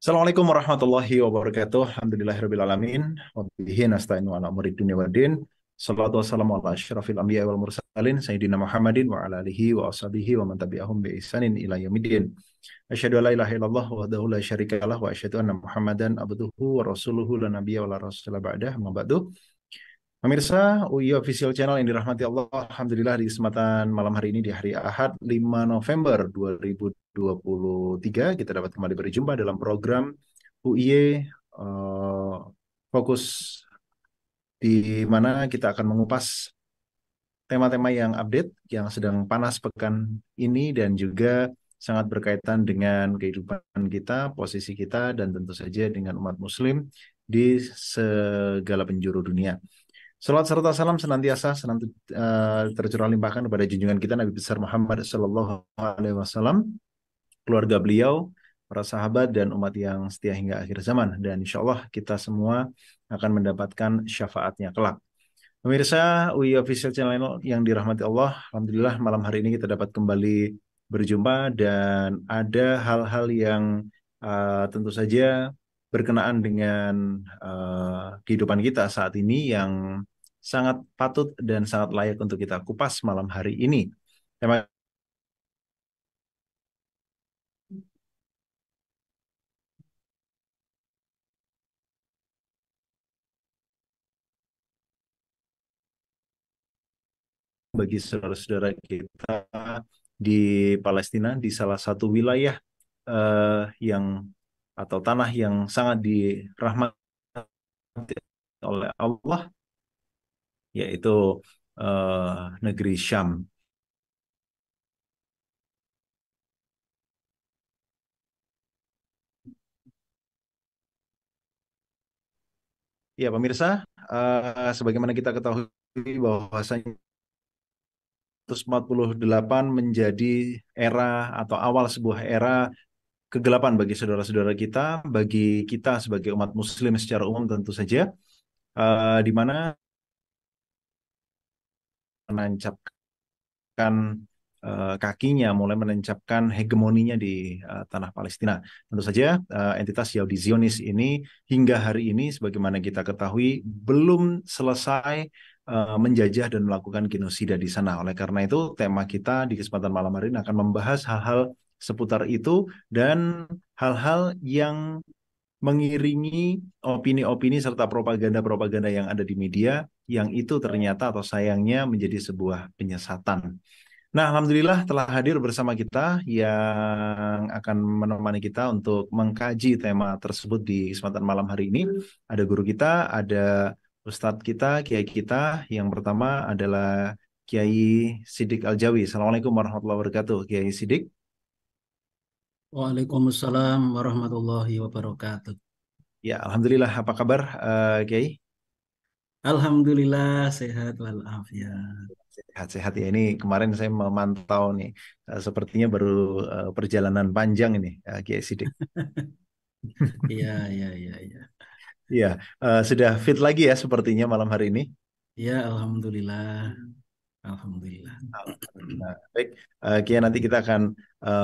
Assalamualaikum warahmatullahi wabarakatuh. Alhamdulillahirrabbilalamin. Wabihi nasta'inu ala umuri dunia waddin. Salatu wassalamu ala asyrafil anbiya wal mursalin. Sayyidina Muhammadin wa ala alihi wa ashabihi wa man tabi'ahum bi ihsanin ila yaumiddin. Asyhadu an la ilaha illallah wahdahu la syarikalah wa asyhadu anna Muhammadan abduhu wa rasuluhu la nabiyya wa la rasula ba'dah. Amma ba'du. Pemirsa UI Official Channel yang dirahmati Allah, Alhamdulillah di kesempatan malam hari ini di hari Ahad 5 November 2023 kita dapat kembali berjumpa dalam program UIY Fokus, di mana kita akan mengupas tema-tema yang update yang sedang panas pekan ini dan juga sangat berkaitan dengan kehidupan kita, posisi kita, dan tentu saja dengan umat muslim di segala penjuru dunia. Salawat serta salam senantiasa tercurah limpahkan kepada junjungan kita Nabi besar Muhammad Sallallahu Alaihi Wasallam, keluarga beliau, para sahabat dan umat yang setia hingga akhir zaman. Dan insya Allah kita semua akan mendapatkan syafaatnya kelak. Pemirsa UI Official Channel yang dirahmati Allah, Alhamdulillah malam hari ini kita dapat kembali berjumpa dan ada hal-hal yang tentu saja berkenaan dengan kehidupan kita saat ini yang sangat patut dan sangat layak untuk kita kupas malam hari ini. Tema bagi saudara-saudara kita di Palestina, di salah satu wilayah yang atau tanah yang sangat dirahmati oleh Allah, yaitu negeri Syam. Ya, pemirsa, sebagaimana kita ketahui bahwasanya 1948 menjadi era atau awal sebuah era kegelapan bagi saudara-saudara kita, bagi kita sebagai umat muslim secara umum tentu saja, di mana menancapkan kakinya, mulai menancapkan hegemoninya di tanah Palestina. Tentu saja entitas Yahudi Zionis ini hingga hari ini sebagaimana kita ketahui belum selesai menjajah dan melakukan genosida di sana. Oleh karena itu tema kita di kesempatan malam hari ini akan membahas hal-hal seputar itu dan hal-hal yang mengiringi opini-opini serta propaganda-propaganda yang ada di media yang itu ternyata atau sayangnya menjadi sebuah penyesatan. Nah, Alhamdulillah telah hadir bersama kita yang akan menemani kita untuk mengkaji tema tersebut di kesempatan malam hari ini. Ada guru kita, ada Ustadz kita, Kiai kita. Yang pertama adalah Kiai Sidik Aljawi. Assalamualaikum warahmatullahi wabarakatuh, Kiai Sidik. Waalaikumsalam warahmatullahi wabarakatuh. Ya, Alhamdulillah. Apa kabar, Kiai? Alhamdulillah sehat walafiat. Sehat-sehat ya. Ini kemarin saya memantau nih, sepertinya baru perjalanan panjang ini, Kiai Sidik. Iya, iya, iya, iya. Iya, sudah fit lagi ya sepertinya malam hari ini. Iya, alhamdulillah. Alhamdulillah. Nah, baik, Kia nanti kita akan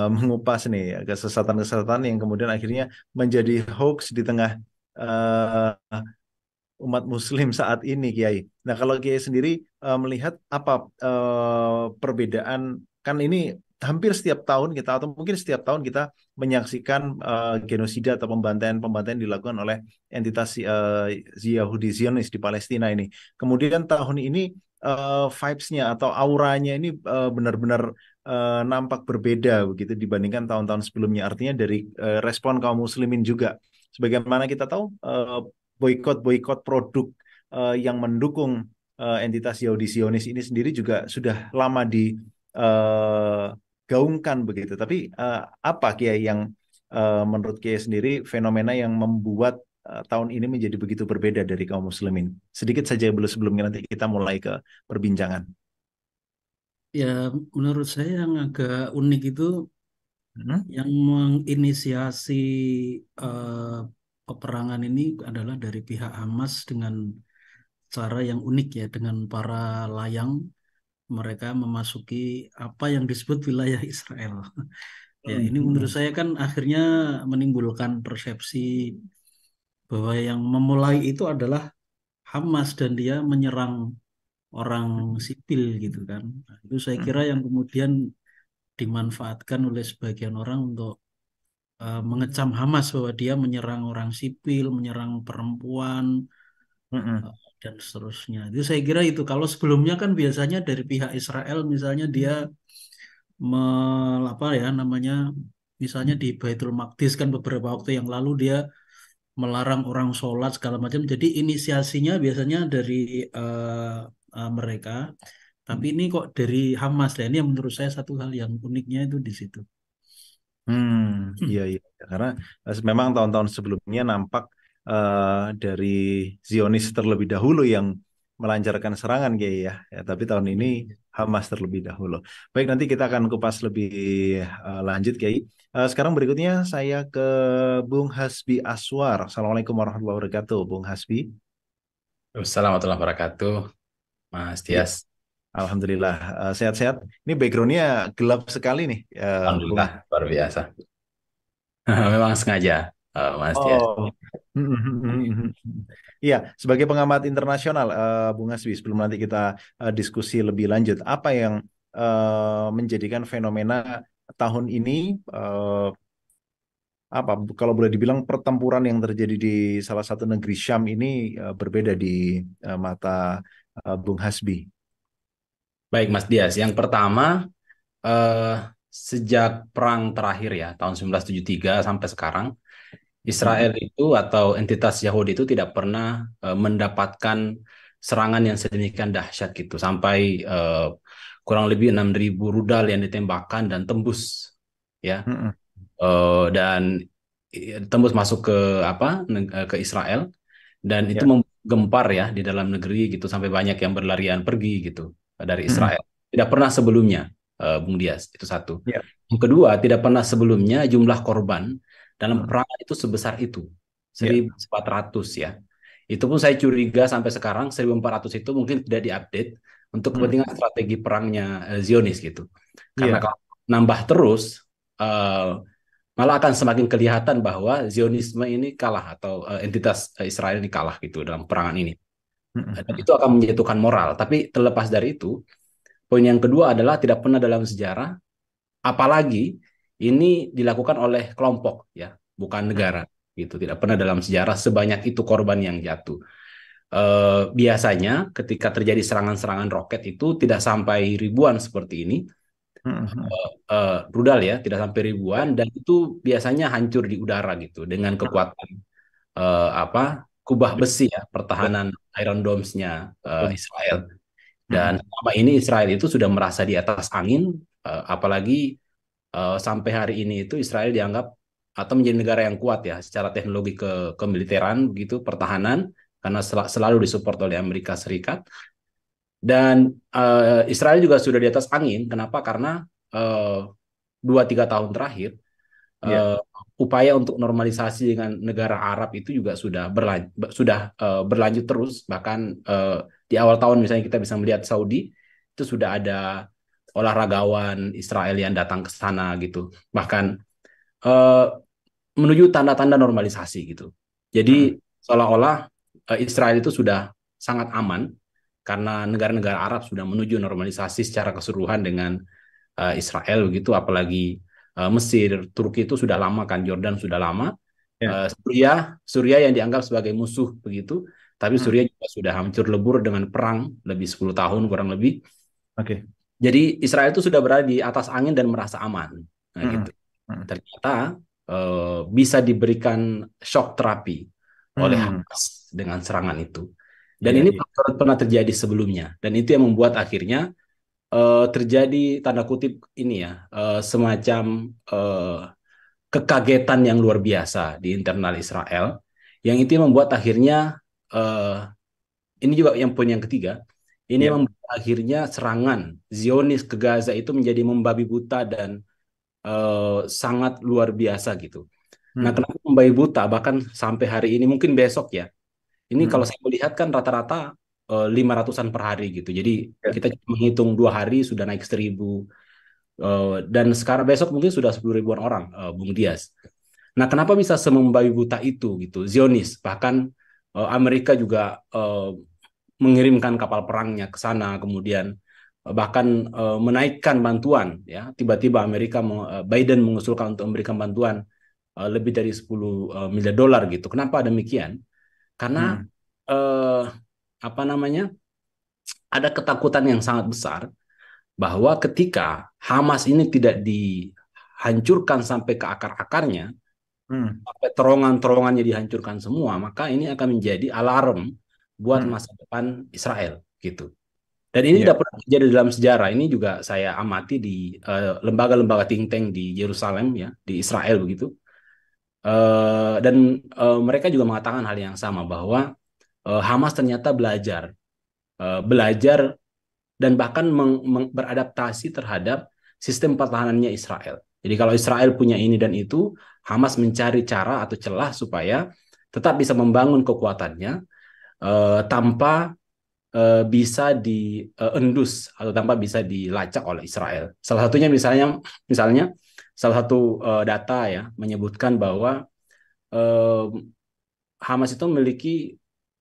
mengupas nih kesesatan-kesesatan yang kemudian akhirnya menjadi hoax di tengah eh, umat Muslim saat ini, Kiai. Nah, kalau Kiai sendiri melihat apa perbedaan, kan ini hampir setiap tahun kita atau mungkin setiap tahun kita menyaksikan genosida atau pembantaian dilakukan oleh entitas Yahudi Zionis di Palestina ini. Kemudian tahun ini vibes-nya atau auranya ini benar-benar nampak berbeda begitu dibandingkan tahun-tahun sebelumnya. Artinya dari respon kaum muslimin juga. Sebagaimana kita tahu boykot produk yang mendukung entitas Yahudi Zionis ini sendiri juga sudah lama digaungkan begitu. Tapi apa Kiai yang menurut Kiai sendiri fenomena yang membuat tahun ini menjadi begitu berbeda dari kaum muslimin? Sedikit saja sebelumnya nanti kita mulai ke perbincangan. Ya, menurut saya yang agak unik itu Hmm? yang menginisiasi eh, peperangan ini adalah dari pihak Hamas dengan cara yang unik ya, dengan para layang mereka memasuki apa yang disebut wilayah Israel. Ya, ini menurut Hmm. saya kan akhirnya menimbulkan persepsi bahwa yang memulai itu adalah Hamas dan dia menyerang orang sipil gitu kan. Nah, itu saya kira Hmm. yang kemudian dimanfaatkan oleh sebagian orang untuk mengecam Hamas bahwa dia menyerang orang sipil, menyerang perempuan, Hmm. dan seterusnya. Itu saya kira itu. Kalau sebelumnya kan biasanya dari pihak Israel misalnya dia apa ya namanya, misalnya di Baitul Maqdis kan beberapa waktu yang lalu dia melarang orang sholat segala macam. Jadi inisiasinya biasanya dari mereka. Tapi ini kok dari Hamas. Dan ini yang menurut saya satu hal yang uniknya itu di situ. Hmm, iya iya, karena memang tahun-tahun sebelumnya nampak dari Zionis terlebih dahulu yang melancarkan serangan kayak ya. Ya, tapi tahun ini Iya, iya. Hamas terlebih dahulu. Baik, nanti kita akan kupas lebih lanjut Kiai. Sekarang berikutnya saya ke Bung Hasbi Aswar. Assalamualaikum warahmatullahi wabarakatuh, Bung Hasbi. Assalamualaikum warahmatullahi wabarakatuh, Mas Iya, Tias. Alhamdulillah sehat-sehat. Ini backgroundnya gelap sekali nih, Bung. Alhamdulillah, luar biasa. Memang sengaja, Mas Tias. Oh, iya, sebagai pengamat internasional, Bung Hasbi, sebelum nanti kita diskusi lebih lanjut, apa yang menjadikan fenomena tahun ini, apa, kalau boleh dibilang pertempuran yang terjadi di salah satu negeri Syam ini berbeda di mata Bung Hasbi? Baik, Mas Tias. Yang pertama, eh, sejak perang terakhir ya, tahun 1973 sampai sekarang, Mm-mm, Israel itu atau entitas Yahudi itu tidak pernah mendapatkan serangan yang sedemikian dahsyat gitu, sampai kurang lebih 6.000 rudal yang ditembakkan dan tembus ya. mm-mm, Dan tembus masuk ke ke Israel dan itu ya, menggempar ya di dalam negeri gitu sampai banyak yang berlarian pergi gitu dari mm-mm, Israel. Tidak pernah sebelumnya, Bung Dias, itu satu. ya, Yang kedua, tidak pernah sebelumnya jumlah korban dalam mm, perang itu sebesar itu, ya, 1.400 ya. Itu pun saya curiga sampai sekarang 1.400 itu mungkin tidak diupdate untuk mm, kepentingan strategi perangnya Zionis gitu. Karena ya, kalau nambah terus, eh, malah akan semakin kelihatan bahwa Zionisme ini kalah atau entitas Israel ini kalah gitu dalam perangan ini. mm-mm, Dan itu akan menjatuhkan moral. Tapi terlepas dari itu, poin yang kedua adalah tidak pernah dalam sejarah, apalagi ini dilakukan oleh kelompok ya, bukan mm-mm, negara gitu. Tidak pernah dalam sejarah sebanyak itu korban yang jatuh. Biasanya ketika terjadi serangan-serangan roket itu tidak sampai ribuan seperti ini, mm-mm, rudal ya, tidak sampai ribuan dan itu biasanya hancur di udara gitu dengan kekuatan apa kubah besi ya pertahanan Iron Domes-nya betul. Israel. Dan Mm-mm, selama ini Israel itu sudah merasa di atas angin, apalagi sampai hari ini itu Israel dianggap atau menjadi negara yang kuat ya secara teknologi kemiliteran begitu pertahanan karena selalu disupport oleh Amerika Serikat. Dan Israel juga sudah di atas angin. Kenapa? Karena 2-3 tahun terakhir ya, uh, upaya untuk normalisasi dengan negara Arab itu juga berlanjut terus. Bahkan di awal tahun misalnya kita bisa melihat Saudi itu sudah ada olahragawan Israel yang datang ke sana gitu. Bahkan uh, menuju tanda-tanda normalisasi gitu. mm-mm, Jadi seolah-olah Israel itu sudah sangat aman karena negara-negara Arab sudah menuju normalisasi secara keseluruhan dengan Israel begitu, apalagi Mesir, Turki itu sudah lama kan, Jordan sudah lama, ya, Suriah yang dianggap sebagai musuh begitu, tapi mm, Suriah juga sudah hancur lebur dengan perang lebih 10 tahun kurang lebih. oke, Jadi Israel itu sudah berada di atas angin dan merasa aman. Nah gitu. mm-mm, mm, Ternyata bisa diberikan shock terapi oleh mm, Hamas dengan serangan itu. Dan iya, ini iya, pernah terjadi sebelumnya. Dan itu yang membuat akhirnya terjadi tanda kutip ini ya semacam kekagetan yang luar biasa di internal Israel yang itu yang membuat akhirnya uh, ini juga yang poin yang ketiga ini iya, yang membuat akhirnya serangan Zionis ke Gaza itu menjadi membabi buta dan sangat luar biasa gitu. Nah, mm, kenapa membabi buta bahkan sampai hari ini mungkin besok ya ini kalau mm, saya melihat kan rata-rata 500-an per hari gitu. Jadi ya, kita menghitung 2 hari sudah naik 1.000. Dan sekarang besok mungkin sudah 10 ribuan orang, Bung Dias. Nah, kenapa bisa semembabi buta itu gitu? Zionis, bahkan Amerika juga mengirimkan kapal perangnya ke sana, kemudian bahkan menaikkan bantuan, ya. Tiba-tiba Biden mengusulkan untuk memberikan bantuan lebih dari 10 miliar dolar gitu. Kenapa demikian? Karena Hmm. eh, apa namanya? Ada ketakutan yang sangat besar bahwa ketika Hamas ini tidak dihancurkan sampai ke akar-akarnya, Hmm. sampai terowongan-terowongannya dihancurkan semua, maka ini akan menjadi alarm buat Hmm. masa depan Israel gitu. Dan ini Ya. tidak pernah terjadi dalam sejarah. Ini juga saya amati di lembaga-lembaga think tank di Yerusalem, ya, di Israel begitu. Dan mereka juga mengatakan hal yang sama bahwa Hamas ternyata belajar dan bahkan beradaptasi terhadap sistem pertahanannya Israel. Jadi kalau Israel punya ini dan itu, Hamas mencari cara atau celah supaya tetap bisa membangun kekuatannya tanpa bisa diendus atau tanpa bisa dilacak oleh Israel. Salah satunya misalnya salah satu data ya menyebutkan bahwa eh, Hamas itu memiliki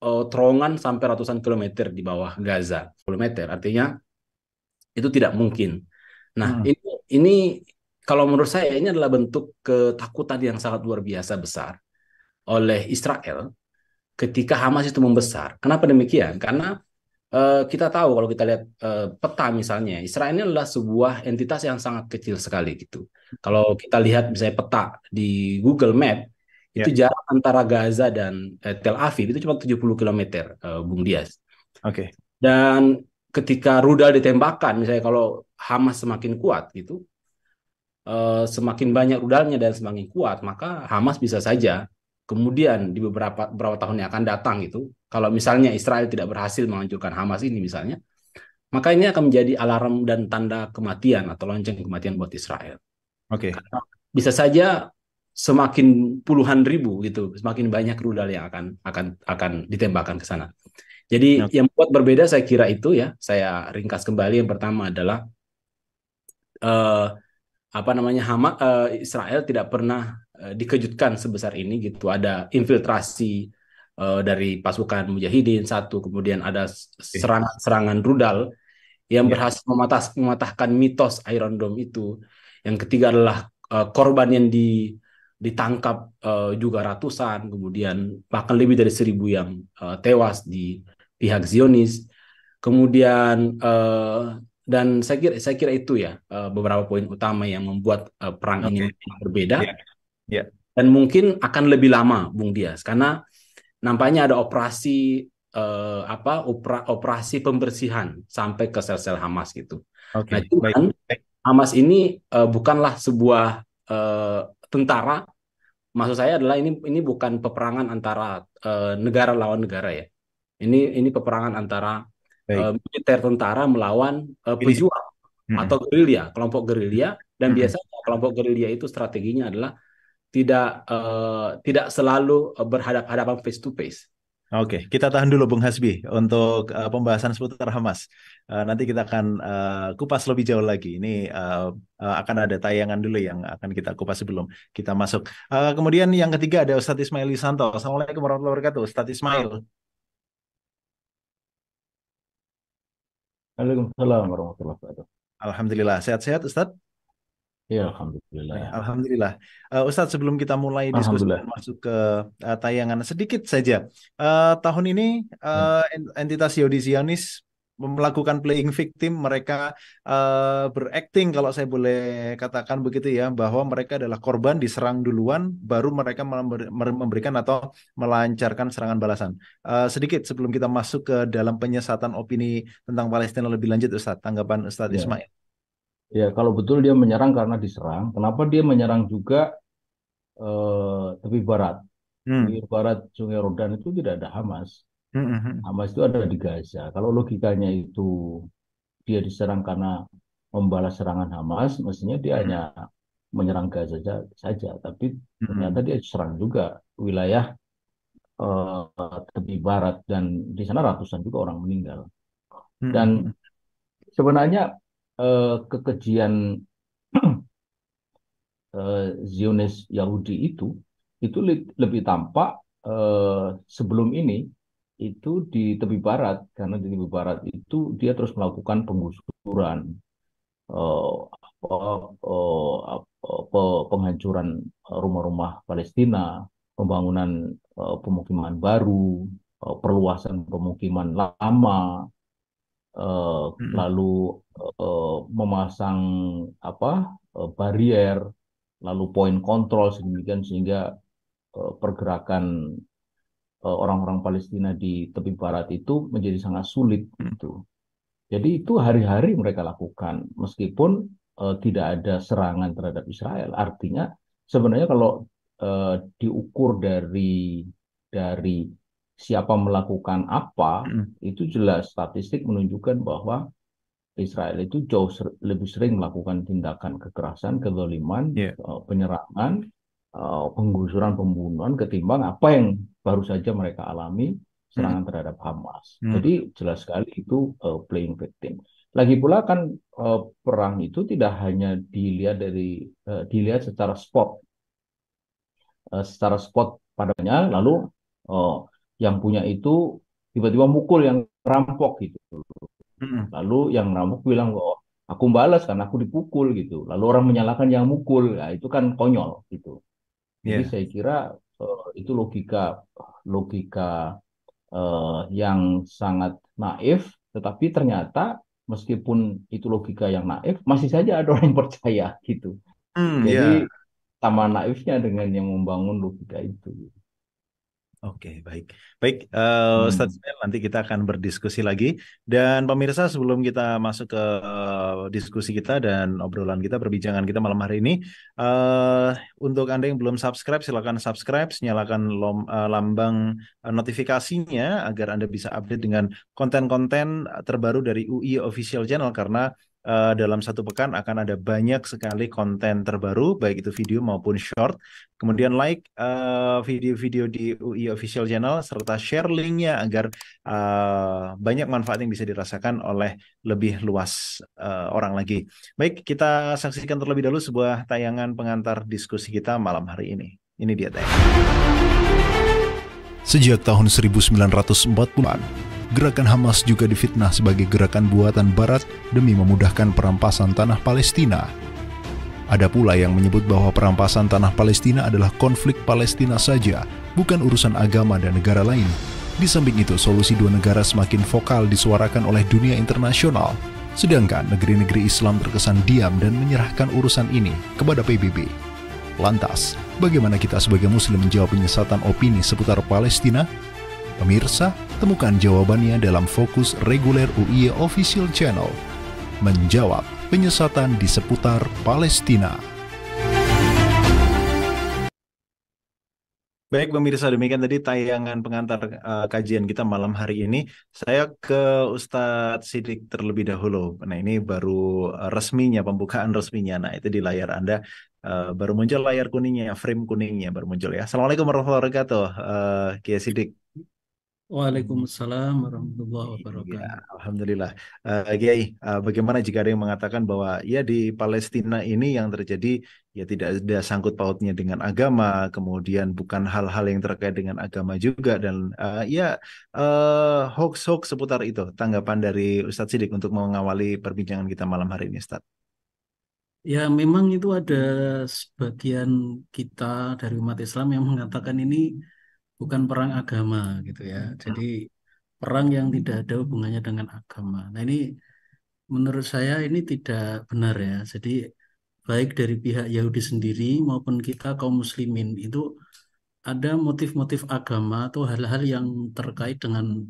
terowongan sampai ratusan kilometer di bawah Gaza. Kilometer artinya itu tidak mungkin. Nah, Hmm. ini kalau menurut saya ini adalah bentuk ketakutan yang sangat luar biasa besar oleh Israel ketika Hamas itu membesar. Kenapa demikian? Karena kita tahu kalau kita lihat peta misalnya, Israel ini adalah sebuah entitas yang sangat kecil sekali gitu. Kalau kita lihat misalnya peta di Google Map, itu Ya. jarak antara Gaza dan Tel Aviv itu cuma 70 kilometer, Bung Dias. Oke. Dan ketika rudal ditembakkan, misalnya kalau Hamas semakin kuat gitu, semakin banyak rudalnya dan semakin kuat, maka Hamas bisa saja kemudian di beberapa tahun yang akan datang itu, kalau misalnya Israel tidak berhasil menghancurkan Hamas ini misalnya, maka ini akan menjadi alarm dan tanda kematian atau lonceng kematian buat Israel. Oke. Bisa saja semakin puluhan ribu gitu, semakin banyak rudal yang akan ditembakkan ke sana. Jadi Oke. yang buat berbeda saya kira itu ya, saya ringkas kembali. Yang pertama adalah eh, apa namanya Israel tidak pernah dikejutkan sebesar ini gitu. Ada infiltrasi dari pasukan Mujahidin satu, kemudian ada serangan rudal yang Ya. berhasil mematahkan mitos Iron Dome itu. Yang ketiga adalah korban yang ditangkap juga ratusan, kemudian bahkan lebih dari 1.000 yang tewas di pihak Zionis. Kemudian dan saya kira itu ya beberapa poin utama yang membuat perang ini Oke. berbeda Ya. Ya. dan mungkin akan lebih lama, Bung Dias, karena nampaknya ada operasi operasi pembersihan sampai ke sel-sel Hamas gitu. Nah, Oke. Baik. cuman Baik. Hamas ini bukanlah sebuah tentara. Maksud saya adalah ini bukan peperangan antara negara lawan negara ya. Ini peperangan antara Baik. militer tentara melawan Milisi. pejuang atau Mm-mm. gerilya, kelompok gerilya, dan Mm-mm. biasanya kelompok gerilya itu strateginya adalah tidak selalu berhadapan face to face. Oke, kita tahan dulu Bung Hasbi untuk pembahasan seputar Hamas. Nanti kita akan kupas lebih jauh lagi. Ini akan ada tayangan dulu yang akan kita kupas sebelum kita masuk. Kemudian yang ketiga ada Ustadz Ismail Lisanto. Assalamualaikum warahmatullahi wabarakatuh. Ustadz Ismail. Waalaikumsalam warahmatullahi wabarakatuh. Alhamdulillah. Sehat-sehat Ustadz? Ya, alhamdulillah. Alhamdulillah. Ustadz, sebelum kita mulai diskusi dan Alhamdulillah. masuk ke tayangan sedikit saja. Tahun ini Ya. entitas Yahudi Zionis melakukan playing victim. Mereka berakting, kalau saya boleh katakan begitu ya, bahwa mereka adalah korban diserang duluan, baru mereka memberikan atau melancarkan serangan balasan. Sedikit sebelum kita masuk ke dalam penyesatan opini tentang Palestina lebih lanjut, Ustadz. Tanggapan Ustadz Ya. Ismail. Ya, kalau betul dia menyerang karena diserang, kenapa dia menyerang juga tepi barat? Tepi Hmm. barat Sungai Yordan itu tidak ada Hamas. Hmm, hmm, hmm. Hamas itu ada di Gaza. Kalau logikanya itu dia diserang karena membalas serangan Hamas, mestinya dia hanya menyerang Gaza saja. Tapi ternyata Hmm. dia serang juga wilayah tepi barat dan di sana ratusan juga orang meninggal. Hmm, Dan hmm, sebenarnya kekejian Zionis Yahudi itu lebih tampak sebelum ini itu di tepi barat, karena di tepi barat itu dia terus melakukan penggusuran, eh, penghancuran rumah-rumah Palestina, pembangunan pemukiman baru, perluasan pemukiman lama, Mm-mm. lalu memasang apa barier, lalu poin kontrol sedemikian sehingga pergerakan orang-orang Palestina di tepi barat itu menjadi sangat sulit Mm. gitu. Jadi itu hari-hari mereka lakukan meskipun tidak ada serangan terhadap Israel. Artinya sebenarnya kalau diukur dari siapa melakukan apa, Mm. itu jelas statistik menunjukkan bahwa Israel itu jauh lebih sering melakukan tindakan kekerasan, kezaliman, Yeah. penyerangan, penggusuran, pembunuhan ketimbang apa yang baru saja mereka alami, Mm. serangan terhadap Hamas. Mm. Jadi jelas sekali itu playing victim. Lagi pula kan perang itu tidak hanya dilihat secara spot padanya, lalu eh, yang punya itu tiba-tiba mukul yang rampok gitu. Mm. Lalu yang rampok bilang bahwa aku balas karena aku dipukul gitu. Lalu orang menyalahkan yang mukul, ya itu kan konyol gitu. Jadi Yeah. saya kira itu logika logika yang sangat naif, tetapi ternyata meskipun itu logika yang naif, masih saja ada orang yang percaya gitu. Mm, Jadi ya. sama naifnya dengan yang membangun logika itu. Oke, baik. Baik, Ustadz Hmm. Ismail, nanti kita akan berdiskusi lagi. Dan pemirsa, sebelum kita masuk ke diskusi kita dan obrolan kita, perbincangan kita malam hari ini, eh untuk Anda yang belum subscribe, silakan subscribe, nyalakan lambang notifikasinya agar Anda bisa update dengan konten-konten terbaru dari UI Official Channel, karena dalam satu pekan akan ada banyak sekali konten terbaru, baik itu video maupun short. Kemudian like video-video di UI Official Channel serta share linknya agar banyak manfaat yang bisa dirasakan oleh lebih luas orang lagi. Baik, kita saksikan terlebih dahulu sebuah tayangan pengantar diskusi kita malam hari ini. Ini dia tayangan. Sejak tahun 1940-an, gerakan Hamas juga difitnah sebagai gerakan buatan Barat demi memudahkan perampasan tanah Palestina. Ada pula yang menyebut bahwa perampasan tanah Palestina adalah konflik Palestina saja, bukan urusan agama dan negara lain. Di samping itu, solusi dua negara semakin vokal disuarakan oleh dunia internasional, sedangkan negeri-negeri Islam terkesan diam dan menyerahkan urusan ini kepada PBB. Lantas, bagaimana kita sebagai Muslim menjawab penyesatan opini seputar Palestina? Pemirsa, temukan jawabannya dalam fokus reguler UI Official Channel. Menjawab penyesatan di seputar Palestina. Baik pemirsa, demikian tadi tayangan pengantar kajian kita malam hari ini. Saya ke Ustadz Sidik terlebih dahulu. Nah, ini baru resminya, pembukaan resminya. Nah, itu di layar Anda baru muncul layar kuningnya, frame kuningnya baru muncul ya. Assalamualaikum warahmatullahi wabarakatuh, Kiai Sidik. Waalaikumsalam warahmatullahi Iya, wabarakatuh. alhamdulillah. Kiai, bagaimana jika ada yang mengatakan bahwa ya di Palestina ini yang terjadi ya tidak ada sangkut pautnya dengan agama, kemudian bukan hal-hal yang terkait dengan agama juga, dan ya hoax-hoax seputar itu. Tanggapan dari Ustadz Sidik untuk mengawali perbincangan kita malam hari ini, Ustadz. Ya, memang itu ada sebagian kita dari umat Islam yang mengatakan ini bukan perang agama gitu ya. Jadi perang yang tidak ada hubungannya dengan agama. Nah, ini menurut saya ini tidak benar ya. Jadi baik dari pihak Yahudi sendiri maupun kita kaum muslimin itu ada motif-motif agama atau hal-hal yang terkait dengan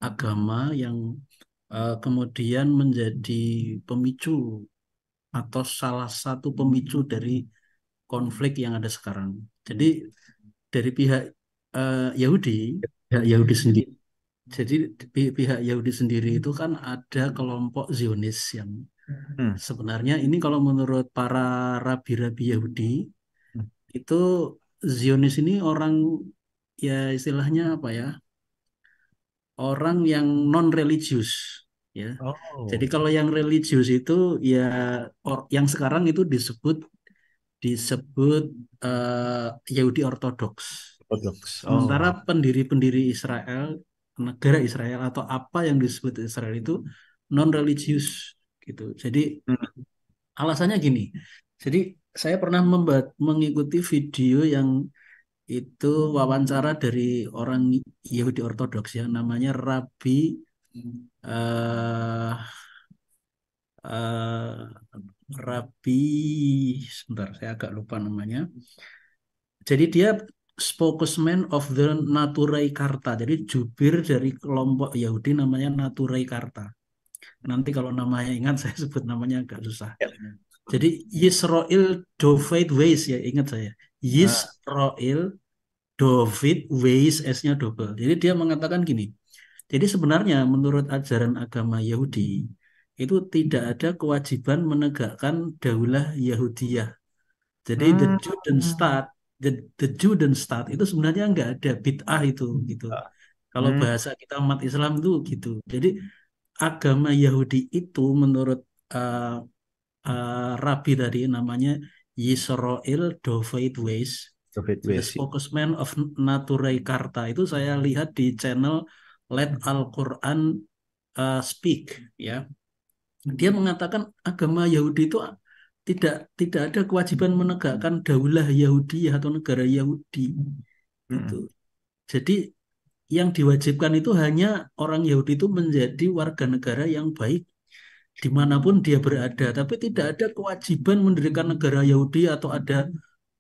agama yang kemudian menjadi pemicu atau salah satu pemicu dari konflik yang ada sekarang. Jadi dari Yahudi, pihak Yahudi sendiri. Jadi pihak Yahudi sendiri itu kan ada kelompok Zionis yang Hmm. sebenarnya ini kalau menurut para rabi-rabi Yahudi itu Zionis ini orang ya istilahnya apa ya? Orang yang non religius ya. Jadi Oh. kalau yang religius itu ya yang sekarang itu disebut disebut Yahudi Ortodoks. Ortodoks. Sementara pendiri-pendiri Israel, negara Israel atau apa yang disebut Israel itu non-religius gitu. Jadi alasannya gini. Jadi saya pernah mengikuti video yang itu wawancara dari orang Yahudi Ortodoks ya, namanya eh, Rabbi, sebentar saya agak lupa namanya. Jadi dia spokesman of the Naturai Karta. Jadi jubir dari kelompok Yahudi namanya Naturai Karta. Nanti kalau namanya ingat saya sebut namanya agak susah. Jadi Yisrael Dovid Weiss ya, ingat saya. Yisrael Dovid Weiss, S-nya double. Jadi dia mengatakan gini. Jadi sebenarnya menurut ajaran agama Yahudi itu tidak ada kewajiban menegakkan daulah Yahudiyah. Jadi the Juden Stat itu sebenarnya nggak ada bid'ah itu gitu. Kalau bahasa kita umat Islam itu gitu. Jadi agama Yahudi itu menurut Rabi tadi namanya Yisrael Dovid Weiss, the spokesman of Naturai Karta, itu saya lihat di channel Let Al-Quran Speak ya. Dia mengatakan agama Yahudi itu tidak ada kewajiban menegakkan daulah Yahudi atau negara Yahudi gitu. Jadi yang diwajibkan itu hanya orang Yahudi itu menjadi warga negara yang baik dimanapun dia berada, tapi tidak ada kewajiban mendirikan negara Yahudi atau ada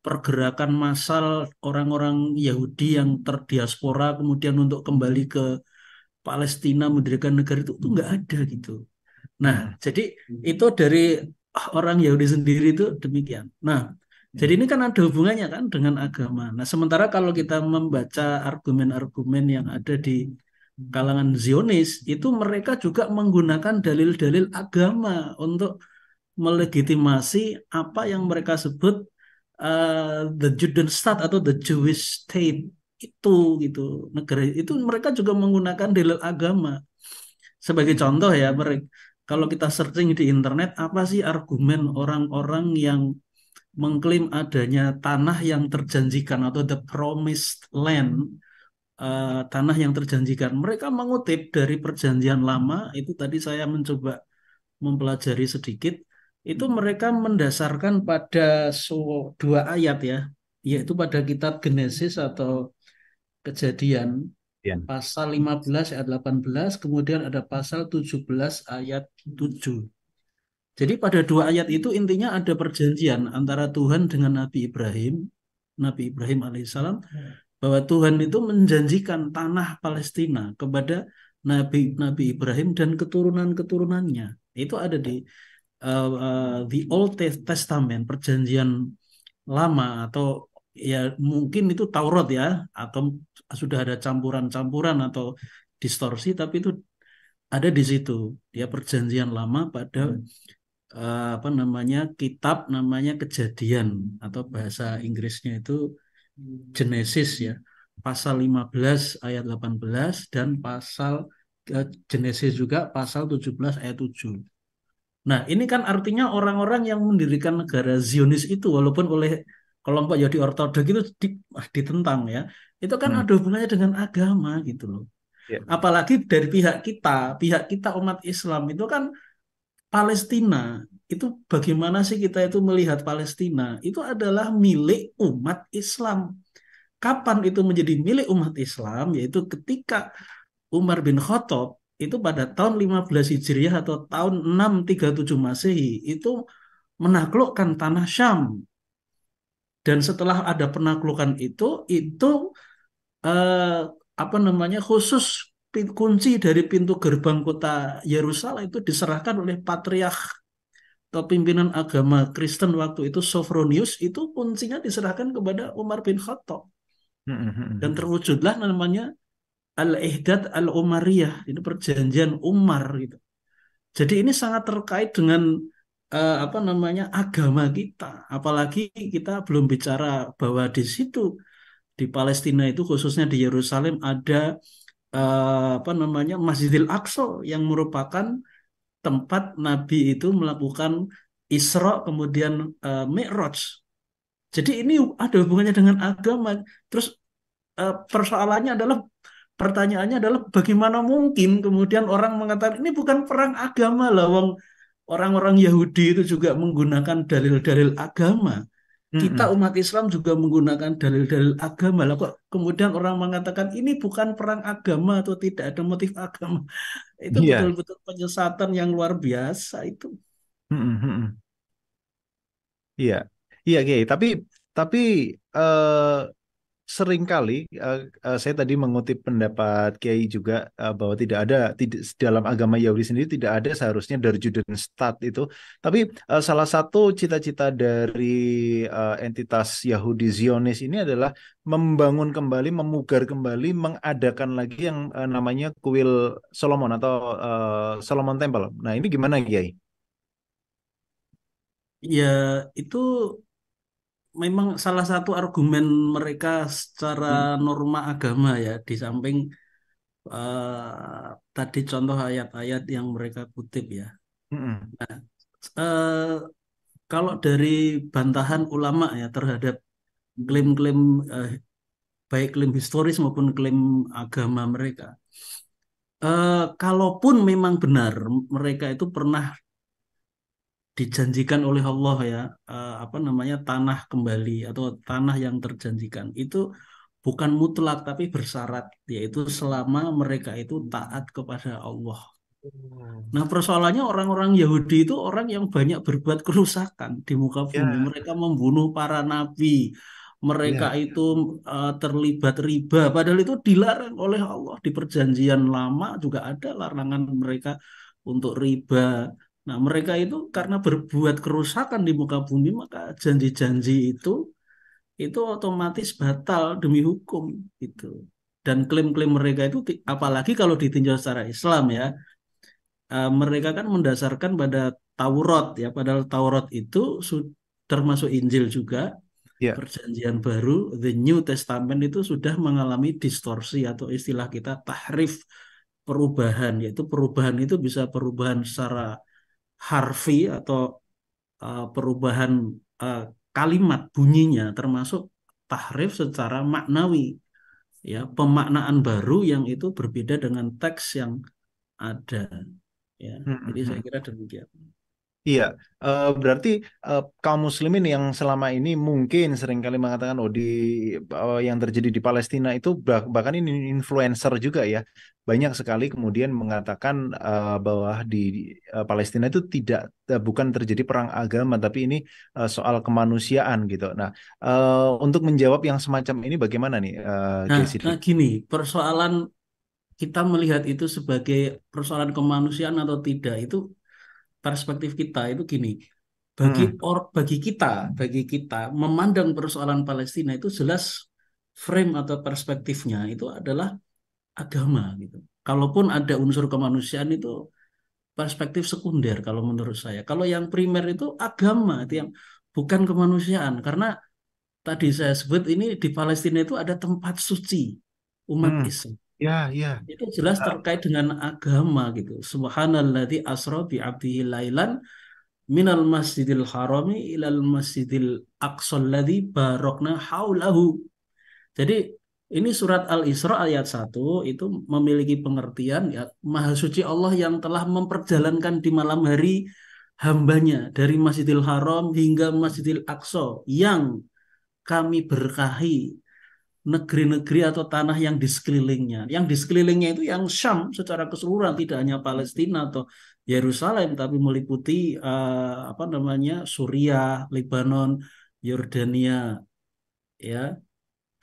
pergerakan massal orang-orang Yahudi yang terdiaspora kemudian untuk kembali ke Palestina mendirikan negara itu nggak ada gitu. Nah, jadi itu dari orang Yahudi sendiri itu demikian. Nah, jadi ini kan ada hubungannya kan dengan agama. Nah, sementara kalau kita membaca argumen-argumen yang ada di kalangan Zionis, itu mereka juga menggunakan dalil-dalil agama untuk melegitimasi apa yang mereka sebut the Judenstaat atau the Jewish State itu gitu. Negara itu mereka juga menggunakan dalil agama. Sebagai contoh ya, mereka kalau kita searching di internet, apa sih argumen orang-orang yang mengklaim adanya tanah yang terjanjikan atau the promised land, tanah yang terjanjikan. Mereka mengutip dari perjanjian lama, itu tadi saya mencoba mempelajari sedikit, itu mereka mendasarkan pada dua ayat ya, yaitu pada kitab Genesis atau Kejadian, pasal 15 ayat 18, kemudian ada pasal 17 ayat 7. Jadi pada dua ayat itu intinya ada perjanjian antara Tuhan dengan Nabi Ibrahim alaihissalam, bahwa Tuhan itu menjanjikan tanah Palestina kepada Nabi Ibrahim dan keturunan-keturunannya. Itu ada di the Old Testament, perjanjian lama, atau ya mungkin itu Taurat ya, atau sudah ada campuran-campuran atau distorsi, tapi itu ada di situ. Dia perjanjian lama pada apa namanya, kitab namanya Kejadian, atau bahasa Inggrisnya itu Genesis ya, pasal 15 ayat 18 dan pasal Genesis juga pasal 17 ayat 7. Nah, ini kan artinya orang-orang yang mendirikan negara Zionis itu, walaupun oleh kelompok Yahudi Ortodoks itu ditentang ya, itu kan ada hubungannya dengan agama gitu loh. Apalagi dari pihak kita umat Islam itu kan Palestina itu, bagaimana sih kita itu melihat Palestina itu adalah milik umat Islam. Kapan itu menjadi milik umat Islam? Yaitu ketika Umar bin Khattab itu pada tahun 15 Hijriah atau tahun 637 Masehi itu menaklukkan tanah Syam. Dan setelah ada penaklukan itu apa namanya, khusus kunci dari pintu gerbang kota Yerusalem itu diserahkan oleh patriark atau pimpinan agama Kristen waktu itu, Sophronius, itu kuncinya diserahkan kepada Umar bin Khattab. Dan terwujudlah namanya Al-Ihdad Al-Umariyah, itu perjanjian Umar gitu. Jadi ini sangat terkait dengan apa namanya, agama kita. Apalagi kita belum bicara bahwa di situ di Palestina itu, khususnya di Yerusalem, ada apa namanya, Masjidil Aqsa yang merupakan tempat Nabi itu melakukan Isra kemudian Mi'raj Jadi ini ada hubungannya dengan agama. Terus pertanyaannya adalah bagaimana mungkin kemudian orang mengatakan ini bukan perang agama lah, wong orang-orang Yahudi itu juga menggunakan dalil-dalil agama. Kita Mm-mm. umat Islam juga menggunakan dalil-dalil agama. Lah kok kemudian orang mengatakan ini bukan perang agama atau tidak ada motif agama. Itu Iya. betul-betul penyesatan yang luar biasa itu. Mm-mm, mm-mm. Iya, iya, Kiai. Tapi eh, seringkali saya tadi mengutip pendapat Kiai juga bahwa tidak dalam agama Yahudi sendiri tidak ada seharusnya Darjuden Stat itu. Tapi salah satu cita-cita dari entitas Yahudi Zionis ini adalah membangun kembali, memugar kembali, mengadakan lagi yang namanya Kuil Solomon atau Solomon Temple. Nah, ini gimana, Kiai? Ya itu memang salah satu argumen mereka secara Mm, norma agama ya, di samping tadi contoh ayat-ayat yang mereka kutip ya. mm-mm. Eh, Kalau dari bantahan ulama ya terhadap klaim-klaim eh, baik klaim historis maupun klaim agama mereka, kalaupun memang benar mereka itu pernah dijanjikan oleh Allah ya, apa namanya, tanah kembali atau tanah yang terjanjikan itu bukan mutlak tapi bersyarat, yaitu selama mereka itu taat kepada Allah. Nah, persoalannya orang-orang Yahudi itu orang yang banyak berbuat kerusakan di muka bumi. Ya, Mereka membunuh para nabi. Mereka ya. itu terlibat riba. Padahal itu dilarang oleh Allah. Di perjanjian lama juga ada larangan mereka untuk riba. Nah, mereka itu karena berbuat kerusakan di muka bumi, maka janji-janji itu otomatis batal demi hukum itu. Dan klaim-klaim mereka itu, apalagi kalau ditinjau secara Islam ya, mereka kan mendasarkan pada Taurat ya, padahal Taurat itu termasuk Injil juga, Ya. Perjanjian Baru, the New Testament itu sudah mengalami distorsi atau istilah kita tahrif, perubahan, yaitu perubahan itu bisa perubahan secara harfi atau perubahan eh, kalimat bunyinya, termasuk tahrif secara maknawi, ya, pemaknaan baru yang itu berbeda dengan teks yang ada, ya. Jadi saya Mm-mm. kira demikian. Iya, berarti kaum muslimin yang selama ini mungkin seringkali mengatakan oh yang terjadi di Palestina itu bahkan ini influencer juga ya. Banyak sekali kemudian mengatakan bahwa di Palestina itu bukan terjadi perang agama tapi ini soal kemanusiaan gitu. Nah, untuk menjawab yang semacam ini bagaimana nih, Nah, Kiai Sidri? nah gini, persoalan kita melihat itu sebagai persoalan kemanusiaan atau tidak, itu perspektif kita itu gini. Mm-mm. Bagi kita memandang persoalan Palestina itu jelas frame atau perspektifnya itu adalah agama gitu. Kalaupun ada unsur kemanusiaan itu perspektif sekunder kalau menurut saya. Kalau yang primer itu agama, itu yang bukan kemanusiaan. Karena tadi saya sebut ini di Palestina itu ada tempat suci umat Mm. Islam. Ya, ya. Itu jelas terkait dengan agama gitu. Subhanalladzi asra bi 'abdihi lailan minal masjidil harami ilal masjidil aqsal ladzi barokna haulahu. Jadi ini surat Al-Isra ayat 1 itu memiliki pengertian ya, Maha Suci Allah yang telah memperjalankan di malam hari hambanya dari Masjidil Haram hingga Masjidil Aqsa yang kami berkahi negeri-negeri atau tanah yang di sekelilingnya. Yang di sekelilingnya itu yang Syam secara keseluruhan, tidak hanya Palestina atau Yerusalem, tapi meliputi apa namanya, Suriah, Lebanon, Yordania, ya.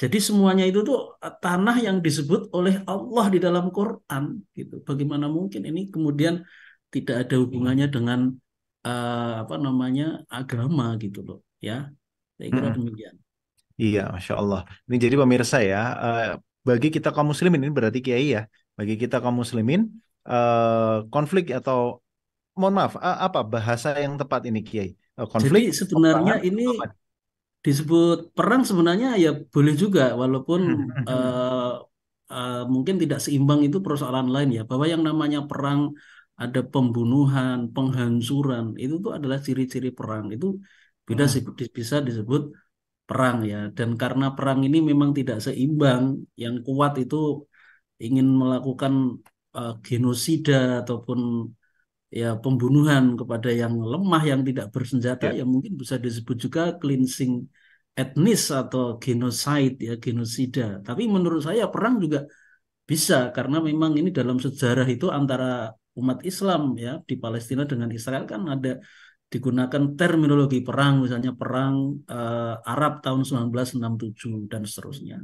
Jadi semuanya itu tuh tanah yang disebut oleh Allah di dalam Quran gitu. Bagaimana mungkin ini kemudian tidak ada hubungannya dengan apa namanya, agama gitu loh, ya. Saya kira Mm-mm. demikian. Iya, Masya Allah. Ini jadi pemirsa ya, bagi kita kaum muslimin ini berarti Kiai ya, bagi kita kaum muslimin, konflik atau, mohon maaf, apa bahasa yang tepat ini Kiai? Jadi Konflik, sebenarnya peperangan, ini atau apa? disebut perang sebenarnya ya boleh juga, walaupun Hmm. mungkin tidak seimbang itu persoalan lain ya, bahwa yang namanya perang ada pembunuhan, penghancuran, itu tuh adalah ciri-ciri perang. Itu Hmm. bisa disebut perang ya. Dan karena perang ini memang tidak seimbang, yang kuat itu ingin melakukan genosida ataupun ya pembunuhan kepada yang lemah yang tidak bersenjata, Ya. yang mungkin bisa disebut juga cleansing etnis atau genocide ya, genosida. Tapi menurut saya perang juga bisa, karena memang ini dalam sejarah itu antara umat Islam ya di Palestina dengan Israel kan ada digunakan terminologi perang, misalnya perang Arab tahun 1967 dan seterusnya.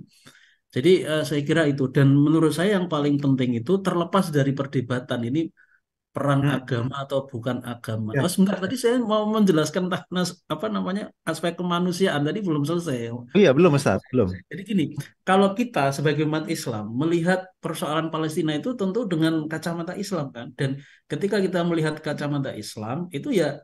Jadi saya kira itu, dan menurut saya yang paling penting itu terlepas dari perdebatan ini perang Hmm. agama atau bukan agama. Ya. Oh sebentar, tadi saya mau menjelaskan apa namanya aspek kemanusiaan tadi belum selesai. Oh iya, belum Ustaz, belum. Jadi gini, kalau kita sebagai umat Islam melihat persoalan Palestina itu tentu dengan kacamata Islam kan, dan ketika kita melihat kacamata Islam itu ya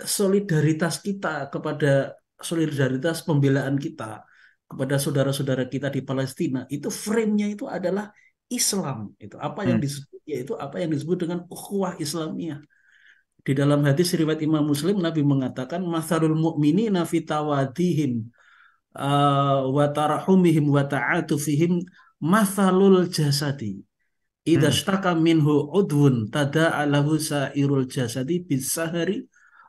solidaritas kita kepada solidaritas pembelaan kita kepada saudara-saudara kita di Palestina itu frame-nya itu adalah Islam. Itu apa yang Hmm. disebut, yaitu apa yang disebut dengan ukhuwah Islamiyah. Di dalam hadis riwayat Imam Muslim, Nabi mengatakan mathalul mu'minina fi tawadihim wa tarahumihim wa ta'atufihim mathalul jasadi idza Hmm. ishtaka minhu udwun tada'a lahu sairul jasadi bisahari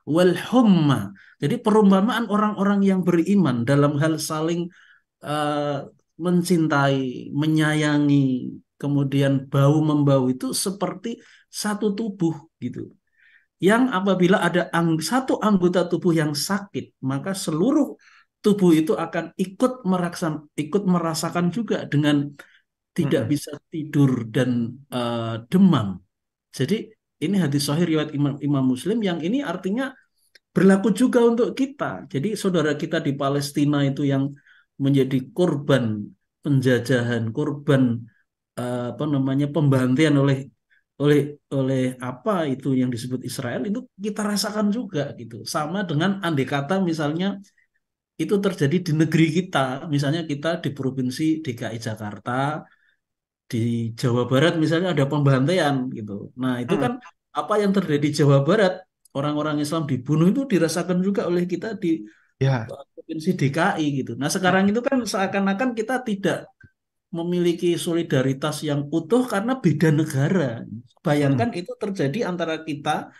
wal humma. Jadi perumpamaan orang-orang yang beriman dalam hal saling eh, mencintai, menyayangi, kemudian bau membau itu seperti satu tubuh gitu. Yang apabila ada satu anggota tubuh yang sakit, maka seluruh tubuh itu akan ikut merasakan juga dengan tidak Hmm. bisa tidur dan demam. Jadi ini hadis sahih riwayat Imam Muslim, yang ini artinya berlaku juga untuk kita. Jadi saudara kita di Palestina itu yang menjadi korban penjajahan, korban apa namanya pembantaian oleh oleh oleh apa itu yang disebut Israel, itu kita rasakan juga gitu. Sama dengan andai kata misalnya itu terjadi di negeri kita, misalnya kita di provinsi DKI Jakarta, di Jawa Barat misalnya ada pembantaian gitu. Nah, itu Hmm. kan apa yang terjadi di Jawa Barat, orang-orang Islam dibunuh itu dirasakan juga oleh kita di Ya. provinsi DKI gitu. Nah, sekarang itu kan seakan-akan kita tidak memiliki solidaritas yang utuh karena beda negara. Hmm. Bayangkan itu terjadi antara kita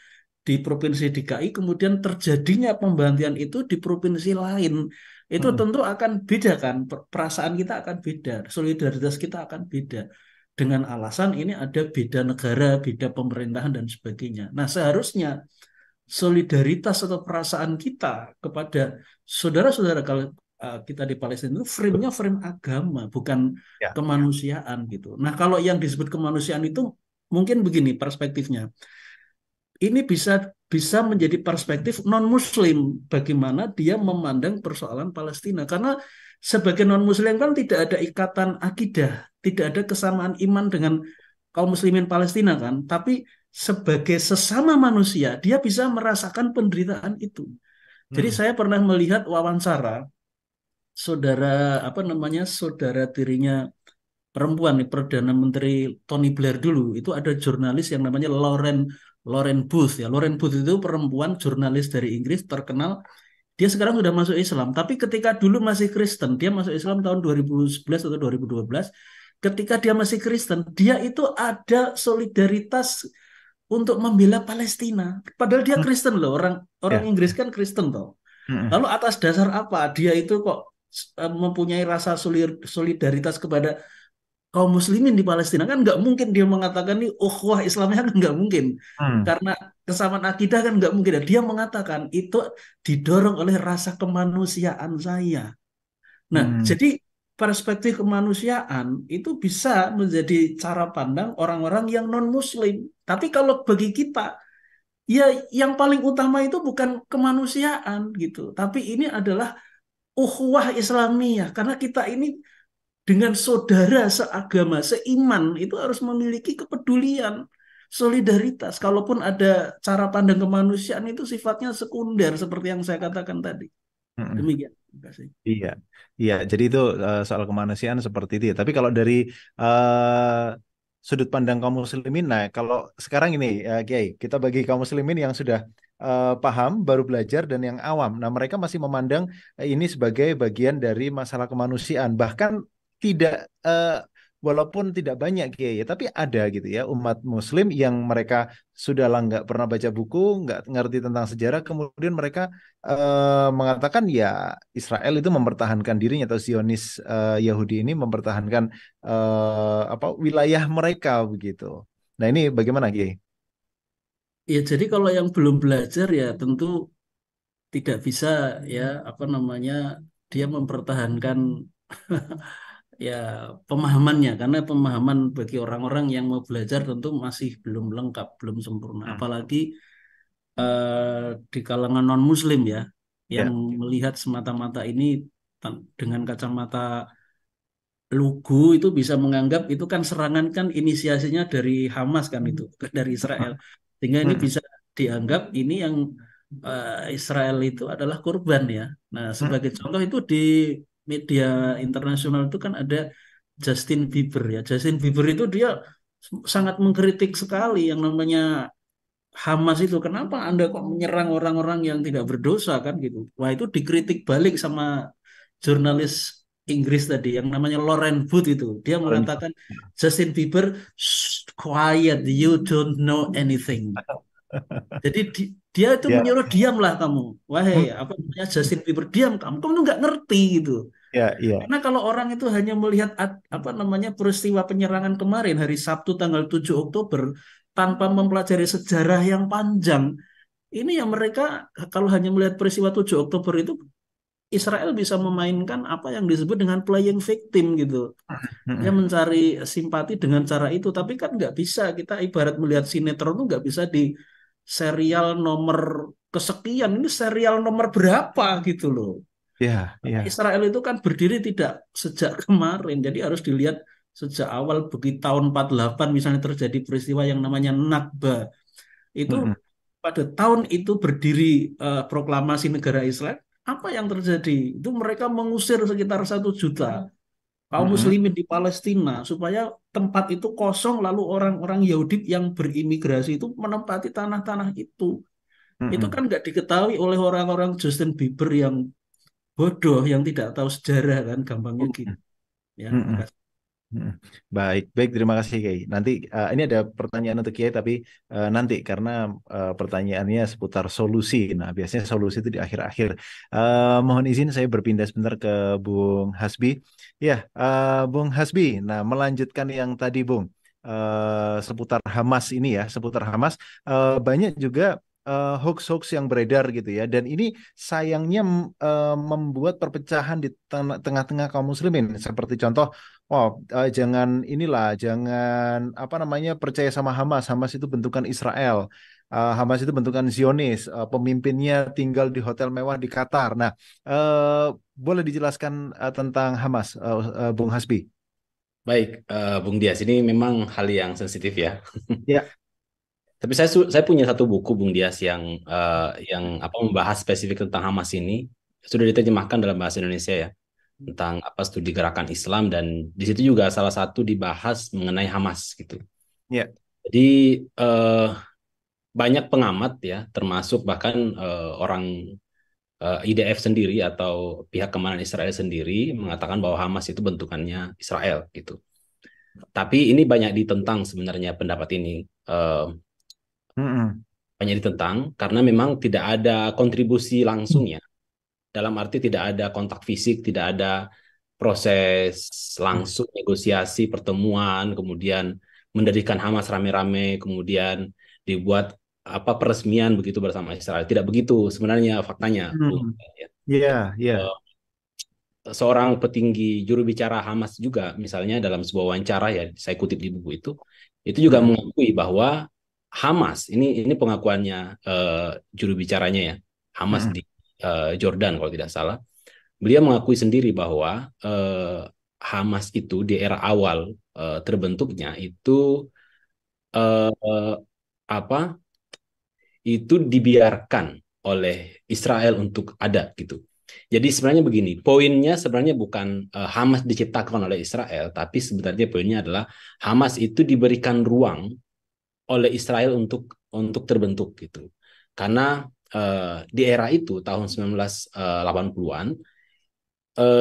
di provinsi DKI, kemudian terjadinya pembantaian itu di provinsi lain. Itu Hmm. tentu akan beda kan, perasaan kita akan beda, solidaritas kita akan beda. Dengan alasan ini ada beda negara, beda pemerintahan dan sebagainya. Nah, seharusnya solidaritas atau perasaan kita kepada saudara-saudara kalau kita di Palestina itu frame-nya frame agama, bukan Ya. kemanusiaan gitu. Nah, kalau yang disebut kemanusiaan itu mungkin begini perspektifnya. Ini bisa bisa menjadi perspektif non-Muslim bagaimana dia memandang persoalan Palestina. Karena sebagai non-Muslim kan tidak ada ikatan akidah, tidak ada kesamaan iman dengan kaum muslimin Palestina kan. Tapi sebagai sesama manusia, dia bisa merasakan penderitaan itu. Jadi Hmm. saya pernah melihat wawancara saudara apa namanya saudara tirinya perempuan nih, Perdana Menteri Tony Blair dulu itu ada jurnalis yang namanya Lauren Lauren Booth ya. Lauren Booth itu perempuan jurnalis dari Inggris terkenal. Dia sekarang sudah masuk Islam, tapi ketika dulu masih Kristen, dia masuk Islam tahun 2011 atau 2012. Ketika dia masih Kristen, dia itu ada solidaritas untuk membela Palestina. Padahal dia Hmm. Kristen loh, orang orang Ya. Inggris kan Kristen toh. Hmm. Lalu atas dasar apa dia itu kok mempunyai rasa solidaritas kepada kaum muslimin di Palestina? Kan nggak mungkin dia mengatakan nih ukhuwah Islamnya, kan nggak mungkin, Hmm. karena kesamaan akidah kan nggak mungkin. Dia mengatakan itu didorong oleh rasa kemanusiaan saya. Nah, Hmm. jadi perspektif kemanusiaan itu bisa menjadi cara pandang orang-orang yang non muslim. Tapi kalau bagi kita, ya yang paling utama itu bukan kemanusiaan gitu, tapi ini adalah ukhuwah Islamiyah, karena kita ini dengan saudara seagama, seiman, itu harus memiliki kepedulian, solidaritas. Kalaupun ada cara pandang kemanusiaan itu sifatnya sekunder seperti yang saya katakan tadi. Hmm. Demikian. Terima kasih. Iya, iya. Jadi itu soal kemanusiaan seperti itu ya. Tapi kalau dari eh, sudut pandang kaum muslimin, nah kalau sekarang ini, Kiai, kita bagi kaum muslimin yang sudah paham, baru belajar, dan yang awam. Nah, mereka masih memandang ini sebagai bagian dari masalah kemanusiaan. Bahkan tidak walaupun tidak banyak Kiai, tapi ada gitu ya umat Muslim yang mereka sudahlah nggak pernah baca buku, nggak ngerti tentang sejarah, kemudian mereka mengatakan ya Israel itu mempertahankan dirinya, atau Zionis Yahudi ini mempertahankan wilayah mereka begitu. Nah, ini bagaimana Kiai? Ya, jadi kalau yang belum belajar ya tentu tidak bisa ya apa namanya dia mempertahankan ya pemahamannya, karena pemahaman bagi orang-orang yang mau belajar tentu masih belum lengkap, belum sempurna. Hmm. Apalagi di kalangan non-Muslim ya, yang Ya. melihat semata-mata ini dengan kacamata lugu, itu bisa menganggap itu kan serangan, kan inisiasinya dari Hamas kan, itu dari Israel, sehingga ini Hmm. bisa dianggap ini yang Israel itu adalah korban ya. Nah, sebagai contoh itu di media internasional itu kan ada Justin Bieber ya. Justin Bieber itu dia sangat mengkritik sekali yang namanya Hamas itu. Kenapa Anda kok menyerang orang-orang yang tidak berdosa kan gitu. Wah, itu dikritik balik sama jurnalis Inggris tadi yang namanya Lauren Booth itu. Dia mengatakan Justin Bieber, "Shh, quiet, you don't know anything." Jadi dia itu Ya. menyuruh diamlah kamu. Wahai apa namanya Justin Bieber, diam kamu. Kamu tuh nggak ngerti gitu. Ya, ya. Karena kalau orang itu hanya melihat apa namanya peristiwa penyerangan kemarin hari Sabtu tanggal 7 Oktober tanpa mempelajari sejarah yang panjang, ini yang mereka kalau hanya melihat peristiwa 7 Oktober itu Israel bisa memainkan apa yang disebut dengan playing victim gitu. Dia mencari simpati dengan cara itu, tapi kan nggak bisa, kita ibarat melihat sinetron tuh nggak bisa di serial nomor kesekian, ini serial nomor berapa gitu loh. Ya, ya. Israel itu kan berdiri tidak sejak kemarin, jadi harus dilihat sejak awal. Begitu tahun 48 misalnya terjadi peristiwa yang namanya Nakba. Itu pada tahun itu berdiri proklamasi negara Israel. Apa yang terjadi? Itu mereka mengusir sekitar 1 juta kaum muslimin di Palestina supaya tempat itu kosong, lalu orang-orang Yahudi yang berimigrasi itu menempati tanah-tanah itu. Itu kan nggak diketahui oleh orang-orang Justin Bieber yang bodoh, yang tidak tahu sejarah kan, gampangnya gitu. Ya, makasih. Baik, baik, terima kasih Kiai. Nanti ini ada pertanyaan untuk Kiai, tapi nanti karena pertanyaannya seputar solusi. Nah, biasanya solusi itu di akhir-akhir. Mohon izin saya berpindah sebentar ke Bung Hasbi. Ya, Bung Hasbi. Nah, melanjutkan yang tadi Bung, seputar Hamas ini ya, seputar Hamas, banyak juga hoax-hoax yang beredar gitu ya, dan ini sayangnya membuat perpecahan di tengah-tengah kaum muslimin. Seperti contoh, jangan apa namanya percaya sama Hamas. Hamas itu bentukan Israel. Hamas itu bentukan Zionis. Pemimpinnya tinggal di hotel mewah di Qatar. Nah, boleh dijelaskan tentang Hamas, Bung Hasbi? Baik, Bung Dias, ini memang hal yang sensitif ya. Ya. Tapi saya punya satu buku Bung Dias yang membahas spesifik tentang Hamas ini, sudah diterjemahkan dalam bahasa Indonesia ya, tentang studi gerakan Islam, dan di situ juga salah satu dibahas mengenai Hamas gitu. Ya. Jadi banyak pengamat ya, termasuk bahkan orang IDF sendiri atau pihak keamanan Israel sendiri mengatakan bahwa Hamas itu bentukannya Israel gitu. Tapi ini banyak ditentang sebenarnya pendapat ini. Banyak ditentang karena memang tidak ada kontribusi langsung ya. Dalam arti tidak ada kontak fisik, tidak ada proses langsung negosiasi, pertemuan, kemudian mendirikan Hamas rame-rame, kemudian dibuat peresmian begitu bersama Israel. Tidak begitu sebenarnya faktanya. Iya, iya. Seorang petinggi juru bicara Hamas juga misalnya dalam sebuah wawancara ya, saya kutip di buku itu juga mengakui bahwa Hamas ini pengakuannya juru bicaranya ya, Hamas di Jordan kalau tidak salah. Beliau mengakui sendiri bahwa Hamas itu di era awal terbentuknya itu dibiarkan oleh Israel untuk ada gitu. Jadi sebenarnya begini, poinnya sebenarnya bukan Hamas diciptakan oleh Israel, tapi sebenarnya poinnya adalah Hamas itu diberikan ruang oleh Israel untuk terbentuk gitu. Karena di era itu tahun 1980-an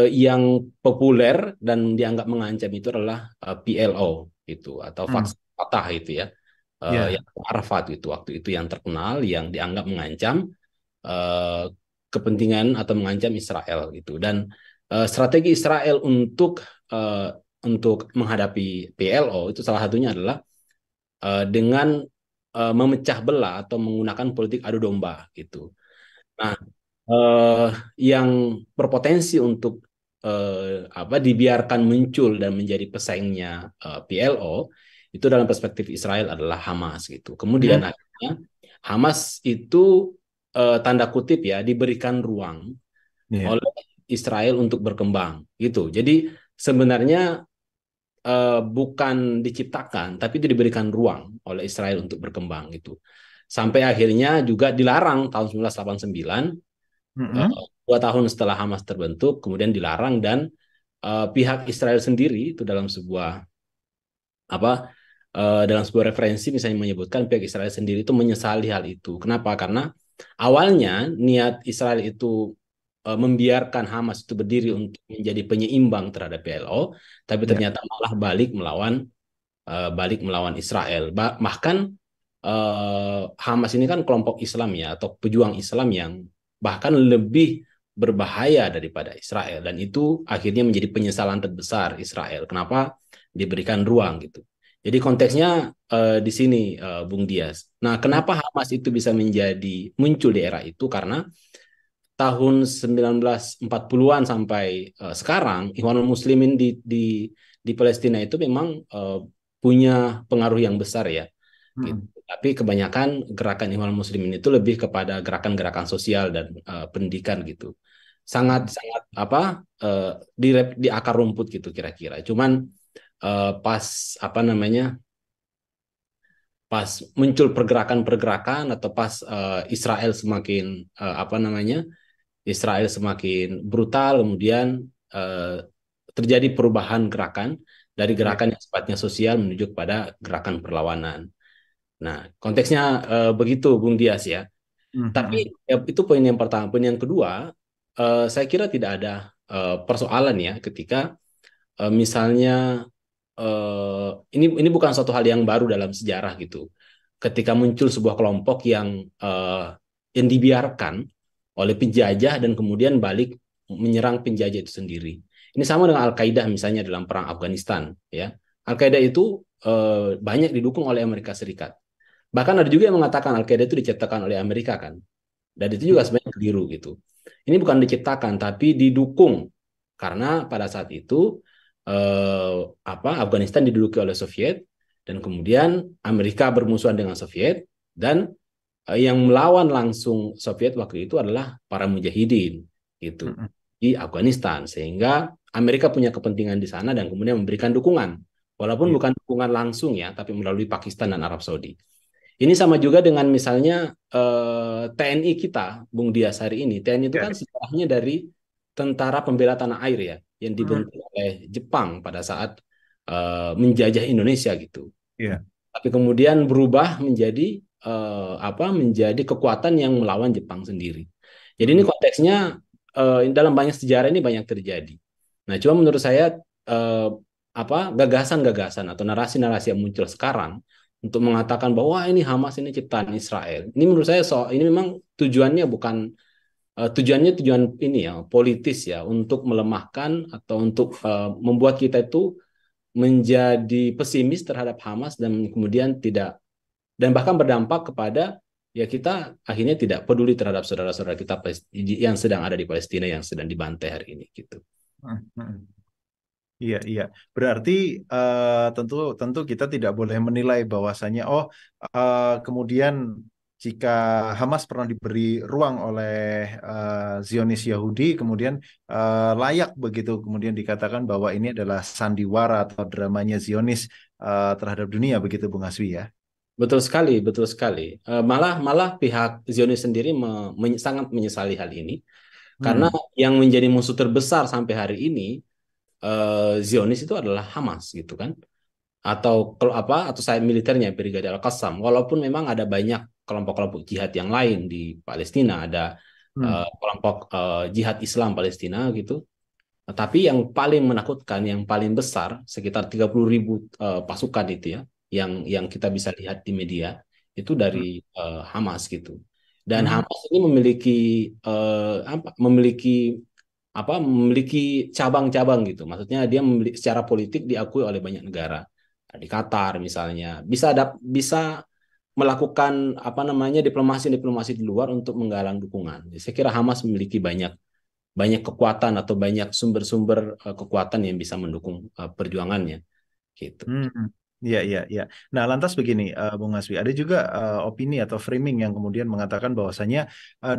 yang populer dan dianggap mengancam itu adalah PLO itu atau Hmm. Fatah itu ya. Ya. Yang Arafat itu waktu itu yang terkenal yang dianggap mengancam eh, kepentingan atau mengancam Israel gitu. Dan strategi Israel untuk menghadapi PLO itu salah satunya adalah dengan memecah belah atau menggunakan politik adu domba gitu. Nah, eh, yang berpotensi untuk dibiarkan muncul dan menjadi pesaingnya PLO itu dalam perspektif Israel adalah Hamas gitu. Kemudian Hmm. akhirnya Hamas itu tanda kutip ya diberikan ruang Iya. oleh Israel untuk berkembang gitu. Jadi sebenarnya bukan diciptakan, tapi itu diberikan ruang oleh Israel untuk berkembang gitu. Sampai akhirnya juga dilarang tahun 1989, Mm-mm. 2 tahun setelah Hamas terbentuk, kemudian dilarang dan pihak Israel sendiri itu apa dalam sebuah referensi misalnya menyebutkan pihak Israel sendiri itu menyesali hal itu. Kenapa? Karena awalnya niat Israel itu membiarkan Hamas itu berdiri untuk menjadi penyeimbang terhadap PLO, tapi Ya. ternyata malah balik melawan Israel. Bahkan Hamas ini kan kelompok Islam ya atau pejuang Islam yang bahkan lebih berbahaya daripada Israel dan itu akhirnya menjadi penyesalan terbesar Israel. Kenapa diberikan ruang gitu? Jadi konteksnya di sini Bung Dias. Nah, Hmm. kenapa Hamas itu bisa menjadi muncul di era itu? Karena tahun 1940-an sampai sekarang Ikhwanul Muslimin di Palestina itu memang punya pengaruh yang besar ya gitu. Mm-mm. Tapi kebanyakan gerakan Ikhwanul Muslimin itu lebih kepada gerakan-gerakan sosial dan pendidikan gitu. Sangat Mm-mm. sangat di akar rumput gitu kira-kira. Cuman pas apa namanya? Pas muncul pergerakan-pergerakan atau pas Israel semakin Israel semakin brutal, kemudian terjadi perubahan gerakan dari Ya. gerakan yang sifatnya sosial menuju kepada gerakan perlawanan. Nah, konteksnya begitu, Bung Dias ya. Mm-mm. Tapi ya, itu poin yang pertama. Poin yang kedua, saya kira tidak ada persoalan ya ketika misalnya ini bukan suatu hal yang baru dalam sejarah gitu. Ketika muncul sebuah kelompok yang dibiarkan oleh penjajah dan kemudian balik menyerang penjajah itu sendiri. Ini sama dengan Al-Qaeda misalnya dalam perang Afghanistan, ya. Al-Qaeda itu banyak didukung oleh Amerika Serikat. Bahkan ada juga yang mengatakan Al-Qaeda itu diciptakan oleh Amerika kan. Dan itu juga sebenarnya keliru gitu. Ini bukan diciptakan tapi didukung karena pada saat itu Afghanistan diduduki oleh Soviet dan kemudian Amerika bermusuhan dengan Soviet dan yang melawan langsung Soviet waktu itu adalah para mujahidin gitu Mm-mm. di Afghanistan sehingga Amerika punya kepentingan di sana dan kemudian memberikan dukungan walaupun Ya. bukan dukungan langsung ya tapi melalui Pakistan dan Arab Saudi. Ini sama juga dengan misalnya TNI kita, Bung Dias hari ini. TNI itu Ya. kan sejarahnya dari tentara pembela tanah air ya, yang Mm. dibentuk oleh Jepang pada saat menjajah Indonesia gitu. Ya. Tapi kemudian berubah menjadi menjadi kekuatan yang melawan Jepang sendiri. Jadi ini Mm-mm. konteksnya dalam banyak sejarah ini banyak terjadi. Nah, cuma menurut saya gagasan-gagasan atau narasi-narasi yang muncul sekarang untuk mengatakan bahwa ini Hamas ini ciptaan Israel. Ini menurut saya ini memang tujuannya bukan tujuan ini ya politis ya untuk melemahkan atau untuk membuat kita itu menjadi pesimis terhadap Hamas dan kemudian tidak dan bahkan berdampak kepada ya kita akhirnya tidak peduli terhadap saudara-saudara kita yang sedang ada di Palestina yang sedang dibantai hari ini gitu. Mm-mm. Iya, iya. Berarti tentu tentu kita tidak boleh menilai bahwasanya kemudian jika Hamas pernah diberi ruang oleh Zionis Yahudi, kemudian layak begitu kemudian dikatakan bahwa ini adalah sandiwara atau dramanya Zionis terhadap dunia begitu Bung Haswi ya. Betul sekali, betul sekali. Malah pihak Zionis sendiri sangat menyesali hal ini karena Hmm. yang menjadi musuh terbesar sampai hari ini Zionis itu adalah Hamas gitu kan atau sayap militernya Brigade Al-Qassam walaupun memang ada banyak kelompok-kelompok jihad yang lain di Palestina, ada kelompok jihad Islam Palestina gitu. Tapi yang paling menakutkan, yang paling besar, sekitar 30.000 pasukan itu ya, yang kita bisa lihat di media itu dari Hamas gitu. Dan Hamas ini memiliki cabang-cabang gitu. Maksudnya dia secara politik diakui oleh banyak negara. Di Qatar misalnya bisa melakukan diplomasi di luar untuk menggalang dukungan. Saya kira Hamas memiliki banyak kekuatan atau banyak sumber-sumber kekuatan yang bisa mendukung perjuangannya gitu. Iya, iya, iya. Nah, lantas begini, Bung Hasbi, ada juga opini atau framing yang kemudian mengatakan bahwasanya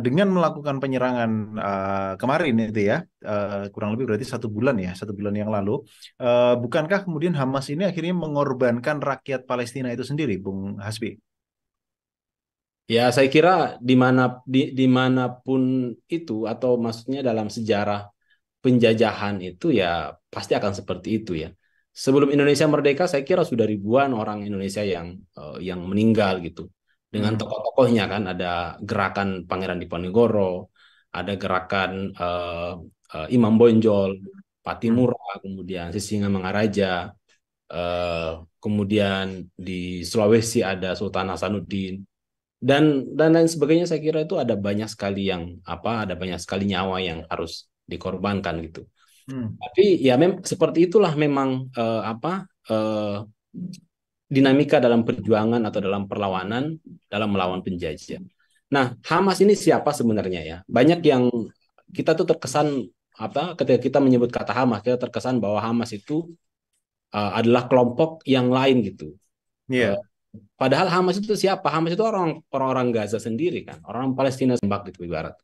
dengan melakukan penyerangan kemarin itu ya, kurang lebih berarti 1 bulan yang lalu, bukankah kemudian Hamas ini akhirnya mengorbankan rakyat Palestina itu sendiri, Bung Hasbi? Ya, saya kira dimanapun itu, atau maksudnya dalam sejarah penjajahan itu ya pasti akan seperti itu ya. Sebelum Indonesia merdeka, saya kira sudah ribuan orang Indonesia yang meninggal gitu. Dengan tokoh-tokohnya kan, ada gerakan Pangeran Diponegoro, ada gerakan Imam Bonjol, Patimura, kemudian Sisingamangaraja, kemudian di Sulawesi ada Sultan Hasanuddin, dan lain sebagainya. Saya kira itu ada banyak sekali nyawa yang harus dikorbankan gitu. Tapi ya seperti itulah memang dinamika dalam perjuangan atau dalam perlawanan dalam melawan penjajah. Nah, Hamas ini siapa sebenarnya ya? Banyak yang kita tuh terkesan ketika kita menyebut kata Hamas, kita terkesan bahwa Hamas itu adalah kelompok yang lain gitu. Padahal Hamas itu siapa? Hamas itu orang-orang Gaza sendiri kan, orang Palestina sembah gitu ibarat.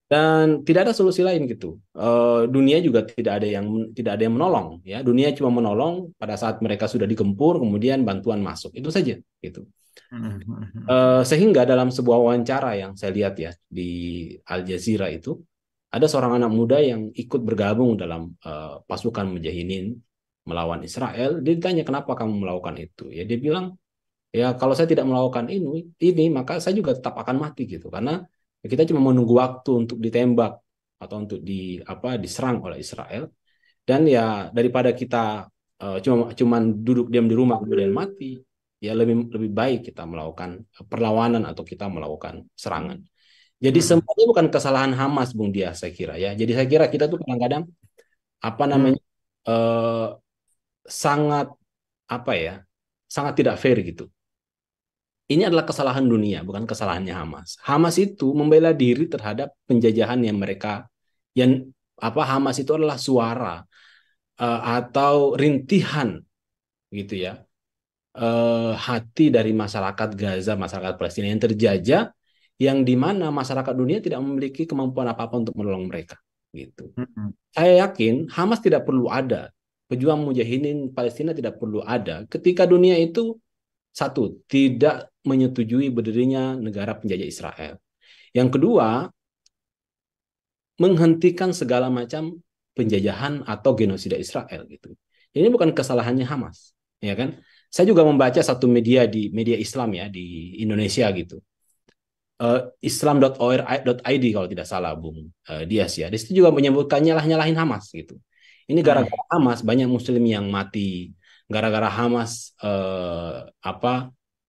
Dan tidak ada solusi lain gitu. Dunia juga tidak ada yang menolong ya. Dunia cuma menolong pada saat mereka sudah digempur, kemudian bantuan masuk. Itu saja gitu. Sehingga dalam sebuah wawancara yang saya lihat ya di Al Jazeera itu, ada seorang anak muda yang ikut bergabung dalam pasukan Mujahidin melawan Israel. Dia ditanya, kenapa kamu melakukan itu? Ya dia bilang, ya kalau saya tidak melakukan ini maka saya juga tetap akan mati gitu. Karena kita cuma menunggu waktu untuk ditembak atau untuk diserang oleh Israel, dan ya daripada kita cuma duduk diam di rumah kemudian mati, ya lebih baik kita melakukan perlawanan atau kita melakukan serangan. Jadi semuanya bukan kesalahan Hamas, Bung Dia, saya kira ya. Jadi saya kira kita tuh kadang-kadang sangat tidak fair gitu. Ini adalah kesalahan dunia, bukan kesalahannya Hamas. Hamas itu membela diri terhadap penjajahan Hamas itu adalah suara atau rintihan gitu ya, hati dari masyarakat Gaza, masyarakat Palestina yang terjajah, yang dimana masyarakat dunia tidak memiliki kemampuan apa-apa untuk menolong mereka gitu. Saya yakin Hamas tidak perlu ada, pejuang Mujahidin Palestina tidak perlu ada ketika dunia itu satu, tidak menyetujui berdirinya negara penjajah Israel. Yang kedua, menghentikan segala macam penjajahan atau genosida Israel gitu. Ini bukan kesalahannya Hamas, ya kan? Saya juga membaca satu media Islam ya di Indonesia gitu. Islam.or.id kalau tidak salah, Bung Dias ya. Di situ juga menyebutkan nyalahin Hamas gitu. Ini gara-gara Hamas banyak Muslim yang mati. Gara-gara Hamas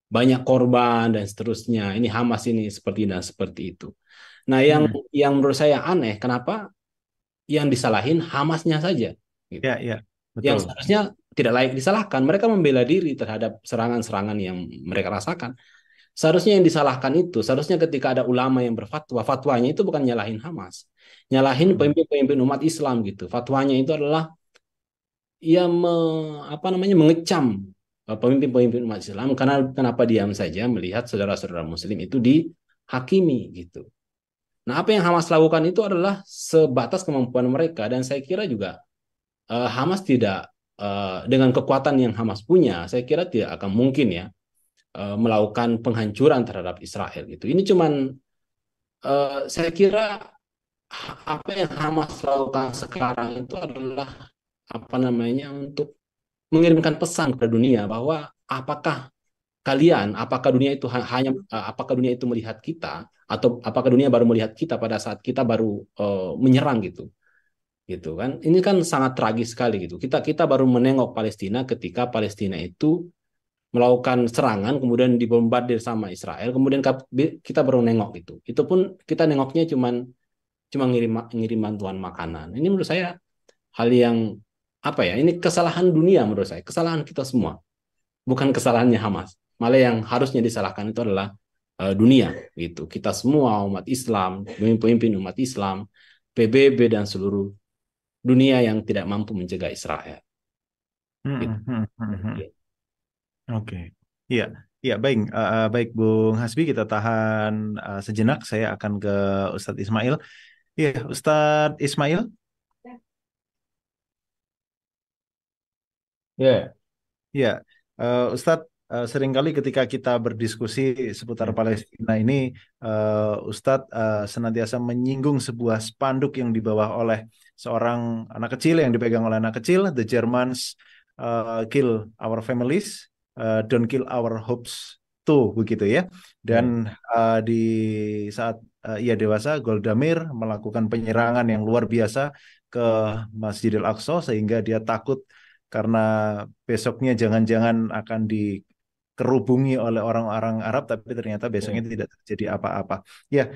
banyak korban dan seterusnya. Ini Hamas ini seperti itu. Nah, yang menurut saya aneh, kenapa yang disalahin Hamasnya saja? Gitu. Ya, betul. Yang seharusnya tidak layak disalahkan. Mereka membela diri terhadap serangan-serangan yang mereka rasakan. Seharusnya yang disalahkan itu, seharusnya ketika ada ulama yang berfatwa, fatwanya itu bukan nyalahin Hamas, nyalahin pemimpin-pemimpin umat Islam gitu. Fatwanya itu adalah mengecam pemimpin-pemimpin umat Islam, karena kenapa diam saja melihat saudara-saudara Muslim itu dihakimi gitu. Nah, apa yang Hamas lakukan itu adalah sebatas kemampuan mereka, dan saya kira juga Hamas tidak dengan kekuatan yang Hamas punya, saya kira tidak akan mungkin ya melakukan penghancuran terhadap Israel gitu. Ini cuman saya kira apa yang Hamas lakukan sekarang itu adalah untuk mengirimkan pesan ke dunia bahwa apakah kalian, apakah dunia itu hanya apakah dunia itu melihat kita atau apakah dunia baru melihat kita pada saat kita baru menyerang gitu kan? Ini kan sangat tragis sekali gitu. Kita baru menengok Palestina ketika Palestina itu melakukan serangan kemudian dibombardir sama Israel, kemudian kita baru nengok gitu. Itu pun kita nengoknya cuma ngirim bantuan makanan. Ini menurut saya hal yang apa ya? Ini kesalahan dunia menurut saya, kesalahan kita semua, bukan kesalahannya Hamas. Malah yang harusnya disalahkan itu adalah dunia gitu. Kita semua umat Islam, pemimpin umat Islam, PBB dan seluruh dunia yang tidak mampu mencegah Israel. Gitu. Oke, iya, iya baik, baik Bung Hasbi, kita tahan sejenak. Saya akan ke Ustadz Ismail. Iya, Ustadz Ismail. Ya, Iya, Ustadz, seringkali ketika kita berdiskusi seputar Palestina ini, Ustadz senantiasa menyinggung sebuah spanduk yang dibawa oleh seorang anak kecil, yang dipegang oleh anak kecil, "The Germans kill our families, don't kill our hopes too," begitu ya. Dan di saat ia dewasa, Golda Meir melakukan penyerangan yang luar biasa ke Masjidil Aqsa sehingga dia takut karena besoknya jangan-jangan akan dikerubungi oleh orang-orang Arab, tapi ternyata besoknya tidak terjadi apa-apa. Ya,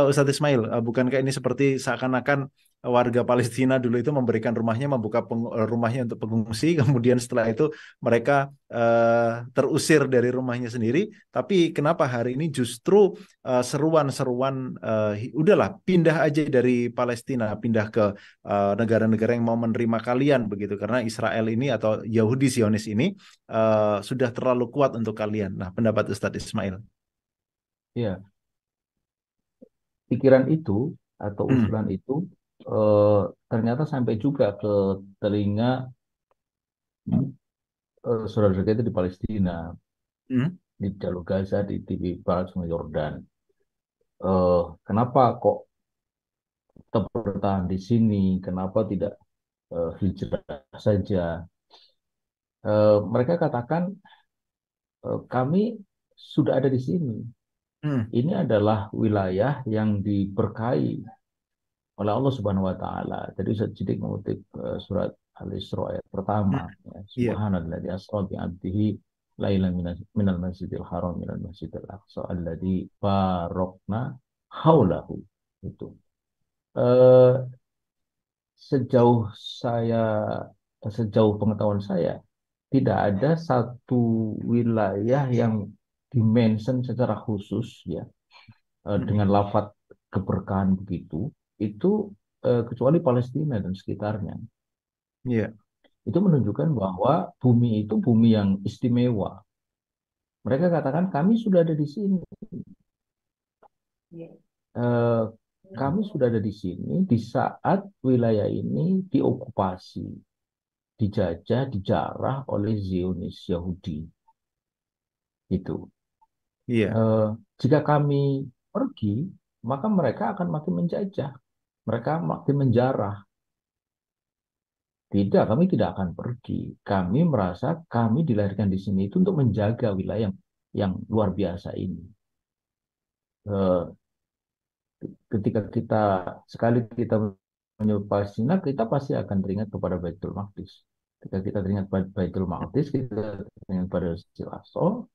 Ustadz Ismail, bukankah ini seperti seakan-akan warga Palestina dulu itu memberikan rumahnya, membuka rumahnya untuk pengungsi, kemudian setelah itu mereka terusir dari rumahnya sendiri, tapi kenapa hari ini justru seruan-seruan udahlah pindah aja dari Palestina, pindah ke negara-negara yang mau menerima kalian begitu, karena Israel ini atau Yahudi Zionis ini sudah terlalu kuat untuk kalian. Nah, pendapat Ustadz Ismail. ya. Pikiran itu atau usulan itu ternyata sampai juga ke telinga saudara-saudara kita di Palestina, di jalur Gaza, di Barat Sungai Yordan. Kenapa kok tetap bertahan di sini? Kenapa tidak hijrah saja? Mereka katakan kami sudah ada di sini. Ini adalah wilayah yang diberkahi oleh Allah Subhanahu wa taala. Jadi sedikit mengutip surat Al-Isra ayat pertama, ya. Subhanalladzi asra bi 'abdihi lailan minal masjidil haram minal masjidil aqsa alladzi barakna haulahu. Itu. Sejauh pengetahuan saya, tidak ada satu wilayah yang dimention secara khusus ya dengan lafaz keberkahan begitu, itu kecuali Palestina dan sekitarnya. Itu menunjukkan bahwa bumi itu bumi yang istimewa. Mereka katakan kami sudah ada di sini. Kami sudah ada di sini di saat wilayah ini diokupasi, dijajah, dijarah oleh Zionis Yahudi. Itu. Jika kami pergi, maka mereka akan makin menjajah, mereka makin menjarah. Tidak, kami tidak akan pergi. Kami merasa kami dilahirkan di sini itu untuk menjaga wilayah yang luar biasa ini. Ketika sekali kita menyebut Palestina, kita pasti akan teringat kepada Baitul Maqdis. Ketika kita teringat pada Baitul Maqdis, kita teringat pada Masjidil Aqsa,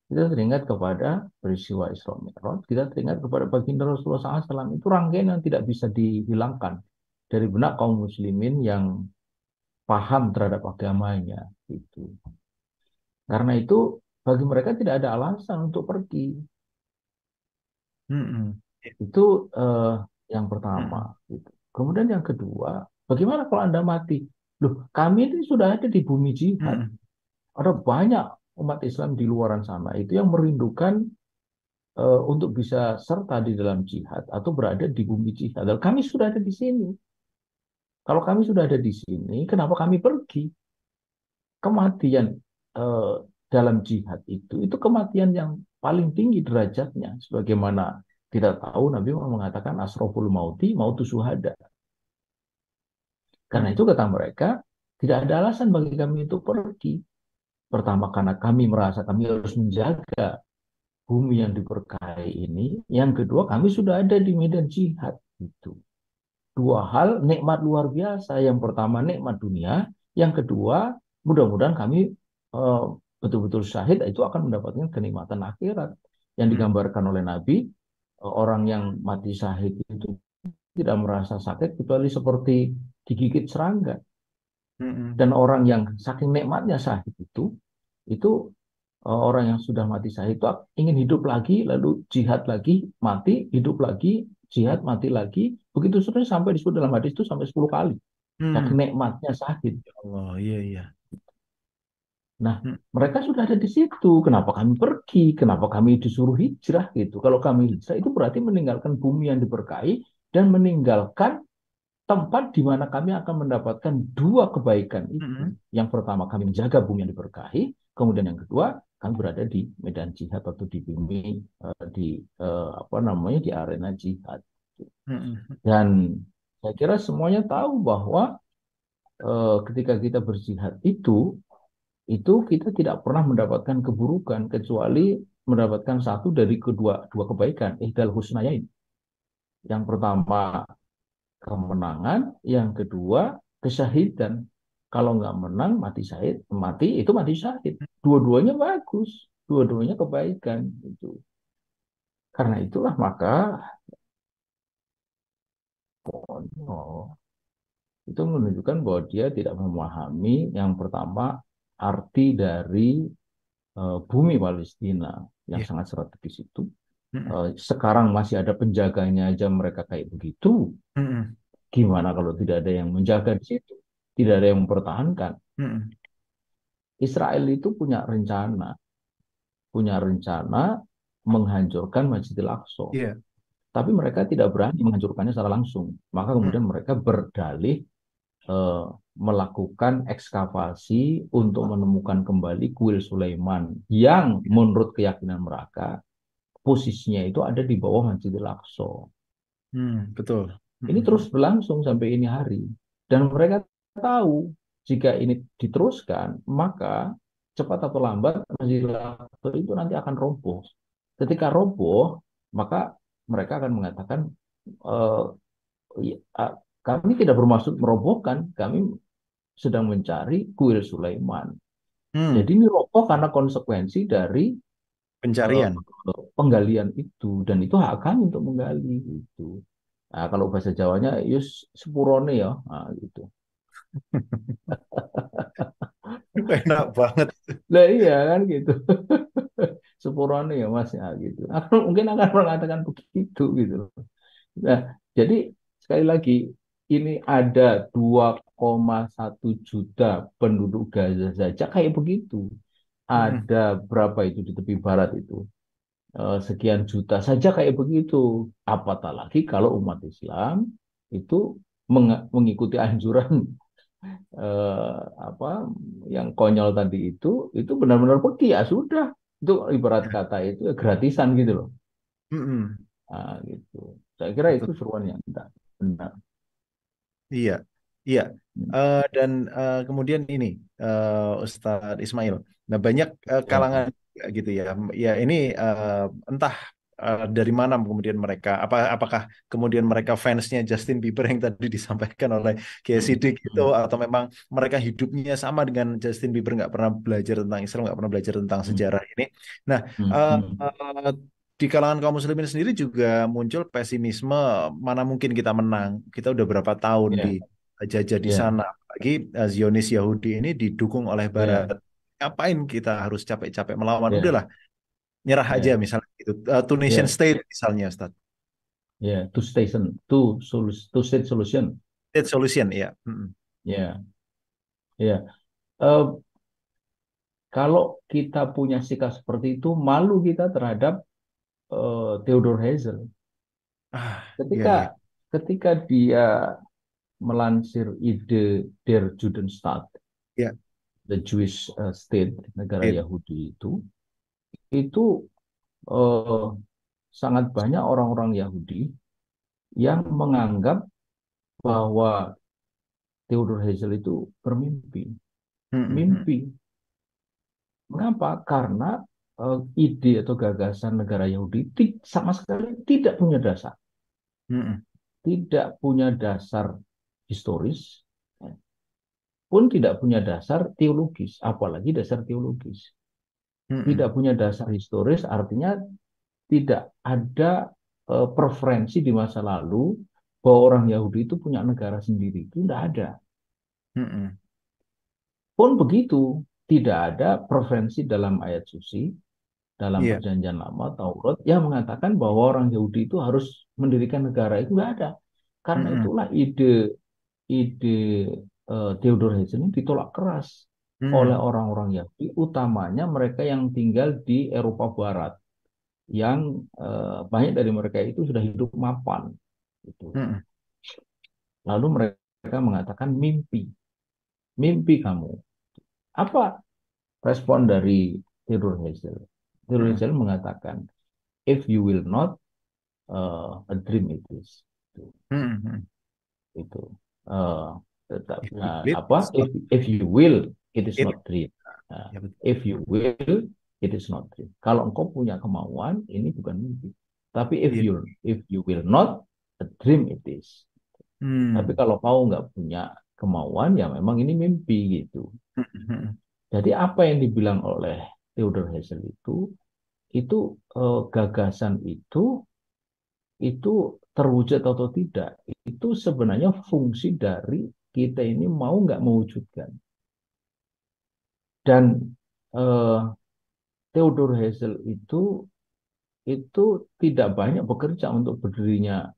kita teringat kepada peristiwa Isra Mi'raj, kita teringat kepada baginda Rasulullah SAW. Itu rangkaian yang tidak bisa dihilangkan dari benak kaum muslimin yang paham terhadap agamanya. Gitu. Karena itu bagi mereka tidak ada alasan untuk pergi. Itu yang pertama. Gitu. Kemudian yang kedua, bagaimana kalau Anda mati? Loh, kami ini sudah ada di bumi jihad. Ada banyak umat Islam di luaran sana itu yang merindukan untuk bisa serta di dalam jihad atau berada di bumi jihad. Dan kami sudah ada di sini. Kalau kami sudah ada di sini, kenapa kami pergi? Kematian dalam jihad itu kematian yang paling tinggi derajatnya. Sebagaimana kita tahu Nabi mengatakan asroful mauti mautu syuhada. Karena itu kata mereka, tidak ada alasan bagi kami untuk pergi. Pertama, karena kami merasa kami harus menjaga bumi yang diberkahi ini. Yang kedua, kami sudah ada di medan jihad. Itu dua hal nikmat luar biasa. Yang pertama nikmat dunia, yang kedua mudah-mudahan kami eh, betul-betul syahid itu akan mendapatkan kenikmatan akhirat yang digambarkan oleh Nabi. Orang yang mati syahid itu tidak merasa sakit kecuali seperti digigit serangga. Dan orang yang saking nikmatnya syahid itu orang yang sudah mati syahid itu ingin hidup lagi, lalu jihad lagi, mati, hidup lagi, jihad, mati lagi. Begitu seterusnya sampai disebut dalam hadis itu sampai 10 kali. Saking nikmatnya syahid. Allah, iya iya. Nah, mereka sudah ada di situ. Kenapa kami pergi? Kenapa kami disuruh hijrah gitu? Kalau kami hijrah itu berarti meninggalkan bumi yang diberkahi dan meninggalkan tempat di mana kami akan mendapatkan dua kebaikan itu. Yang pertama kami menjaga bumi yang diberkahi, kemudian yang kedua kami berada di medan jihad atau di bumi di arena jihad. Dan saya kira semuanya tahu bahwa ketika kita berjihad itu kita tidak pernah mendapatkan keburukan kecuali mendapatkan satu dari dua kebaikan, ihdal husnayain. Yang pertama kemenangan, yang kedua kesyahidan. Kalau nggak menang mati syahid, mati syahid. Dua-duanya bagus, dua-duanya kebaikan itu. Karena itulah maka itu menunjukkan bahwa dia tidak memahami yang pertama arti dari bumi Palestina yang sangat strategis itu. Sekarang masih ada penjaganya aja mereka kayak begitu. Gimana kalau tidak ada yang menjaga di situ? Tidak ada yang mempertahankan. Israel itu punya rencana menghancurkan Masjidil Aqsa. Tapi mereka tidak berani menghancurkannya secara langsung. Maka kemudian mereka berdalih melakukan ekskavasi untuk menemukan kembali kuil Sulaiman yang menurut keyakinan mereka posisinya itu ada di bawah Masjidil Aqsa. Betul. Ini terus berlangsung sampai ini hari. Dan mereka tahu jika ini diteruskan, maka cepat atau lambat Masjidil Aqsa itu nanti akan roboh. Ketika roboh, maka mereka akan mengatakan, kami tidak bermaksud merobohkan, kami sedang mencari kuil Sulaiman. Jadi ini roboh karena konsekuensi dari pencarian, penggalian itu, dan itu hak kami untuk menggali itu. Nah, kalau bahasa Jawanya, yus sepurone ya, nah, gitu. Enak banget. Nah iya kan gitu, sepurone ya mas ya gitu. Mungkin akan mengatakan begitu gitu. Nah, jadi sekali lagi ini ada 2,1 juta penduduk Gaza saja kayak begitu. Ada berapa itu di tepi barat itu? Sekian juta saja kayak begitu. Apatah lagi kalau umat Islam itu mengikuti anjuran yang konyol tadi itu benar-benar pergi ya sudah. Itu ibarat kata itu gratisan gitu loh. Nah, gitu. Saya kira itu seruan yang benar. Iya, iya. Dan kemudian ini Ustadz Ismail. Nah banyak kalangan gitu ya. Ya ini entah dari mana kemudian mereka. Apakah kemudian mereka fansnya Justin Bieber yang tadi disampaikan oleh KSID gitu, atau memang mereka hidupnya sama dengan Justin Bieber, nggak pernah belajar tentang Islam, nggak pernah belajar tentang sejarah ini. Nah. Di kalangan kaum muslimin sendiri juga muncul pesimisme, mana mungkin kita menang, kita udah berapa tahun dijajah di sana, lagi Zionis Yahudi ini didukung oleh Barat, ngapain kita harus capek-capek melawan, udahlah nyerah aja misalnya gitu. Two nation state misalnya Ustaz. Two state solution. State solution ya. Kalau kita punya sikap seperti itu, malu kita terhadap Theodor Herzl. Ketika dia melansir ide Der Judenstaat, the Jewish state, negara Yahudi itu sangat banyak orang-orang Yahudi yang menganggap bahwa Theodor Herzl itu bermimpi. Mimpi. Mengapa? Karena ide atau gagasan negara Yahudi sama sekali tidak punya dasar, Mm-mm. tidak punya dasar historis, pun tidak punya dasar teologis, apalagi dasar teologis. Tidak Mm-mm. punya dasar historis artinya tidak ada preferensi di masa lalu bahwa orang Yahudi itu punya negara sendiri. Itu tidak ada. Mm-mm. Pun begitu, tidak ada preferensi dalam ayat suci, dalam Iya. perjanjian lama, Taurat, yang mengatakan bahwa orang Yahudi itu harus mendirikan negara. Itu tidak ada. Karena Mm-mm. itulah ide Theodor Herzl ini ditolak keras oleh Mm-mm. orang-orang Yahudi, utamanya mereka yang tinggal di Eropa Barat, yang banyak dari mereka itu sudah hidup mapan. Gitu. Mm-mm. Lalu mereka mengatakan mimpi, mimpi kamu. Apa respon dari Theodor Herzl? Theodor Mm-mm. Herzl mengatakan, if you will not, a dream it is. Mm-mm. Itu. Uh, If you believe, apa? it's not If you will, it is it. not dream. Nah, Ya, betul. if you will, it is not dream. Kalau engkau punya kemauan, ini bukan mimpi. Tapi Iya. if you will not, a dream it is. Tapi Hmm. kalau kau nggak punya kemauan, ya memang ini mimpi gitu. Mm-mm. Jadi apa yang dibilang oleh Theodor Herzl itu gagasan itu terwujud atau tidak, itu sebenarnya fungsi dari kita ini mau nggak mewujudkan. Dan eh, Theodor Herzl itu tidak banyak bekerja untuk berdirinya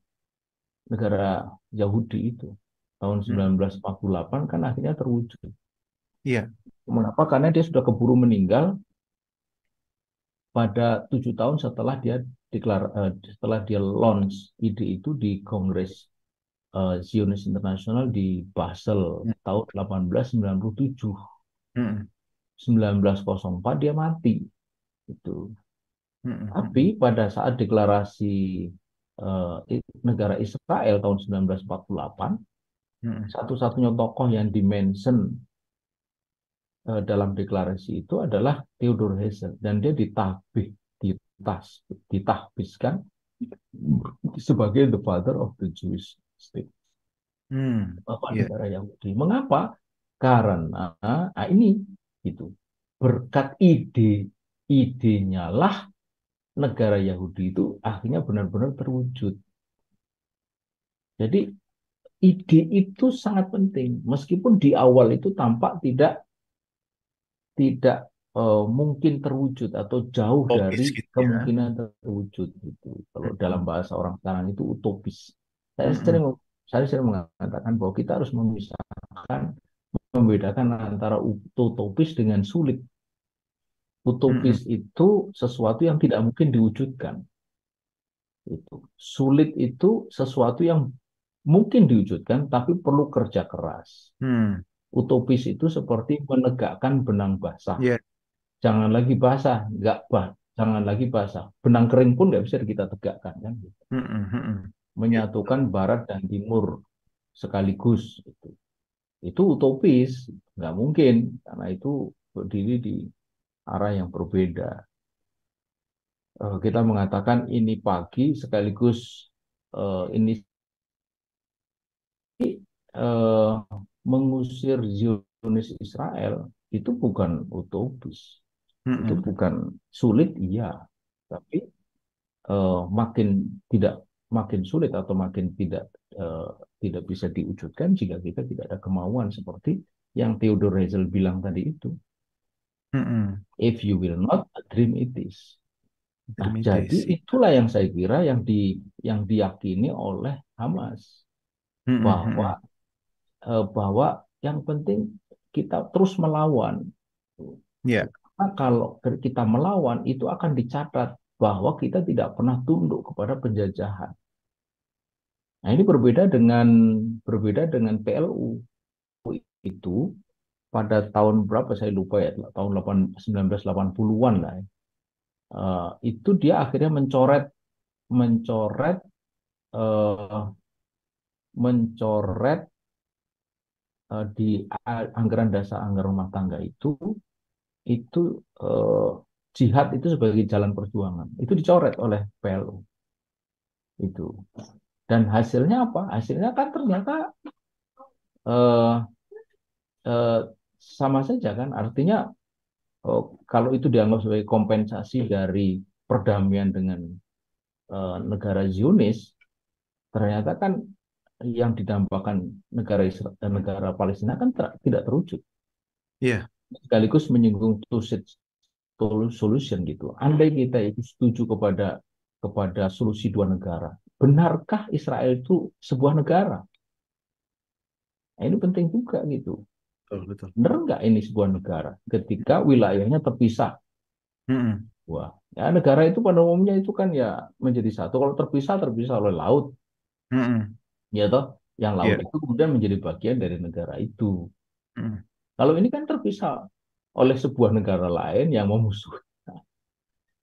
negara Yahudi itu. Tahun Mm. 1948 kan akhirnya terwujud. Iya. Mengapa? Karena dia sudah keburu meninggal pada 7 tahun setelah dia launch ide itu di Kongres Zionis Internasional di Basel Mm. tahun 1897. Mm. 1904 dia mati. Itu. Mm. Tapi pada saat deklarasi negara Israel tahun 1948, Mm. satu-satunya tokoh yang dimention dalam deklarasi itu adalah Theodor Herzl, dan dia ditahbiskan sebagai the father of the Jewish state, Mm. bapak Iya. negara Yahudi. Mengapa? Karena ini gitu, berkat idenya lah negara Yahudi itu akhirnya benar-benar terwujud. Jadi ide itu sangat penting, meskipun di awal itu tampak tidak mungkin terwujud atau jauh Utopis dari gitu ya. kemungkinan terwujud gitu. Kalau dalam Mm. bahasa orang sekarang itu utopis. Saya Mm. sering saya sering mengatakan bahwa kita harus membedakan antara utopis dengan sulit. Mm. Utopis itu sesuatu yang tidak mungkin diwujudkan. Sulit itu sesuatu yang mungkin diwujudkan tapi perlu kerja keras. Mm. Utopis itu seperti menegakkan benang basah. Iya. Jangan lagi basah, jangan lagi basah. Benang kering pun nggak bisa kita tegakkan kan. Mm. Mm. Iya. Menyatukan barat dan timur sekaligus itu utopis, nggak mungkin karena itu berdiri di arah yang berbeda. Kita mengatakan ini pagi sekaligus ini eh, mengusir Zionis Israel itu bukan utopis, itu Mm. bukan sulit, iya, tapi makin sulit atau makin tidak bisa diwujudkan jika kita tidak ada kemauan seperti yang Theodor Herzl bilang tadi itu. Mm. If you will not, a dream it is. Nah, jadi Primitis. itulah yang saya kira yang diyakini oleh Hamas Mm. Mm. bahwa yang penting kita terus melawan. Iya. Karena kalau kita melawan itu akan dicatat bahwa kita tidak pernah tunduk kepada penjajahan. Nah, ini berbeda dengan PLU itu pada tahun berapa saya lupa ya, tahun 1980-an lah. Itu dia akhirnya mencoret eh, mencoret di anggaran dasar anggaran rumah tangga itu eh, jihad itu sebagai jalan perjuangan. Itu dicoret oleh PLO itu. Dan hasilnya apa? Hasilnya kan ternyata eh, eh, sama saja kan. Artinya kalau itu dianggap sebagai kompensasi dari perdamaian dengan negara Zionis, ternyata kan yang didambakan negara Palestina kan tidak terwujud. Iya. Sekaligus menyinggung two-state solution gitu. Andai kita itu setuju kepada solusi dua negara, benarkah Israel itu sebuah negara? Nah, ini penting juga gitu. Betul, betul. Benar nggak ini sebuah negara ketika wilayahnya terpisah? Mm-mm. Wah, ya negara itu pada umumnya itu kan ya menjadi satu. Kalau terpisah oleh laut, Mm-mm. ya toh, yang laut Iya. itu kemudian menjadi bagian dari negara itu. Mm. Kalau ini kan terpisah oleh sebuah negara lain yang memusuhi. Nah,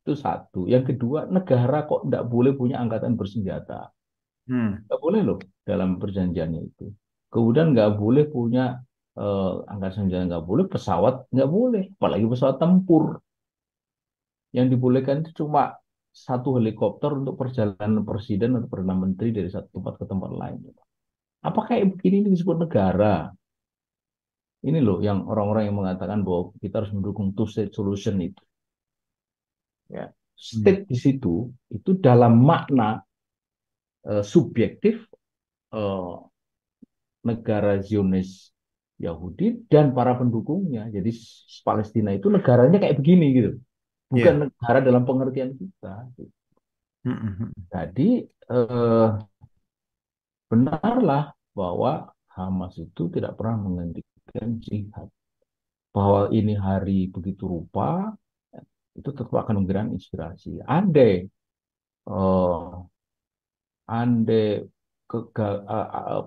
itu satu. Yang kedua, negara kok tidak boleh punya angkatan bersenjata. Mm. Nggak boleh loh dalam perjanjiannya itu. Kemudian nggak boleh punya angkatan senjata, nggak boleh pesawat, nggak boleh. Apalagi pesawat tempur. Yang dibolehkan itu cuma satu helikopter untuk perjalanan presiden atau perdana menteri dari satu tempat ke tempat lain. Apakah kayak begini ini disebut negara? Ini loh yang orang-orang yang mengatakan bahwa kita harus mendukung two-state solution itu. Ya. Mm. State di situ itu dalam makna subjektif eh, negara Zionis Yahudi dan para pendukungnya. Jadi Palestina itu negaranya kayak begini gitu. Bukan Iya. negara dalam pengertian kita. Mm-mm. Jadi benarlah bahwa Hamas itu tidak pernah menghentikan jihad. Bahwa ini hari begitu rupa, itu tetap akan memberikan inspirasi. Eh, andai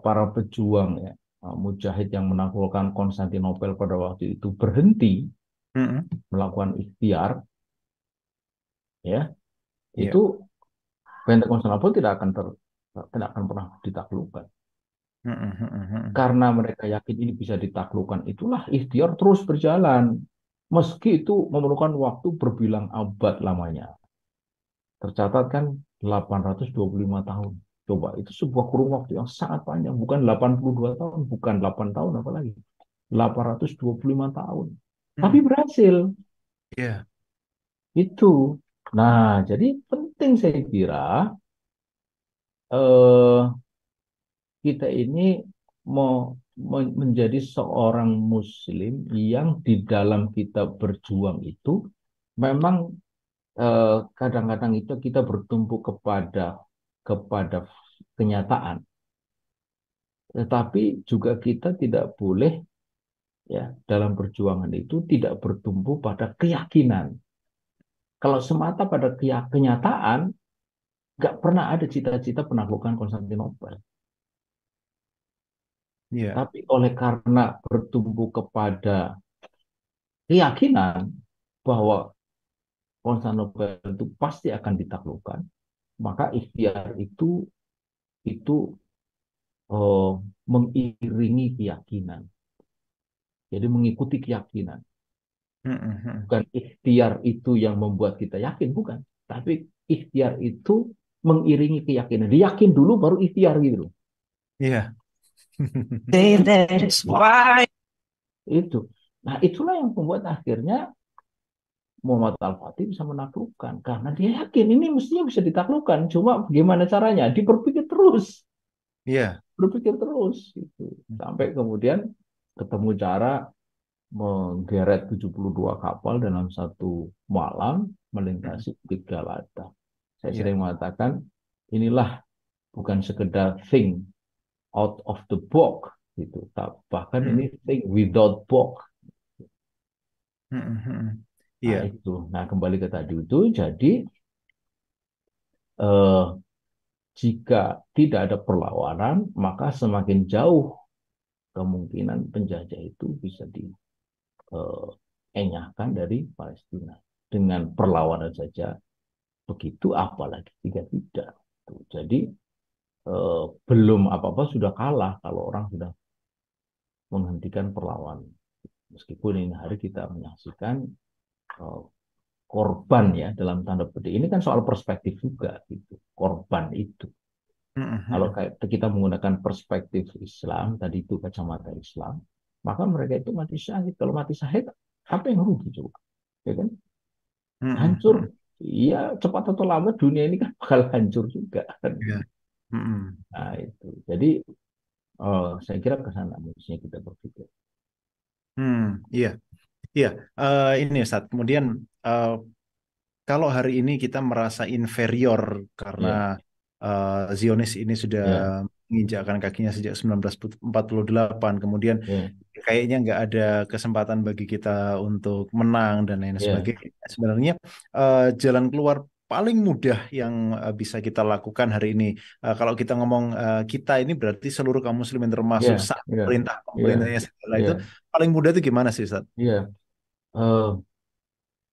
para pejuang ya, mujahid yang menaklukkan Konstantinopel pada waktu itu berhenti Mm-mm. melakukan ikhtiar, ya, Iya. itu benteng Konstantinopel tidak akan pernah ditaklukkan. Mm-mm. Mm-mm. Karena mereka yakin ini bisa ditaklukkan, itulah ikhtiar terus berjalan. Meski itu memerlukan waktu berbilang abad lamanya. Tercatat kan 825 tahun. Coba, itu sebuah kurun waktu yang sangat panjang. Bukan 82 tahun, bukan 8 tahun apalagi. 825 tahun. Tapi Mm. berhasil. Iya. Itu. Nah, jadi penting saya kira eh, kita ini mau menjadi seorang muslim yang di dalam kita berjuang itu memang kadang-kadang itu kita bertumpu kepada kenyataan, tetapi juga kita tidak boleh ya dalam perjuangan itu tidak bertumpu pada keyakinan. Kalau semata pada kenyataan, nggak pernah ada cita-cita penaklukan Konstantinopel. Iya. Tapi oleh karena bertumpu kepada keyakinan bahwa Konstantinopel itu pasti akan ditaklukkan, maka ikhtiar itu eh, mengiringi keyakinan. Jadi mengikuti keyakinan. Mm-mm. Bukan ikhtiar itu yang membuat kita yakin, bukan. Tapi ikhtiar itu mengiringi keyakinan. Diyakin dulu baru ikhtiar gitu loh. Iya. Itu. Nah, itulah yang membuat akhirnya Muhammad Al-Fatih bisa menaklukkan. Karena dia yakin ini mestinya bisa ditaklukkan. Cuma bagaimana caranya? Dia berpikir terus. Iya. Berpikir terus. Gitu. Sampai kemudian ketemu cara menggeret 72 kapal dalam satu malam Mm. melintasi Bukit Galata. Saya Iya. sering mengatakan, inilah bukan sekedar think out of the box, gitu. Bahkan Mm. ini think without box. Mm-mm. Nah, Iya. itu. Nah, kembali ke tadi itu, jadi eh, jika tidak ada perlawanan, maka semakin jauh kemungkinan penjajah itu bisa dienyahkan dari Palestina. Dengan perlawanan saja begitu, apalagi jika tidak. Jadi belum apa-apa sudah kalah kalau orang sudah menghentikan perlawanan. Meskipun ini hari kita menyaksikan eh, korban ya dalam tanda petik. Ini kan soal perspektif juga gitu. Korban itu. Kalau kayak kita menggunakan perspektif Islam, tadi itu kacamata Islam, maka mereka itu mati syahid. Kalau mati syahid, apa yang rugi coba? Ya kan? Hancur. Iya, cepat atau lambat dunia ini kan bakal hancur juga. Iya. Nah, itu. Jadi saya kira ke sana mestinya kita berpikir. Iya, iya. Ini Ustaz. Kemudian kalau hari ini kita merasa inferior karena Iya, Zionis ini sudah iya, menginjakkan kakinya sejak 1948, kemudian iya, kayaknya nggak ada kesempatan bagi kita untuk menang dan lain iya, sebagainya. Sebenarnya jalan keluar paling mudah yang bisa kita lakukan hari ini, kalau kita ngomong kita ini berarti seluruh kaum muslimin iya, termasuk sah iya, iya, pemerintahnya segala iya, itu, paling mudah itu gimana sih Ustaz? iya. Eh,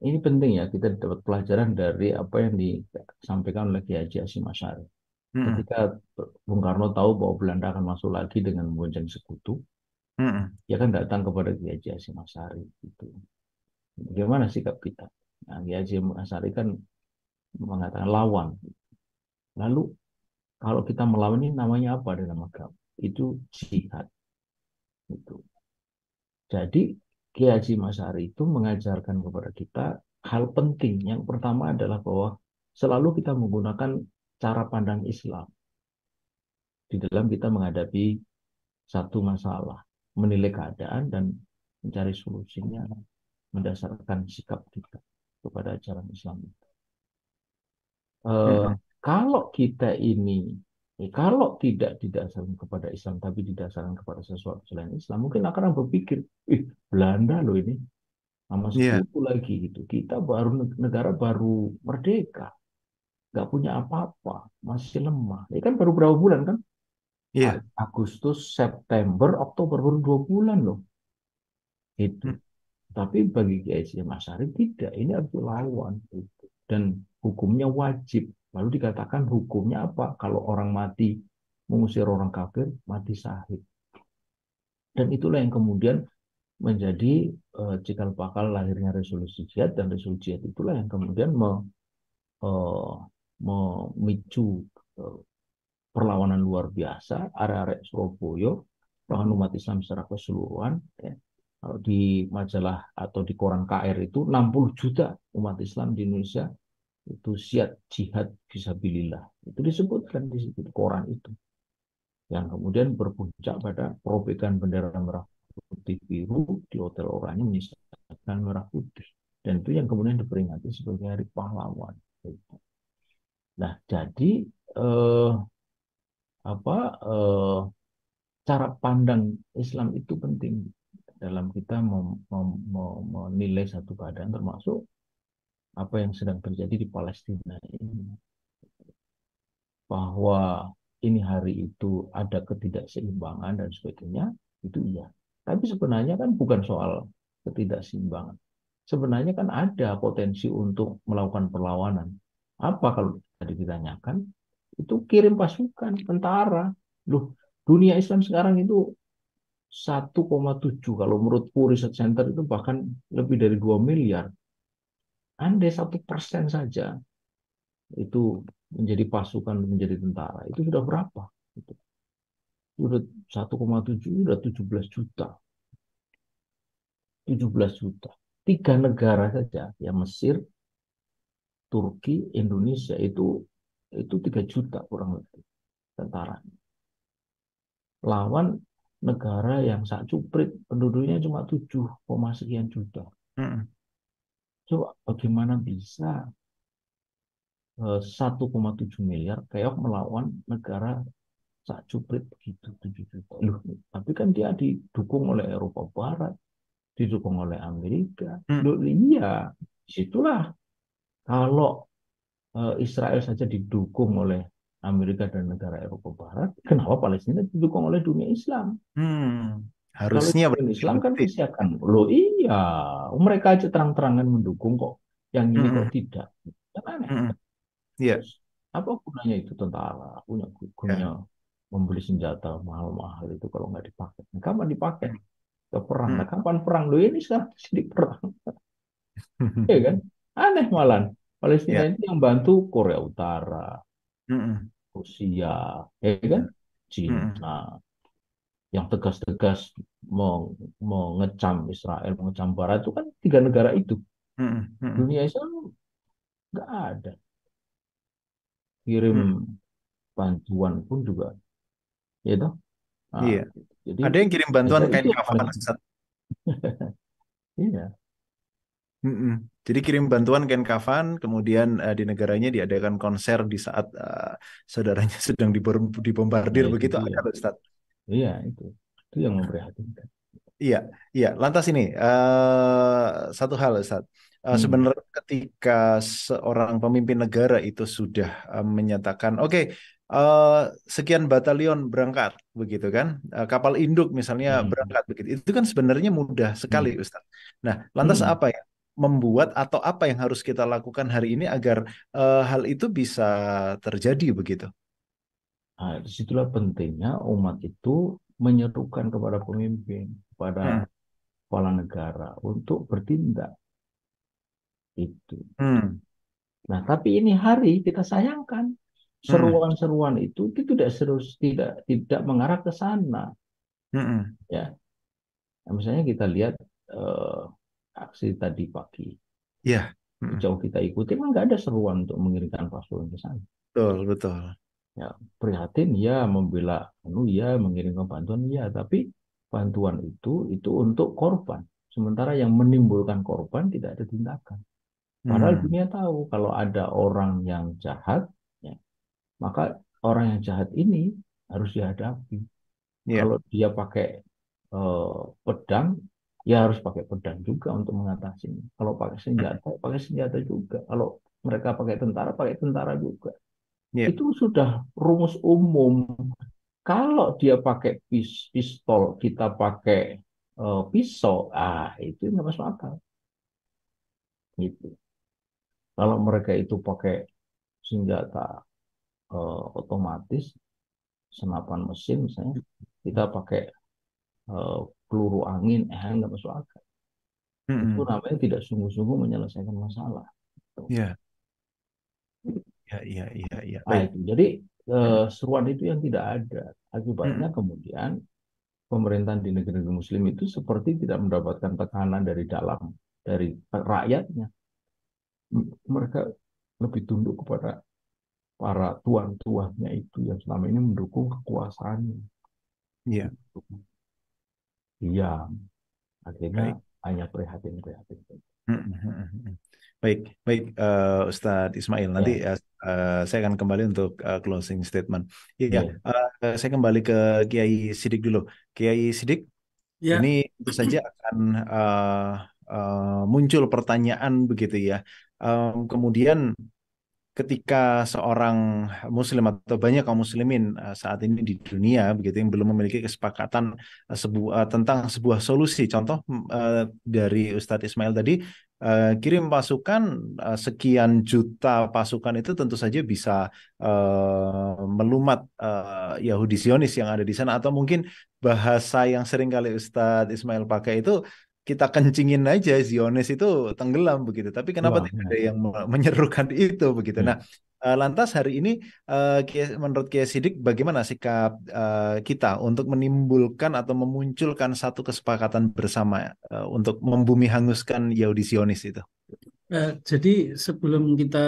ini penting ya kita dapat pelajaran dari apa yang disampaikan oleh Kiai Haji Hasyim Asy'ari. Mm-mm. Ketika Bung Karno tahu bahwa Belanda akan masuk lagi dengan membonceng sekutu, Mm-mm. dia kan datang kepada Kiai Haji Hasyim Asy'ari. Gitu. Bagaimana sikap kita? Nah, Kiai Haji Hasyim Asy'ari kan mengatakan lawan. Lalu kalau kita melawan ini namanya apa dalam agama? Itu jihad. Gitu. Jadi Kiai Haji Asy'ari itu mengajarkan kepada kita hal penting. Yang pertama adalah bahwa selalu kita menggunakan cara pandang Islam di dalam kita menghadapi satu masalah, menilai keadaan dan mencari solusinya berdasarkan sikap kita kepada ajaran Islam. Eh, Mm-mm. kalau kita ini, kalau tidak didasarkan kepada Islam, tapi didasarkan kepada sesuatu selain Islam, mungkin akan berpikir, Belanda loh ini, sama Iya, sekutu lagi gitu. Kita baru negara baru merdeka, nggak punya apa-apa, masih lemah. Ini kan baru berapa bulan kan? iya. Agustus, September, Oktober baru 2 bulan loh. Itu. Mm. Tapi bagi Kiai Haji Asy'ari tidak, ini harus dilawan. Gitu. Dan hukumnya wajib. Lalu dikatakan hukumnya apa? Kalau orang mati mengusir orang kafir, mati syahid. Dan itulah yang kemudian menjadi cikal bakal lahirnya resolusi jihad, dan resolusi jihad itulah yang kemudian eh, memicu eh, perlawanan luar biasa arek-arek Surabaya, bahkan umat Islam secara keseluruhan. Ya. Kalau di majalah atau di koran KR itu 60 juta umat Islam di Indonesia itu siap jihad fisabilillah. Itu disebutkan di situ di koran itu. Yang kemudian berpuncak pada perobekan bendera merah putih biru di Hotel Oranye menyisakan merah putih. Dan itu yang kemudian diperingati sebagai Hari Pahlawan. Nah, jadi eh, apa cara pandang Islam itu penting dalam kita menilai satu keadaan, termasuk apa yang sedang terjadi di Palestina ini. Bahwa ini hari itu ada ketidakseimbangan dan sebagainya, itu iya. Tapi sebenarnya kan bukan soal ketidakseimbangan. Sebenarnya kan ada potensi untuk melakukan perlawanan. Apa kalau tadi ditanyakan? Itu kirim pasukan, tentara. Loh, dunia Islam sekarang itu 1,7, kalau menurut Pew Research Center itu bahkan lebih dari 2 miliar. Andai 1% saja itu menjadi pasukan, menjadi tentara, itu sudah berapa? Itu sudah 1,7, sudah 17 juta. 17 juta. 3 negara saja, ya Mesir, Turki, Indonesia itu 3 juta kurang lebih tentara. Lawan negara yang sak cuprit penduduknya cuma 7, sekian juta. Mm-mm. Coba bagaimana bisa 1,7 miliar keok melawan negara sak cuprit begitu 7 juta. Loh, tapi kan dia didukung oleh Eropa Barat, didukung oleh Amerika. Mm. Loh, iya, situlah kalau Israel saja didukung oleh Amerika dan negara Eropa Barat, kenapa Palestina didukung oleh dunia Islam? Kalau Harusnya dunia berarti Islam kan begitu. pasti akan, loh iya, mereka aja terang-terangan mendukung kok, yang ini kok Mm-mm. tidak. Kan aneh. Mm-mm. Iya, Terus apa gunanya itu tentara? Punya gunanya ya. membeli senjata mahal-mahal itu kalau nggak dipakai. Nah, kapan dipakai? Mm. Ke perang. Mm. Nah, kapan perang? Loh ini sekarang jadi perang. Ya kan? Aneh malah. Palestina Ya. itu yang bantu Korea Utara, Mm-mm. Rusia, ya kan? Ya. Mm-mm. Cina, yang tegas-tegas mengecam Israel, mengecam Barat itu kan tiga negara itu. Mm-mm. Mm-mm. Dunia Islam nggak ada. Kirim Mm. bantuan pun juga, ya toh. Nah, Iya. jadi Ada yang kirim bantuan itu kain yang paling kafan, Ustaz. iya. Mm-mm. Jadi kirim bantuan kain kafan, kemudian di negaranya diadakan konser di saat saudaranya sedang Nah, dibombardir itu begitu, ada dia. loh, Ustaz. Iya, itu yang memprihatinkan. Iya, iya. Lantas ini satu hal, Ustaz. Hmm. Sebenarnya ketika seorang pemimpin negara itu sudah menyatakan, oke, eh, sekian batalion berangkat, begitu kan? Kapal induk misalnya Hmm. berangkat, begitu. Itu kan sebenarnya mudah sekali, Hmm. Ustaz. Nah, lantas Hmm. apa ya? Membuat atau apa yang harus kita lakukan hari ini agar hal itu bisa terjadi, begitu? Nah, disitulah pentingnya umat itu menyerukan kepada pemimpin, kepada Hmm. kepala negara untuk bertindak itu. Hmm. Nah, tapi ini hari kita sayangkan Hmm. seruan-seruan itu tidak tidak mengarah ke sana, Hmm. ya. Nah, misalnya kita lihat eh, aksi tadi pagi, Ya. Hmm. sejauh kita ikuti kan nggak ada seruan untuk mengirimkan pasukan ke sana. Betul, betul. Ya, prihatin ya membela ya mengirimkan bantuan ya, tapi bantuan itu untuk korban. Sementara yang menimbulkan korban tidak ada tindakan. Padahal Hmm. dunia tahu kalau ada orang yang jahat, ya, maka orang yang jahat ini harus dihadapi. Ya. Kalau dia pakai eh, pedang, ya harus pakai pedang juga untuk mengatasinya. Kalau pakai senjata juga. Kalau mereka pakai tentara juga. Ya. Itu sudah rumus umum. Kalau dia pakai pistol, kita pakai pisau, itu nggak masuk akal. Gitu. Kalau mereka itu pakai senjata otomatis, senapan mesin misalnya, kita pakai eh, peluru angin, nggak masuk akal. Itu Hmm. namanya tidak sungguh-sungguh menyelesaikan masalah. Gitu. Ya. Ya, iya, iya, iya. Nah, Baik. itu. Jadi Hmm. seruan itu yang tidak ada. Akibatnya Hmm. kemudian pemerintahan di negeri Muslim itu seperti tidak mendapatkan tekanan dari dalam, dari rakyatnya. Mereka lebih tunduk kepada para tuan-tuannya itu yang selama ini mendukung kekuasaannya. Iya, Iya, akhirnya baik. hanya prihatin-prihatin. Hmm, hmm, hmm, hmm. Baik, baik, Ustadz Ismail. Nanti Ya, saya akan kembali untuk closing statement. Iya, ya. saya kembali ke Kiai Sidik dulu. Kiai Sidik, ini Ya, tentu saja akan muncul pertanyaan begitu ya. Kemudian ketika seorang muslim atau banyak kaum muslimin saat ini di dunia begitu yang belum memiliki kesepakatan tentang sebuah solusi. Contoh dari Ustadz Ismail tadi, kirim pasukan sekian juta pasukan itu tentu saja bisa melumat Yahudi Zionis yang ada di sana, atau mungkin bahasa yang sering kali Ustadz Ismail pakai itu, kita kencingin aja Zionis itu tenggelam begitu. Tapi kenapa Wah, tidak ya. ada yang menyerukan itu begitu? Nah, Ya. lantas hari ini menurut Kiai Sidik bagaimana sikap kita untuk menimbulkan atau memunculkan satu kesepakatan bersama untuk membumi hanguskan Yahudi Zionis itu? jadi sebelum kita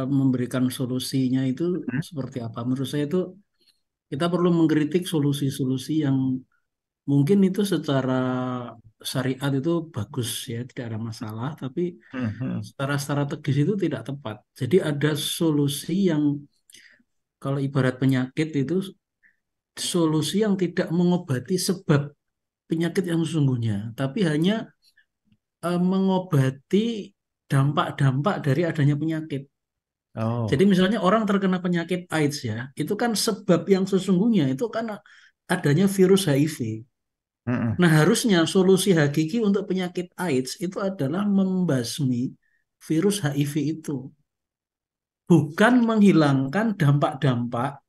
memberikan solusinya itu Hmm? seperti apa? Menurut saya itu kita perlu mengkritik solusi-solusi yang mungkin itu secara syariat itu bagus ya, tidak ada masalah, tapi Hmm. secara strategis itu tidak tepat. Jadi ada solusi yang kalau ibarat penyakit itu solusi yang tidak mengobati sebab penyakit yang sesungguhnya, tapi hanya mengobati dampak-dampak dari adanya penyakit. Jadi Oh. misalnya orang terkena penyakit AIDS ya, itu kan sebab yang sesungguhnya itu kan adanya virus HIV. Hmm. Nah, harusnya solusi hakiki untuk penyakit AIDS itu adalah membasmi virus HIV itu, bukan menghilangkan dampak-dampak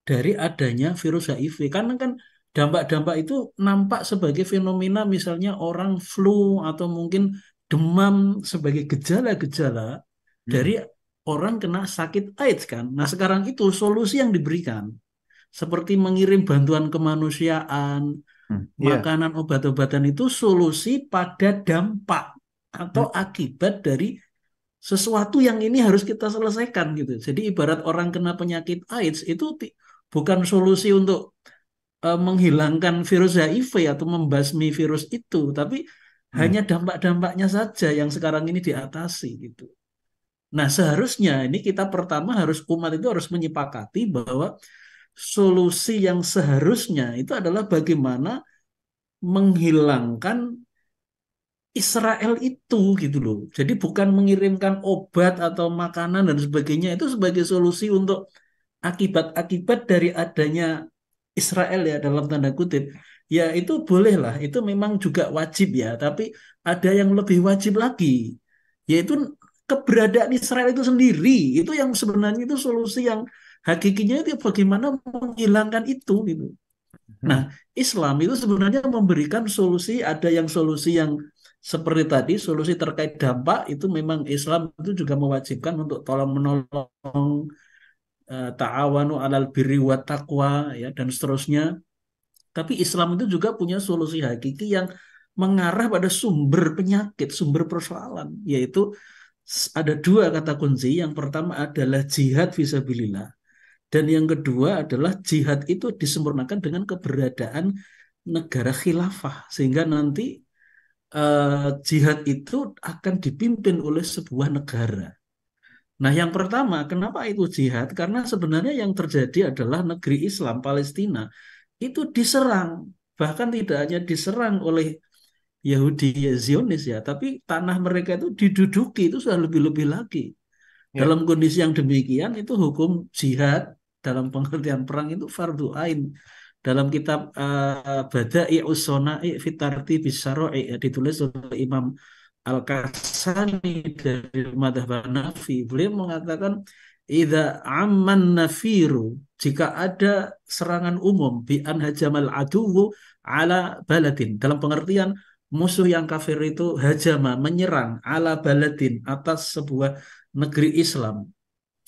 dari adanya virus HIV. Karena kan dampak-dampak itu nampak sebagai fenomena misalnya orang flu atau mungkin demam sebagai gejala-gejala dari Hmm. orang kena sakit AIDS kan. Nah, sekarang itu solusi yang diberikan seperti mengirim bantuan kemanusiaan, Iya. makanan, obat-obatan itu solusi pada dampak Hmm. atau akibat dari sesuatu yang ini harus kita selesaikan gitu. Jadi ibarat orang kena penyakit AIDS itu bukan solusi untuk menghilangkan virus HIV atau membasmi virus itu, tapi Hmm. hanya dampak-dampaknya saja yang sekarang ini diatasi gitu. Nah, seharusnya ini kita pertama umat itu harus menyepakati bahwa solusi yang seharusnya itu adalah bagaimana menghilangkan Israel itu gitu loh. Jadi bukan mengirimkan obat atau makanan dan sebagainya itu sebagai solusi untuk akibat-akibat dari adanya Israel ya dalam tanda kutip. Ya itu bolehlah, itu memang juga wajib ya, tapi ada yang lebih wajib lagi, yaitu keberadaan Israel itu sendiri. Itu yang sebenarnya itu solusi yang hakikinya itu bagaimana menghilangkan itu gitu. Nah, Hmm. Islam itu sebenarnya memberikan solusi, ada yang solusi yang seperti tadi, solusi terkait dampak itu memang Islam itu juga mewajibkan untuk tolong menolong, ta'awanu alal birri wa taqwa ya dan seterusnya. Tapi Islam itu juga punya solusi hakiki yang mengarah pada sumber penyakit, sumber persoalan, yaitu ada dua kata kunci. Yang pertama adalah jihad fisabilillah. Dan yang kedua adalah jihad itu disempurnakan dengan keberadaan negara khilafah. Sehingga nanti jihad itu akan dipimpin oleh sebuah negara. Nah, yang pertama, kenapa itu jihad? Karena sebenarnya yang terjadi adalah negeri Islam, Palestina, itu diserang. Bahkan tidak hanya diserang oleh Yahudi ya, Zionis ya, tapi tanah mereka itu diduduki, itu sudah lebih-lebih lagi. Ya. Dalam kondisi yang demikian, itu hukum jihad dalam pengertian perang itu fardu ain. Dalam kitab Bada'i Ussona'i Fitarti Bisyara'i ya, ditulis oleh Imam Al-Kasani dari Madhab Hanafi. Beliau mengatakan idza amman nafiru, jika ada serangan umum bi an hajamal aduwu ala baladin, dalam pengertian musuh yang kafir itu hajama menyerang ala baladin atas sebuah negeri Islam,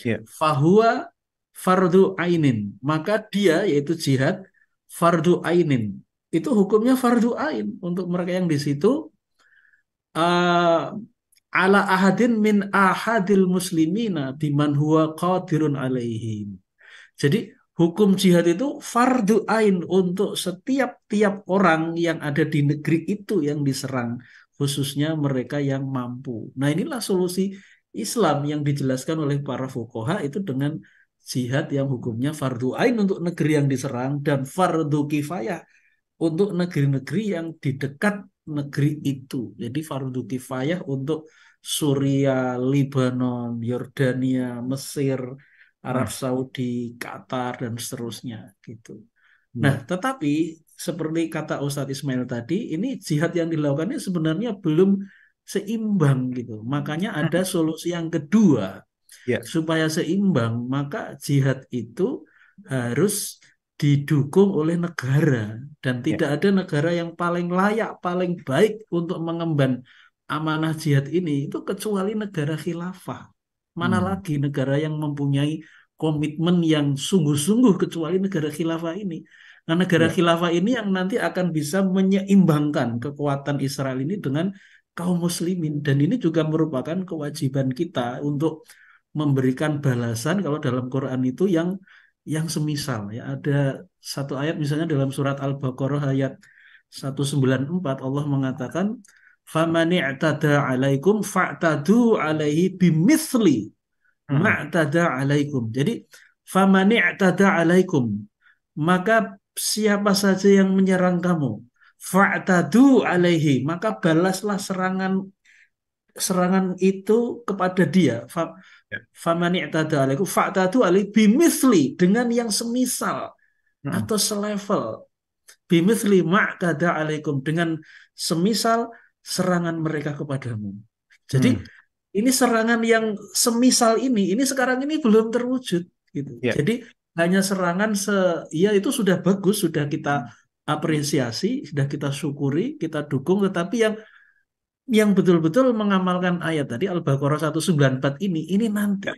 Ya. fahuwa fardu ainin, maka dia yaitu jihad fardu ainin, itu hukumnya fardu ain untuk mereka yang di situ, uh, ala ahadin min ahadil muslimina biman huwa qadirun alaihim. Jadi hukum jihad itu fardu ain untuk setiap-tiap orang yang ada di negeri itu yang diserang, khususnya mereka yang mampu. Nah, inilah solusi Islam yang dijelaskan oleh para fuqaha itu dengan jihad yang hukumnya fardu ain untuk negeri yang diserang dan fardu kifayah untuk negeri-negeri yang di dekat negeri itu. Jadi fardu kifayah untuk Suriah, Lebanon, Yordania, Mesir, Arab Hmm. Saudi, Qatar, dan seterusnya gitu. Nah, Ya. tetapi seperti kata Ustadz Ismail tadi, ini jihad yang dilakukannya sebenarnya belum seimbang gitu. Makanya ada solusi yang kedua. Ya. Supaya seimbang, maka jihad itu harus didukung oleh negara. Dan Ya. tidak ada negara yang paling layak, paling baik untuk mengemban amanah jihad ini itu kecuali negara khilafah. Mana lagi negara yang mempunyai komitmen yang sungguh-sungguh kecuali negara khilafah ini. Nah, negara Ya. khilafah ini yang nanti akan bisa menyeimbangkan kekuatan Israel ini dengan kaum muslimin. Dan ini juga merupakan kewajiban kita untuk memberikan balasan kalau dalam Quran itu yang semisal ya. Ada satu ayat misalnya dalam surat Al-Baqarah ayat 194, Allah mengatakan famani i'tada alaikum fa'tadu alaihi bimithli ma'tada alaikum. Jadi famani i'tada alaikum, maka siapa saja yang menyerang kamu, fa'tadu alaihi, maka balaslah serangan itu kepada dia. Ya. Famani i'tada alaikum fa'tadu alaihi bimithli, dengan yang semisal atau selevel, bimithli ma'tada alaikum, dengan semisal serangan mereka kepadamu. Jadi ini serangan yang semisal ini sekarang ini belum terwujud gitu. Ya. Jadi hanya serangan ya itu sudah bagus, sudah kita apresiasi, sudah kita syukuri, kita dukung, tetapi yang yang betul-betul mengamalkan ayat tadi Al-Baqarah 194 ini nanti.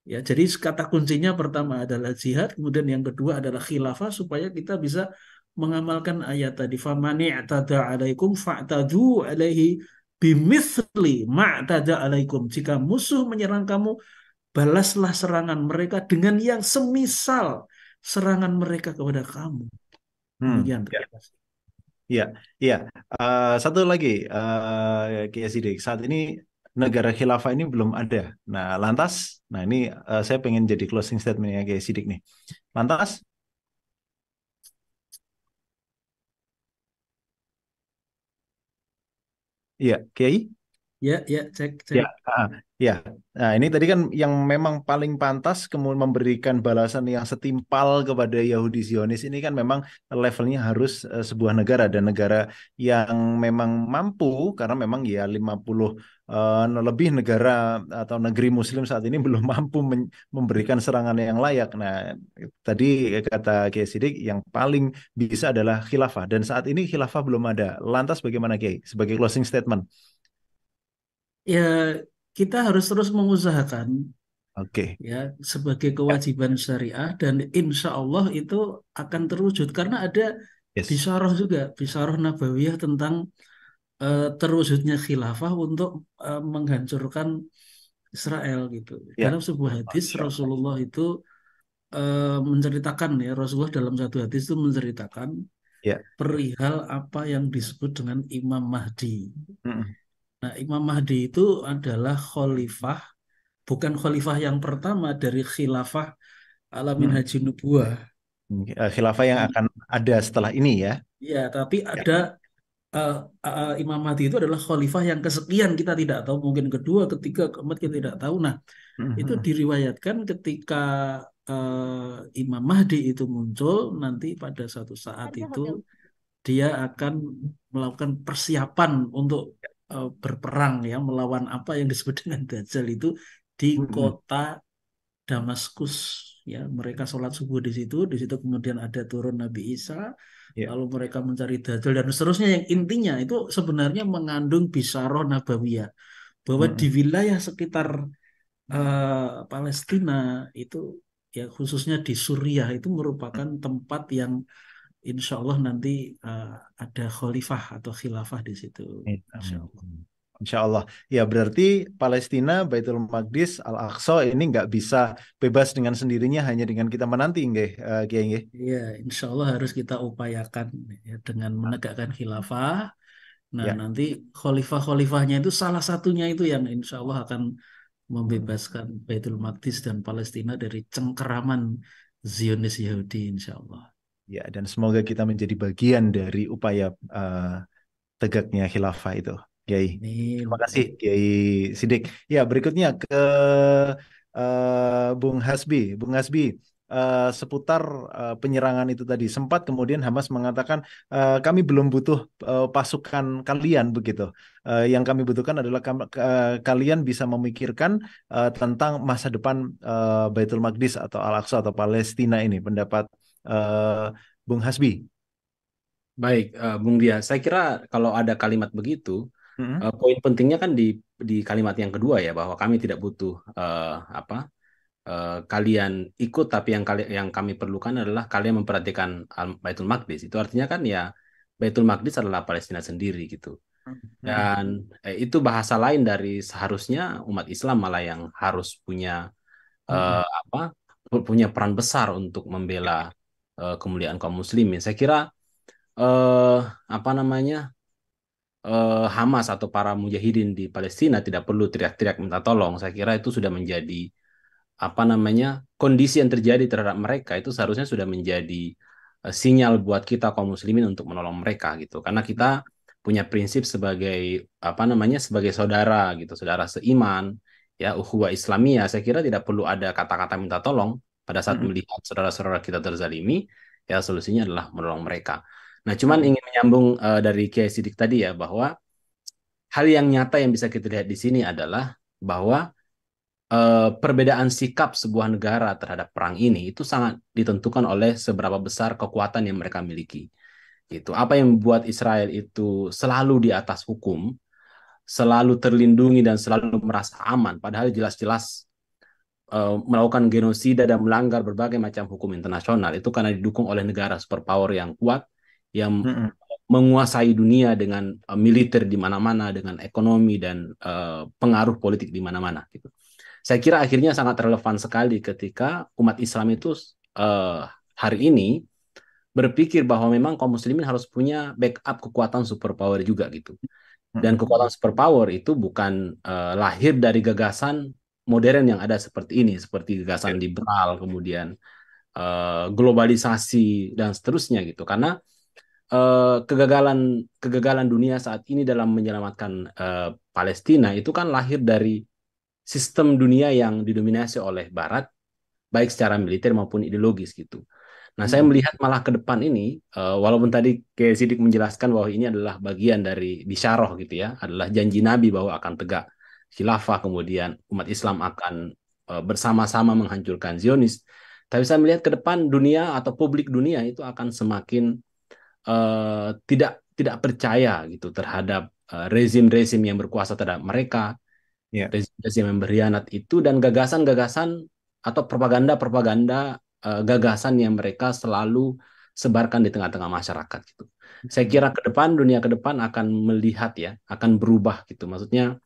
Ya, jadi kata kuncinya pertama adalah jihad, kemudian yang kedua adalah khilafah supaya kita bisa mengamalkan ayat tadi famani i'tada alaikum fa'tadu alaihi bimithli ma'tada alaikum. Jika musuh menyerang kamu, balaslah serangan mereka dengan yang semisal serangan mereka kepada kamu. Demikian. Ya, ya, ya. Satu lagi, Kiai Sidik. Saat ini negara khilafah ini belum ada. Nah, lantas, nah ini saya pengen jadi closing statementnya Kiai Sidik nih. Lantas, iya, Kiai. Ya, cek. Ya, ya. Nah, ini tadi kan yang memang paling pantas kemudian memberikan balasan yang setimpal kepada Yahudi Zionis ini kan memang levelnya harus sebuah negara dan negara yang memang mampu karena memang ya 50 lebih negara atau negeri Muslim saat ini belum mampu memberikan serangan yang layak. Nah, tadi kata Kiai Sidik yang paling bisa adalah khilafah dan saat ini khilafah belum ada. Lantas bagaimana Kiai sebagai closing statement? Ya, kita harus terus mengusahakan Oke. ya sebagai kewajiban syariah dan insya Allah itu akan terwujud karena ada Yes. bisyarah nabawiyah tentang terwujudnya khilafah untuk menghancurkan Israel gitu. Ya. Dalam sebuah hadis Masya Allah. Rasulullah itu menceritakan ya Rasulullah dalam satu hadis itu menceritakan Ya. perihal apa yang disebut dengan Imam Mahdi. Mm-mm. Nah, Imam Mahdi itu adalah khalifah, bukan khalifah yang pertama dari khilafah ala minhajin nubuwah. Khilafah yang akan ada setelah ini ya. Ya, tapi ada Imam Mahdi itu adalah khalifah yang kesekian kita tidak tahu, mungkin kedua, ketiga, keempat kita tidak tahu. Nah, itu diriwayatkan ketika Imam Mahdi itu muncul nanti pada suatu saat itu dia akan melakukan persiapan untuk berperang ya melawan apa yang disebut dengan Dajjal itu di kota Damaskus ya. Mereka sholat subuh di situ kemudian ada turun Nabi Isa, lalu mereka mencari Dajjal dan seterusnya yang intinya itu sebenarnya mengandung bisyarah nabawiyah bahwa di wilayah sekitar Palestina itu ya khususnya di Suriah itu merupakan tempat yang insya Allah nanti ada khalifah atau khilafah di situ. Insya Allah. Insya Allah. Ya berarti Palestina, Baitul Maqdis, Al-Aqsa ini nggak bisa bebas dengan sendirinya hanya dengan kita menanti, nggih, Kiai nggih? Iya, insya Allah harus kita upayakan ya, dengan menegakkan khilafah. Nah, Ya. nanti khalifah-khalifahnya itu salah satunya itu yang insya Allah akan membebaskan Baitul Maqdis dan Palestina dari cengkeraman Zionis Yahudi, insya Allah. Ya, dan semoga kita menjadi bagian dari upaya tegaknya khilafah itu, Kiai. Terima kasih, Kiai Sidik. Ya, berikutnya ke Bung Hasbi. Bung Hasbi, seputar penyerangan itu tadi. Sempat kemudian Hamas mengatakan kami belum butuh pasukan kalian begitu. Yang kami butuhkan adalah kalian bisa memikirkan tentang masa depan Baitul Maqdis atau Al-Aqsa atau Palestina ini. Pendapat Bung Hasbi. Baik, Bung Dia. Saya kira kalau ada kalimat begitu, poin pentingnya kan di kalimat yang kedua ya, bahwa kami tidak butuh kalian ikut, tapi yang kami perlukan adalah kalian memperhatikan Baitul Maqdis. Itu artinya kan ya Baitul Maqdis adalah Palestina sendiri gitu. Dan itu bahasa lain dari seharusnya umat Islam malah yang harus punya punya peran besar untuk membela kemuliaan kaum muslimin. Saya kira Hamas atau para mujahidin di Palestina tidak perlu teriak-teriak minta tolong. Saya kira itu sudah menjadi kondisi yang terjadi terhadap mereka itu seharusnya sudah menjadi sinyal buat kita kaum muslimin untuk menolong mereka gitu. Karena kita punya prinsip sebagai sebagai saudara gitu, saudara seiman ya, ukhuwah Islamiyah. Saya kira tidak perlu ada kata-kata minta tolong pada saat melihat saudara-saudara kita terzalimi, ya solusinya adalah menolong mereka. Nah, cuman ingin menyambung dari Kiai Sidik tadi ya, bahwa hal yang nyata yang bisa kita lihat di sini adalah bahwa perbedaan sikap sebuah negara terhadap perang ini itu sangat ditentukan oleh seberapa besar kekuatan yang mereka miliki. Gitu. Apa yang membuat Israel itu selalu di atas hukum selalu terlindungi dan selalu merasa aman, padahal jelas-jelas melakukan genosida dan melanggar berbagai macam hukum internasional, itu karena didukung oleh negara superpower yang kuat, yang menguasai dunia dengan militer di mana-mana, dengan ekonomi dan pengaruh politik di mana-mana gitu. Saya kira akhirnya sangat relevan sekali ketika umat Islam itu hari ini berpikir bahwa memang kaum muslimin harus punya backup kekuatan superpower juga gitu. Dan kekuatan superpower itu bukan lahir dari gagasan modern yang ada seperti ini, seperti gagasan liberal, kemudian globalisasi dan seterusnya gitu. Karena kegagalan dunia saat ini dalam menyelamatkan Palestina itu kan lahir dari sistem dunia yang didominasi oleh Barat, baik secara militer maupun ideologis gitu. Nah, saya melihat malah ke depan ini, walaupun tadi kayak Sidik menjelaskan bahwa ini adalah bagian dari bisyarah gitu ya, adalah janji Nabi bahwa akan tegak khilafah, kemudian umat Islam akan bersama-sama menghancurkan Zionis. Tapi saya melihat ke depan dunia atau publik dunia itu akan semakin tidak percaya gitu terhadap rezim-rezim yang berkuasa terhadap mereka, rezim-rezim yang berkhianat itu, dan gagasan-gagasan atau propaganda-propaganda gagasan yang mereka selalu sebarkan di tengah-tengah masyarakat gitu. Saya kira ke depan, dunia ke depan akan melihat ya, akan berubah gitu. Maksudnya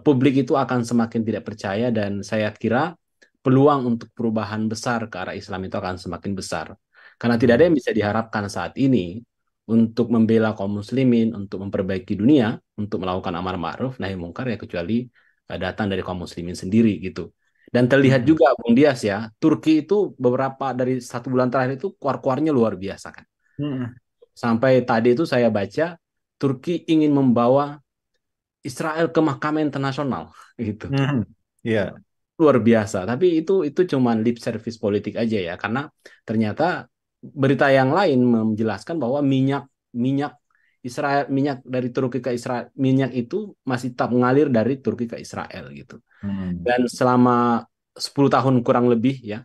publik itu akan semakin tidak percaya, dan saya kira peluang untuk perubahan besar ke arah Islam itu akan semakin besar. Karena tidak ada yang bisa diharapkan saat ini untuk membela kaum muslimin, untuk memperbaiki dunia, untuk melakukan amar ma'ruf nahi mungkar ya, kecuali datang dari kaum muslimin sendiri gitu. Dan terlihat juga Bung Dias ya, Turki itu beberapa dari 1 bulan terakhir itu keluar-keluarnya luar biasa kan. Sampai tadi itu saya baca Turki ingin membawa Israel ke Mahkamah Internasional gitu. Luar biasa. Tapi itu cuma lip service politik aja ya, karena ternyata berita yang lain menjelaskan bahwa minyak Israel, minyak dari Turki ke Israel, minyak itu masih tetap mengalir dari Turki ke Israel gitu. Dan selama 10 tahun kurang lebih ya,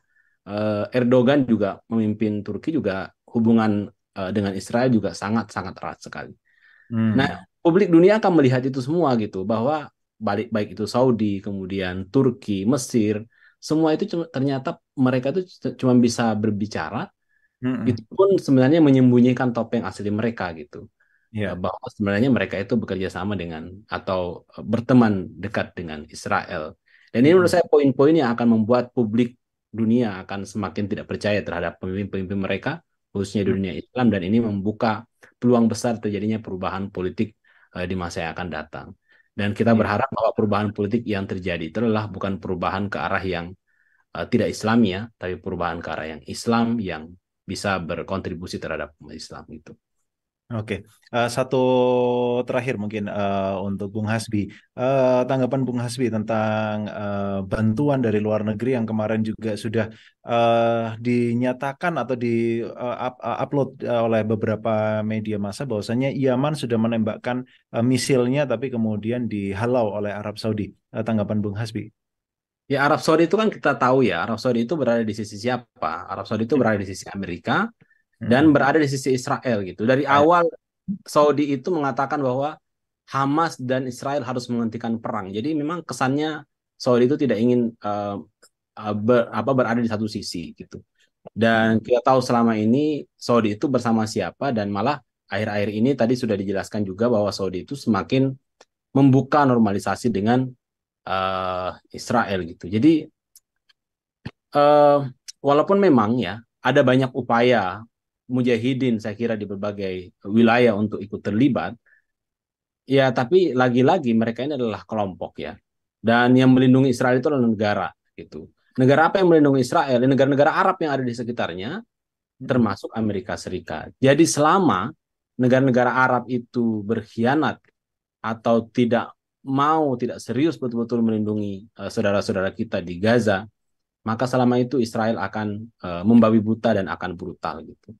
Erdogan juga memimpin Turki, juga hubungan dengan Israel juga sangat-sangat erat sekali. Nah, publik dunia akan melihat itu semua gitu, bahwa baik itu Saudi, kemudian Turki, Mesir, semua itu ternyata mereka itu cuma bisa berbicara, itu pun sebenarnya menyembunyikan topeng asli mereka gitu. Bahwa sebenarnya mereka itu bekerja sama dengan atau berteman dekat dengan Israel. Dan ini menurut saya poin-poin yang akan membuat publik dunia akan semakin tidak percaya terhadap pemimpin-pemimpin mereka, khususnya di dunia Islam, dan ini membuka peluang besar terjadinya perubahan politik di masa yang akan datang. Dan kita berharap bahwa perubahan politik yang terjadi itu adalah bukan perubahan ke arah yang tidak Islami ya, tapi perubahan ke arah yang Islam, yang bisa berkontribusi terhadap umat Islam itu. Oke, satu terakhir mungkin untuk Bung Hasbi. Tanggapan Bung Hasbi tentang bantuan dari luar negeri yang kemarin juga sudah dinyatakan atau di-upload oleh beberapa media massa bahwasanya Yaman sudah menembakkan misilnya, tapi kemudian dihalau oleh Arab Saudi. Tanggapan Bung Hasbi? Ya, Arab Saudi itu kan kita tahu ya, Arab Saudi itu berada di sisi siapa? Arab Saudi itu berada di sisi Amerika dan berada di sisi Israel gitu. Dari awal Saudi itu mengatakan bahwa Hamas dan Israel harus menghentikan perang. Jadi memang kesannya Saudi itu tidak ingin berada di satu sisi gitu. Dan kita tahu selama ini Saudi itu bersama siapa, dan malah akhir-akhir ini tadi sudah dijelaskan juga bahwa Saudi itu semakin membuka normalisasi dengan Israel gitu. Jadi walaupun memang ya ada banyak upaya mujahidin saya kira di berbagai wilayah untuk ikut terlibat, ya tapi lagi-lagi mereka ini adalah kelompok ya. Dan yang melindungi Israel itu adalah negara gitu. Negara apa yang melindungi Israel? Negara-negara Arab yang ada di sekitarnya, termasuk Amerika Serikat. Jadi selama negara-negara Arab itu berkhianat atau tidak serius betul-betul melindungi saudara-saudara kita di Gaza, maka selama itu Israel akan membabi buta dan akan brutal gitu.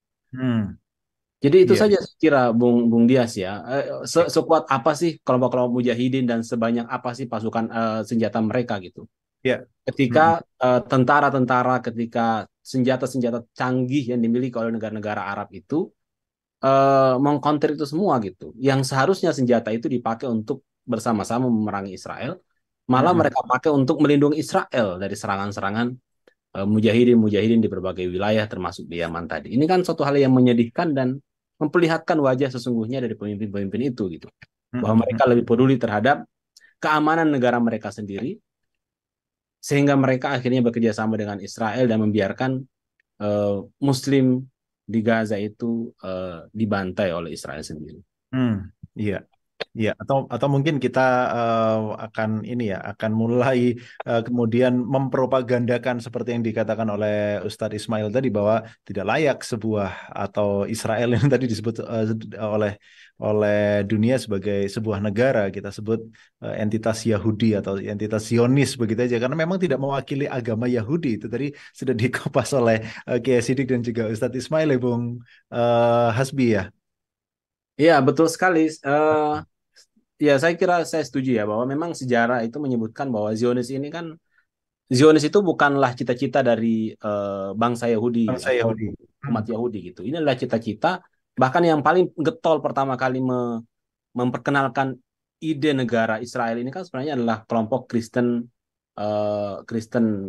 Jadi itu saja kira Bung Dias ya. Sekuat apa sih kelompok-kelompok mujahidin dan sebanyak apa sih pasukan senjata mereka gitu. Ketika tentara-tentara, ketika senjata-senjata canggih yang dimiliki oleh negara-negara Arab itu mengcounter itu semua gitu. Yang seharusnya senjata itu dipakai untuk bersama-sama memerangi Israel, malah Mm-mm. mereka pakai untuk melindungi Israel dari serangan-serangan mujahidin-mujahidin di berbagai wilayah termasuk di Yaman tadi. Ini kan suatu hal yang menyedihkan dan memperlihatkan wajah sesungguhnya dari pemimpin-pemimpin itu gitu. Bahwa Mm-mm. mereka lebih peduli terhadap keamanan negara mereka sendiri sehingga mereka akhirnya bekerja sama dengan Israel dan membiarkan Muslim di Gaza itu dibantai oleh Israel sendiri. Iya. Iya, atau mungkin kita akan ini ya, akan mulai kemudian mempropagandakan seperti yang dikatakan oleh Ustadz Ismail tadi bahwa tidak layak sebuah atau Israel yang tadi disebut oleh oleh dunia sebagai sebuah negara, kita sebut entitas Yahudi atau entitas Zionis begitu aja, karena memang tidak mewakili agama Yahudi. Itu tadi sudah dikopas oleh Kiai Sidik dan juga Ustadz Ismail ya, Bung Hasbi ya. Iya, betul sekali. Ya, saya kira saya setuju ya bahwa memang sejarah itu menyebutkan bahwa Zionis itu bukanlah cita-cita dari bangsa Yahudi Bangsa atau Yahudi. umat Yahudi gitu. Ini adalah cita-cita bahkan yang paling getol pertama kali memperkenalkan ide negara Israel ini kan sebenarnya adalah kelompok Kristen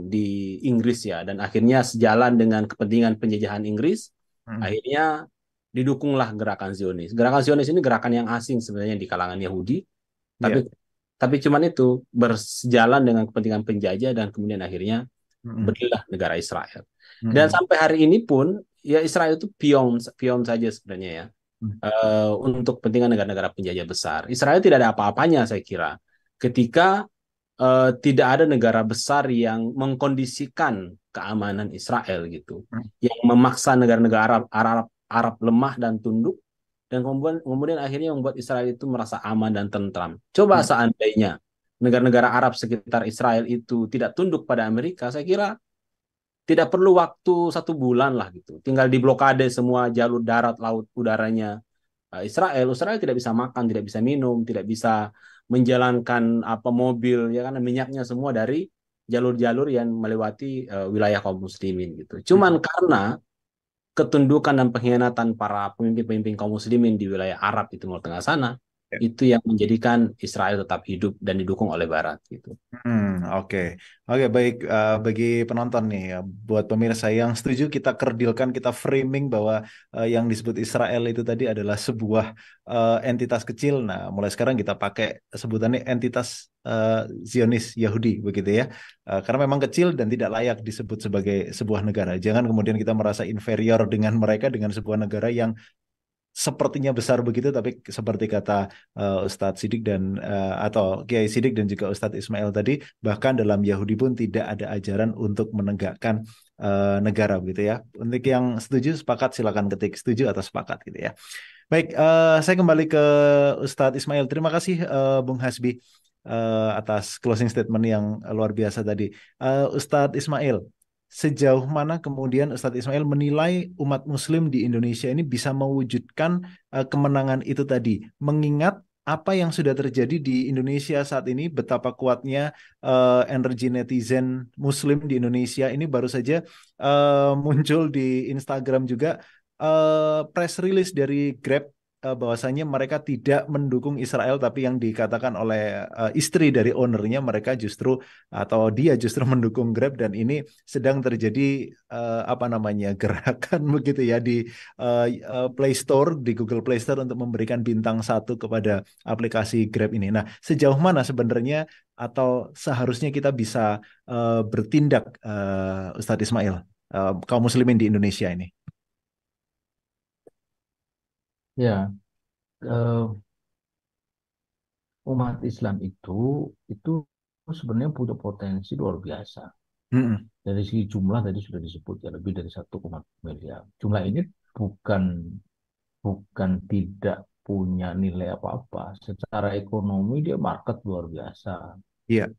di Inggris ya, dan akhirnya sejalan dengan kepentingan penjajahan Inggris, Hmm. akhirnya didukunglah gerakan Zionis. Gerakan Zionis ini gerakan yang asing sebenarnya di kalangan Yahudi, tapi Ya. cuman itu bersejalan dengan kepentingan penjajah dan kemudian akhirnya Hmm. berdirilah negara Israel. Dan Hmm. sampai hari ini pun ya Israel itu pion saja sebenarnya ya, Hmm. untuk kepentingan negara-negara penjajah besar. Israel tidak ada apa-apanya saya kira ketika tidak ada negara besar yang mengkondisikan keamanan Israel gitu, Hmm. yang memaksa negara-negara Arab lemah dan tunduk, dan kemudian akhirnya membuat Israel itu merasa aman dan tentram. Coba Hmm. seandainya negara-negara Arab sekitar Israel itu tidak tunduk pada Amerika, saya kira tidak perlu waktu 1 bulan lah gitu. Tinggal diblokade semua jalur darat, laut, udaranya Israel. Israel tidak bisa makan, tidak bisa minum, tidak bisa menjalankan apa mobil, ya kan, minyaknya semua dari jalur-jalur yang melewati wilayah kaum muslimin gitu. Cuman Hmm. karena ketundukan dan pengkhianatan para pemimpin-pemimpin kaum muslimin di wilayah Arab di Timur Tengah sana, Ya. itu yang menjadikan Israel tetap hidup dan didukung oleh Barat gitu. Oke. Oke, baik. Bagi penonton nih, ya, buat pemirsa yang setuju, kita kerdilkan, kita framing bahwa yang disebut Israel itu tadi adalah sebuah entitas kecil. Nah, mulai sekarang kita pakai sebutannya entitas Zionis Yahudi, begitu ya. Karena memang kecil dan tidak layak disebut sebagai sebuah negara. Jangan kemudian kita merasa inferior dengan mereka, dengan sebuah negara yang sepertinya besar begitu, tapi seperti kata Ustadz Sidik dan atau Kiai Sidik dan juga Ustadz Ismail tadi, bahkan dalam Yahudi pun tidak ada ajaran untuk menegakkan negara begitu ya. Untuk yang setuju sepakat silakan ketik setuju atau sepakat gitu ya. Baik, saya kembali ke Ustadz Ismail. Terima kasih Bung Hasbi atas closing statement yang luar biasa tadi. Ustadz Ismail, sejauh mana kemudian Ustadz Ismail menilai umat Muslim di Indonesia ini bisa mewujudkan kemenangan itu tadi, mengingat apa yang sudah terjadi di Indonesia saat ini, betapa kuatnya energi netizen Muslim di Indonesia ini baru saja muncul di Instagram juga press release dari Grab bahwasanya mereka tidak mendukung Israel, tapi yang dikatakan oleh istri dari ownernya mereka justru atau dia justru mendukung Grab, dan ini sedang terjadi apa namanya gerakan begitu ya di Play Store, di Google Play Store untuk memberikan bintang 1 kepada aplikasi Grab ini. Nah, sejauh mana sebenarnya atau seharusnya kita bisa bertindak, Ustadz Ismail, kaum muslimin di Indonesia ini? Ya, eh, umat Islam itu sebenarnya punya potensi luar biasa. Mm-mm. Dari segi jumlah tadi sudah disebut ya lebih dari 1,miliar. Jumlah ini bukan bukan tidak punya nilai apa-apa. Secara ekonomi dia market luar biasa. Iya.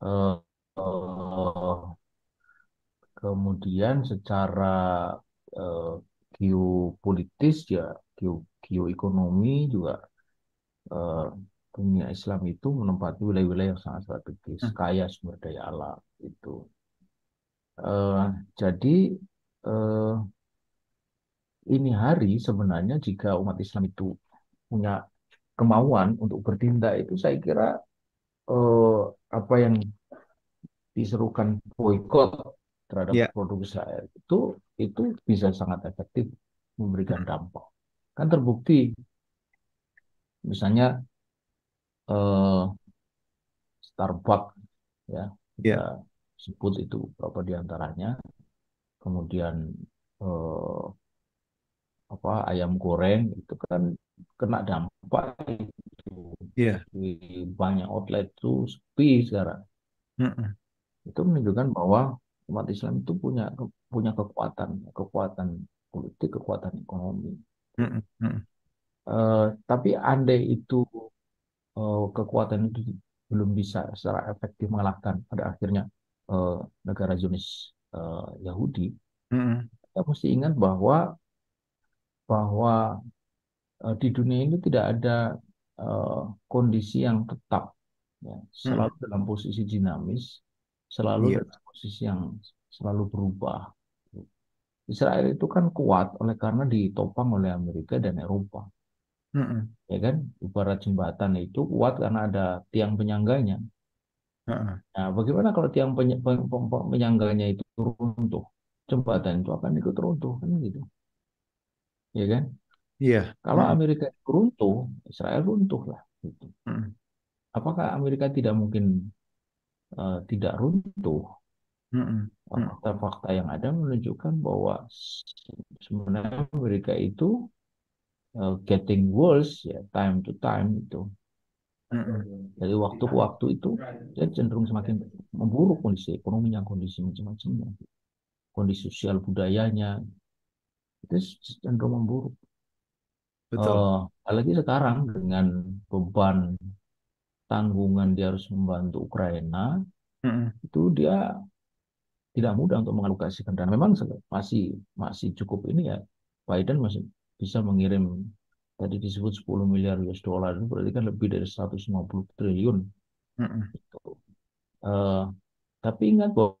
Eh, eh, Kemudian secara eh, geopolitis ya, geoekonomi juga, eh, dunia Islam itu menempati wilayah-wilayah yang sangat strategis, Hmm. kaya sumber daya alam itu. Eh, jadi eh, ini hari sebenarnya jika umat Islam itu punya kemauan untuk bertindak itu saya kira eh, apa yang diserukan boykot terhadap Ya. produk Israel itu bisa sangat efektif memberikan dampak. Kan terbukti misalnya eh, Starbucks ya kita Ya. sebut itu beberapa di antaranya, kemudian eh, apa ayam goreng itu kan kena dampak itu Ya. di banyak outlet itu sepi sekarang. Mm-mm. Itu menunjukkan bahwa umat Islam itu punya kekuatan, kekuatan politik, kekuatan ekonomi. Mm-mm. Mm-mm. Tapi andai itu kekuatan itu belum bisa secara efektif mengalahkan pada akhirnya eh, negara Zionis Yahudi, Mm-mm. kita mesti ingat bahwa di dunia ini tidak ada eh, kondisi yang tetap, ya. Mm-mm. Selalu dalam posisi dinamis, selalu Iya. dalam posisi yang selalu berubah. Israel itu kan kuat oleh karena ditopang oleh Amerika dan Eropa, Mm-mm. ya kan? Ibarat jembatan itu kuat karena ada tiang penyangganya. Uh-uh. Nah, bagaimana kalau penyangganya itu runtuh? Jembatan itu akan ikut runtuh, kan gitu, ya kan? Iya. Kalau Mm-mm. Amerika itu runtuh, Israel runtuh lah. Gitu. Mm-mm. Apakah Amerika tidak mungkin tidak runtuh? Mm-mm. Mm-mm. Fakta-fakta yang ada menunjukkan bahwa sebenarnya Amerika itu getting worse ya time to time itu. Mm-mm. Dari waktu ke waktu itu dia cenderung semakin memburuk kondisi ekonominya, kondisi macam-macamnya, kondisi sosial budayanya itu cenderung memburuk. Betul. Apalagi sekarang dengan beban tanggungan dia harus membantu Ukraina, Mm-mm. itu dia tidak mudah untuk mengalokasikan dan memang masih masih cukup ini ya. Biden masih bisa mengirim tadi disebut 10 miliar US dollar itu berarti kan lebih dari 150 triliun. Mm-mm. Eh, tapi ingat bahwa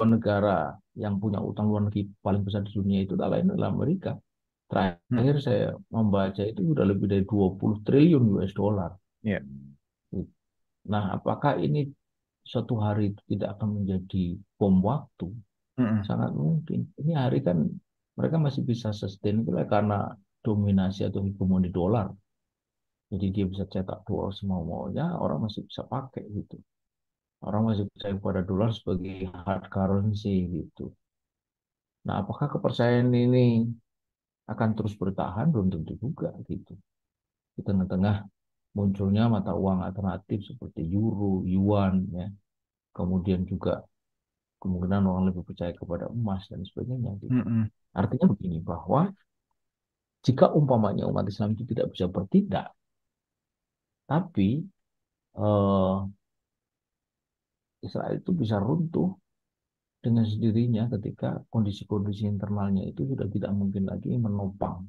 negara yang punya utang luar negeri paling besar di dunia itu tak lain adalah Amerika. Terakhir Mm-mm. saya membaca itu sudah lebih dari 20 triliun US dollar. Iya. Nah, apakah ini suatu hari itu tidak akan menjadi bom waktu? Mm-mm. Sangat mungkin. Ini hari kan mereka masih bisa sustain itu lah karena dominasi atau hegemoni dolar. Jadi dia bisa cetak dolar semau-maunya, orang masih bisa pakai gitu. Orang masih percaya kepada dolar sebagai hard currency gitu. Nah, apakah kepercayaan ini akan terus bertahan? Belum tentu juga gitu. Di tengah-tengah munculnya mata uang alternatif seperti euro, yuan, ya. Kemudian juga kemungkinan orang lebih percaya kepada emas dan sebagainya gitu. Mm-mm. Artinya begini bahwa jika umpamanya umat Islam itu tidak bisa bertindak, tapi eh, Israel itu bisa runtuh dengan sendirinya ketika kondisi-kondisi internalnya itu sudah tidak mungkin lagi menopang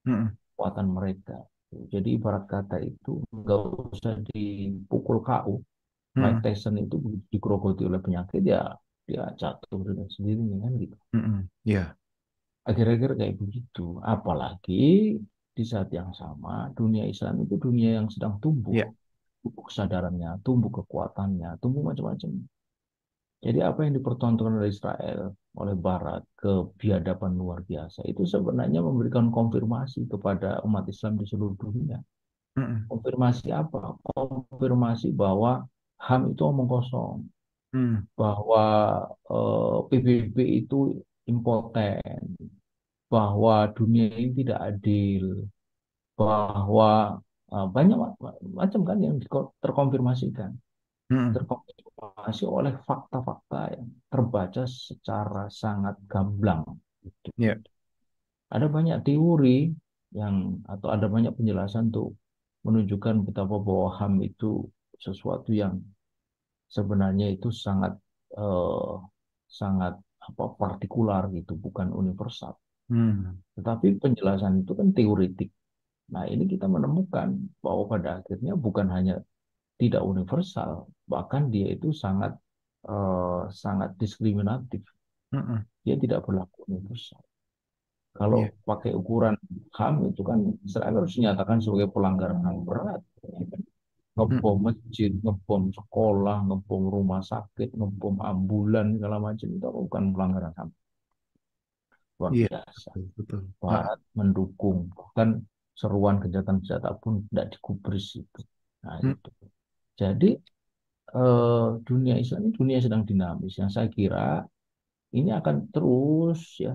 Mm-mm. kekuatan mereka. Jadi ibarat kata itu nggak usah dipukul KO. Mike Mm-mm. Tyson itu digerogoti oleh penyakit ya dia jatuh dengan sendirinya kan gitu. Mm-mm. Iya. Akhir-akhir kayak begitu. Apalagi di saat yang sama dunia Islam itu dunia yang sedang tumbuh, Iya. tumbuh kesadarannya, tumbuh kekuatannya, tumbuh macam-macam. Jadi apa yang dipertontonkan oleh Israel, oleh Barat, kebiadaban luar biasa, itu sebenarnya memberikan konfirmasi kepada umat Islam di seluruh dunia. Mm-mm. Konfirmasi apa? Konfirmasi bahwa HAM itu omong kosong, Mm. bahwa PBB itu impoten, bahwa dunia ini tidak adil, bahwa banyak macam kan yang terkonfirmasikan. Mm-mm. Terkonfirmasi oleh fakta-fakta yang terbaca secara sangat gamblang. Gitu. Iya. Ada banyak teori yang atau ada banyak penjelasan untuk menunjukkan betapa bahwa HAM itu sesuatu yang sebenarnya itu sangat eh, sangat apa partikular gitu, bukan universal. Mm. Tetapi penjelasan itu kan teoretik. Nah, ini kita menemukan bahwa pada akhirnya bukan hanya tidak universal, bahkan dia itu sangat diskriminatif. Mm-mm. Dia tidak berlaku universal. Kalau Iya. pakai ukuran HAM itu kan Israel harus dinyatakan sebagai pelanggaran HAM berat. Ngebom masjid, ngebom sekolah, ngebom rumah sakit, ngebom ambulan, segala macam itu bukan pelanggaran HAM. Luar Iya, biasa. betul, betul. Barat mendukung, bahkan seruan gencatan senjata pun tidak digubris itu. Nah Hmm. itu. Jadi dunia Islam ini dunia sedang dinamis. Yang saya kira ini akan terus ya.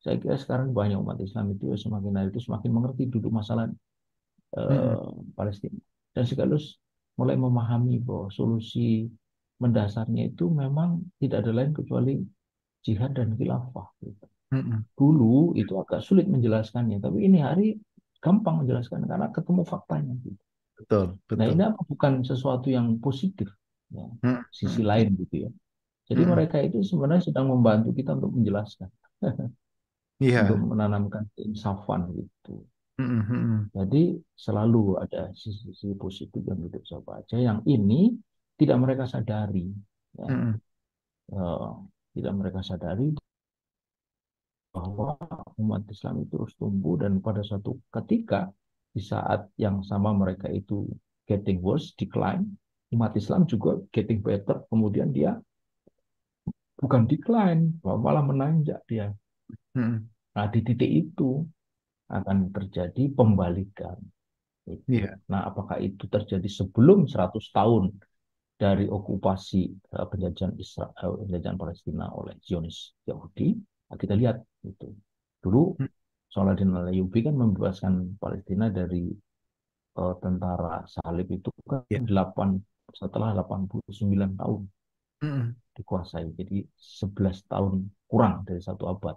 Saya kira sekarang banyak umat Islam itu semakin hari itu semakin mengerti duduk masalah Hmm. Palestina dan sekaligus mulai memahami bahwa solusi mendasarnya itu memang tidak ada lain kecuali jihad dan khilafah. Gitu. Hmm. Dulu itu agak sulit menjelaskannya, tapi ini hari gampang menjelaskan karena ketemu faktanya. Gitu. Betul, Nah betul. ini bukan sesuatu yang positif, ya, Hmm. sisi Hmm. lain gitu ya. Jadi Hmm. mereka itu sebenarnya sedang membantu kita untuk menjelaskan, untuk Iya. menanamkan keinsafan gitu. Hmm. Hmm. Jadi selalu ada sisi-sisi positif yang kita bisa baca. Yang ini tidak mereka sadari, ya. Hmm. Eh, tidak mereka sadari bahwa umat Islam itu terus tumbuh dan pada suatu ketika di saat yang sama mereka itu getting worse, decline, umat Islam juga getting better. Kemudian dia bukan decline, malah menanjak dia. Hmm. Nah di titik itu akan terjadi pembalikan. Itu. Iya. Nah, apakah itu terjadi sebelum 100 tahun dari okupasi penjajahan Israel, penjajahan Palestina oleh Zionis Yahudi? Nah, kita lihat itu. Dulu Hmm. Saladin Al-Ayyubi kan membebaskan Palestina dari tentara salib itu kan Iya. setelah 89 tahun Hmm. dikuasai. Jadi 11 tahun kurang dari satu abad.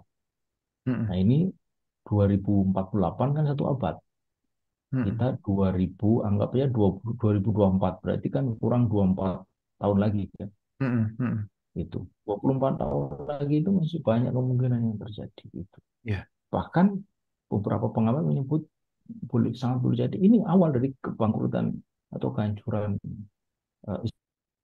Nah, Hmm. ini 2048 kan satu abad. Hmm. Kita 2000 anggap ya 2024 berarti kan kurang 24 tahun lagi kan Hmm. Hmm. itu 24 tahun lagi itu masih banyak kemungkinan yang terjadi itu Iya. bahkan beberapa pengamat menyebut sangat boleh jadi ini awal dari kebangkrutan atau kehancuran uh,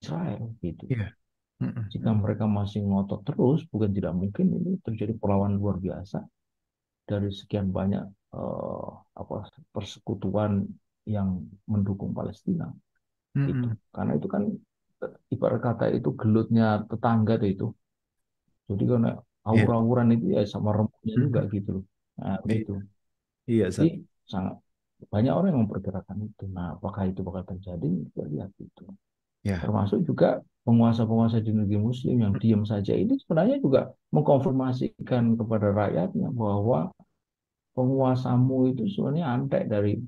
Israel gitu. Iya. Hmm. Jika mereka masih ngotot terus bukan tidak mungkin ini terjadi perlawanan luar biasa dari sekian banyak uh, persekutuan yang mendukung Palestina itu Hmm. karena itu kan ibarat kata itu gelutnya tetangga itu jadi karena Iya. awur-awuran itu ya sama remuknya juga Hmm. gitu loh nah Iya. begitu Iya, jadi Zat. sangat banyak orang yang memperkirakan itu nah apakah itu bakal terjadi kita lihat itu Ya. termasuk juga penguasa-penguasa di negeri muslim yang diam saja ini sebenarnya juga mengkonfirmasikan kepada rakyatnya bahwa penguasamu itu sebenarnya antek dari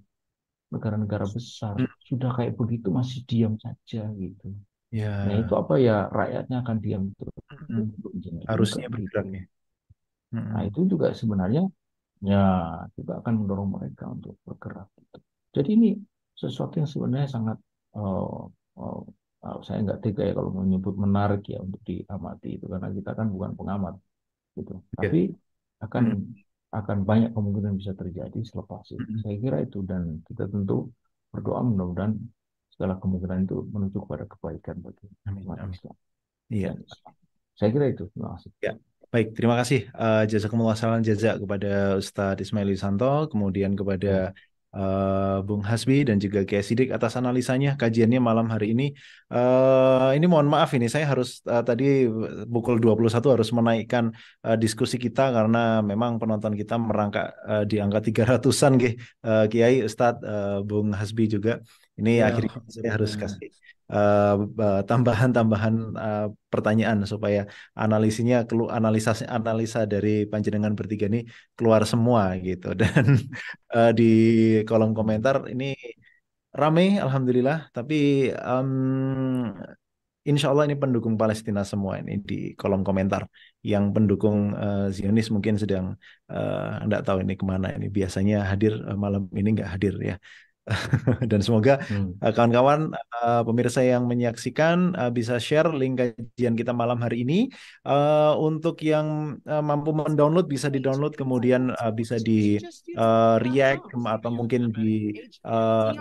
negara-negara besar Hmm. sudah kayak begitu masih diam saja gitu. Nah itu Ya. apa ya rakyatnya akan diam terus Hmm. juga Harusnya gitu. bergerak ya. Nah Hmm. itu juga sebenarnya ya kita akan mendorong mereka untuk bergerak. Gitu. Jadi ini sesuatu yang sebenarnya sangat uh, uh, saya nggak tega ya kalau menyebut menarik ya untuk diamati itu karena kita kan bukan pengamat gitu. Ya. Tapi akan Hmm. banyak kemungkinan bisa terjadi selepas itu. Hmm. Saya kira itu dan kita tentu berdoa mudah-mudahan segala kemungkinan itu menuju kepada kebaikan bagi Amin. umat Amin. Islam Iya. dan Islam. Saya kira itu. Terima kasih. Ya, baik. Terima kasih. Jazakumullah khairan jazak kepada Ustadz Ismail Santo, kemudian kepada Ya, Bung Hasbi dan juga Kiai Sidik atas analisanya, kajiannya malam hari ini. Ini mohon maaf ini saya harus tadi pukul 21 harus menaikkan diskusi kita karena memang penonton kita merangkak di angka 300-an Kiai, Ustadz, Bung Hasbi juga. Ini Ya, akhirnya saya harus alhamdulillah. kasih tambahan-tambahan pertanyaan supaya analisa dari panjenengan bertiga ini keluar semua gitu dan di kolom komentar ini rame alhamdulillah tapi insya Allah ini pendukung Palestina semua ini di kolom komentar yang pendukung Zionis mungkin sedang enggak tahu ini kemana ini biasanya hadir malam ini nggak hadir ya. Dan semoga Hmm. kawan-kawan pemirsa yang menyaksikan bisa share link kajian kita malam hari ini. Untuk yang mampu mendownload bisa di-download, kemudian bisa di react atau mungkin di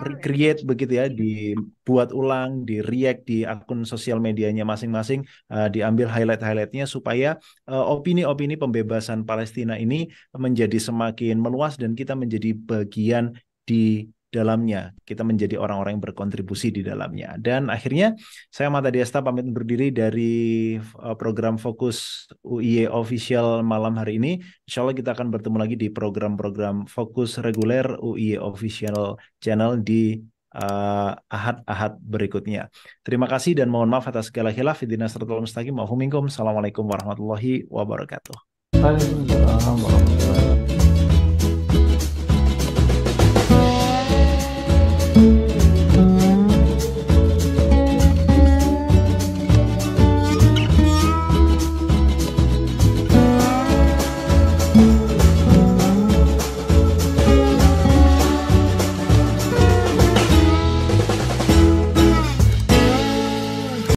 recreate begitu ya, dibuat ulang, di react di akun sosial medianya masing-masing, diambil highlight-highlightnya supaya opini-opini pembebasan Palestina ini menjadi semakin meluas dan kita menjadi bagian di dalamnya. Kita menjadi orang-orang yang berkontribusi di dalamnya. Dan akhirnya saya Mata Diasta pamit undur diri dari program Fokus UIY Official malam hari ini. Insya Allah kita akan bertemu lagi di program-program Fokus reguler UIY Official Channel di ahad-ahad berikutnya. Terima kasih dan mohon maaf atas segala khilaf. Ihdinas siratal mustaqim. Assalamualaikum warahmatullahi wabarakatuh. Waalaikumsalam warahmatullahi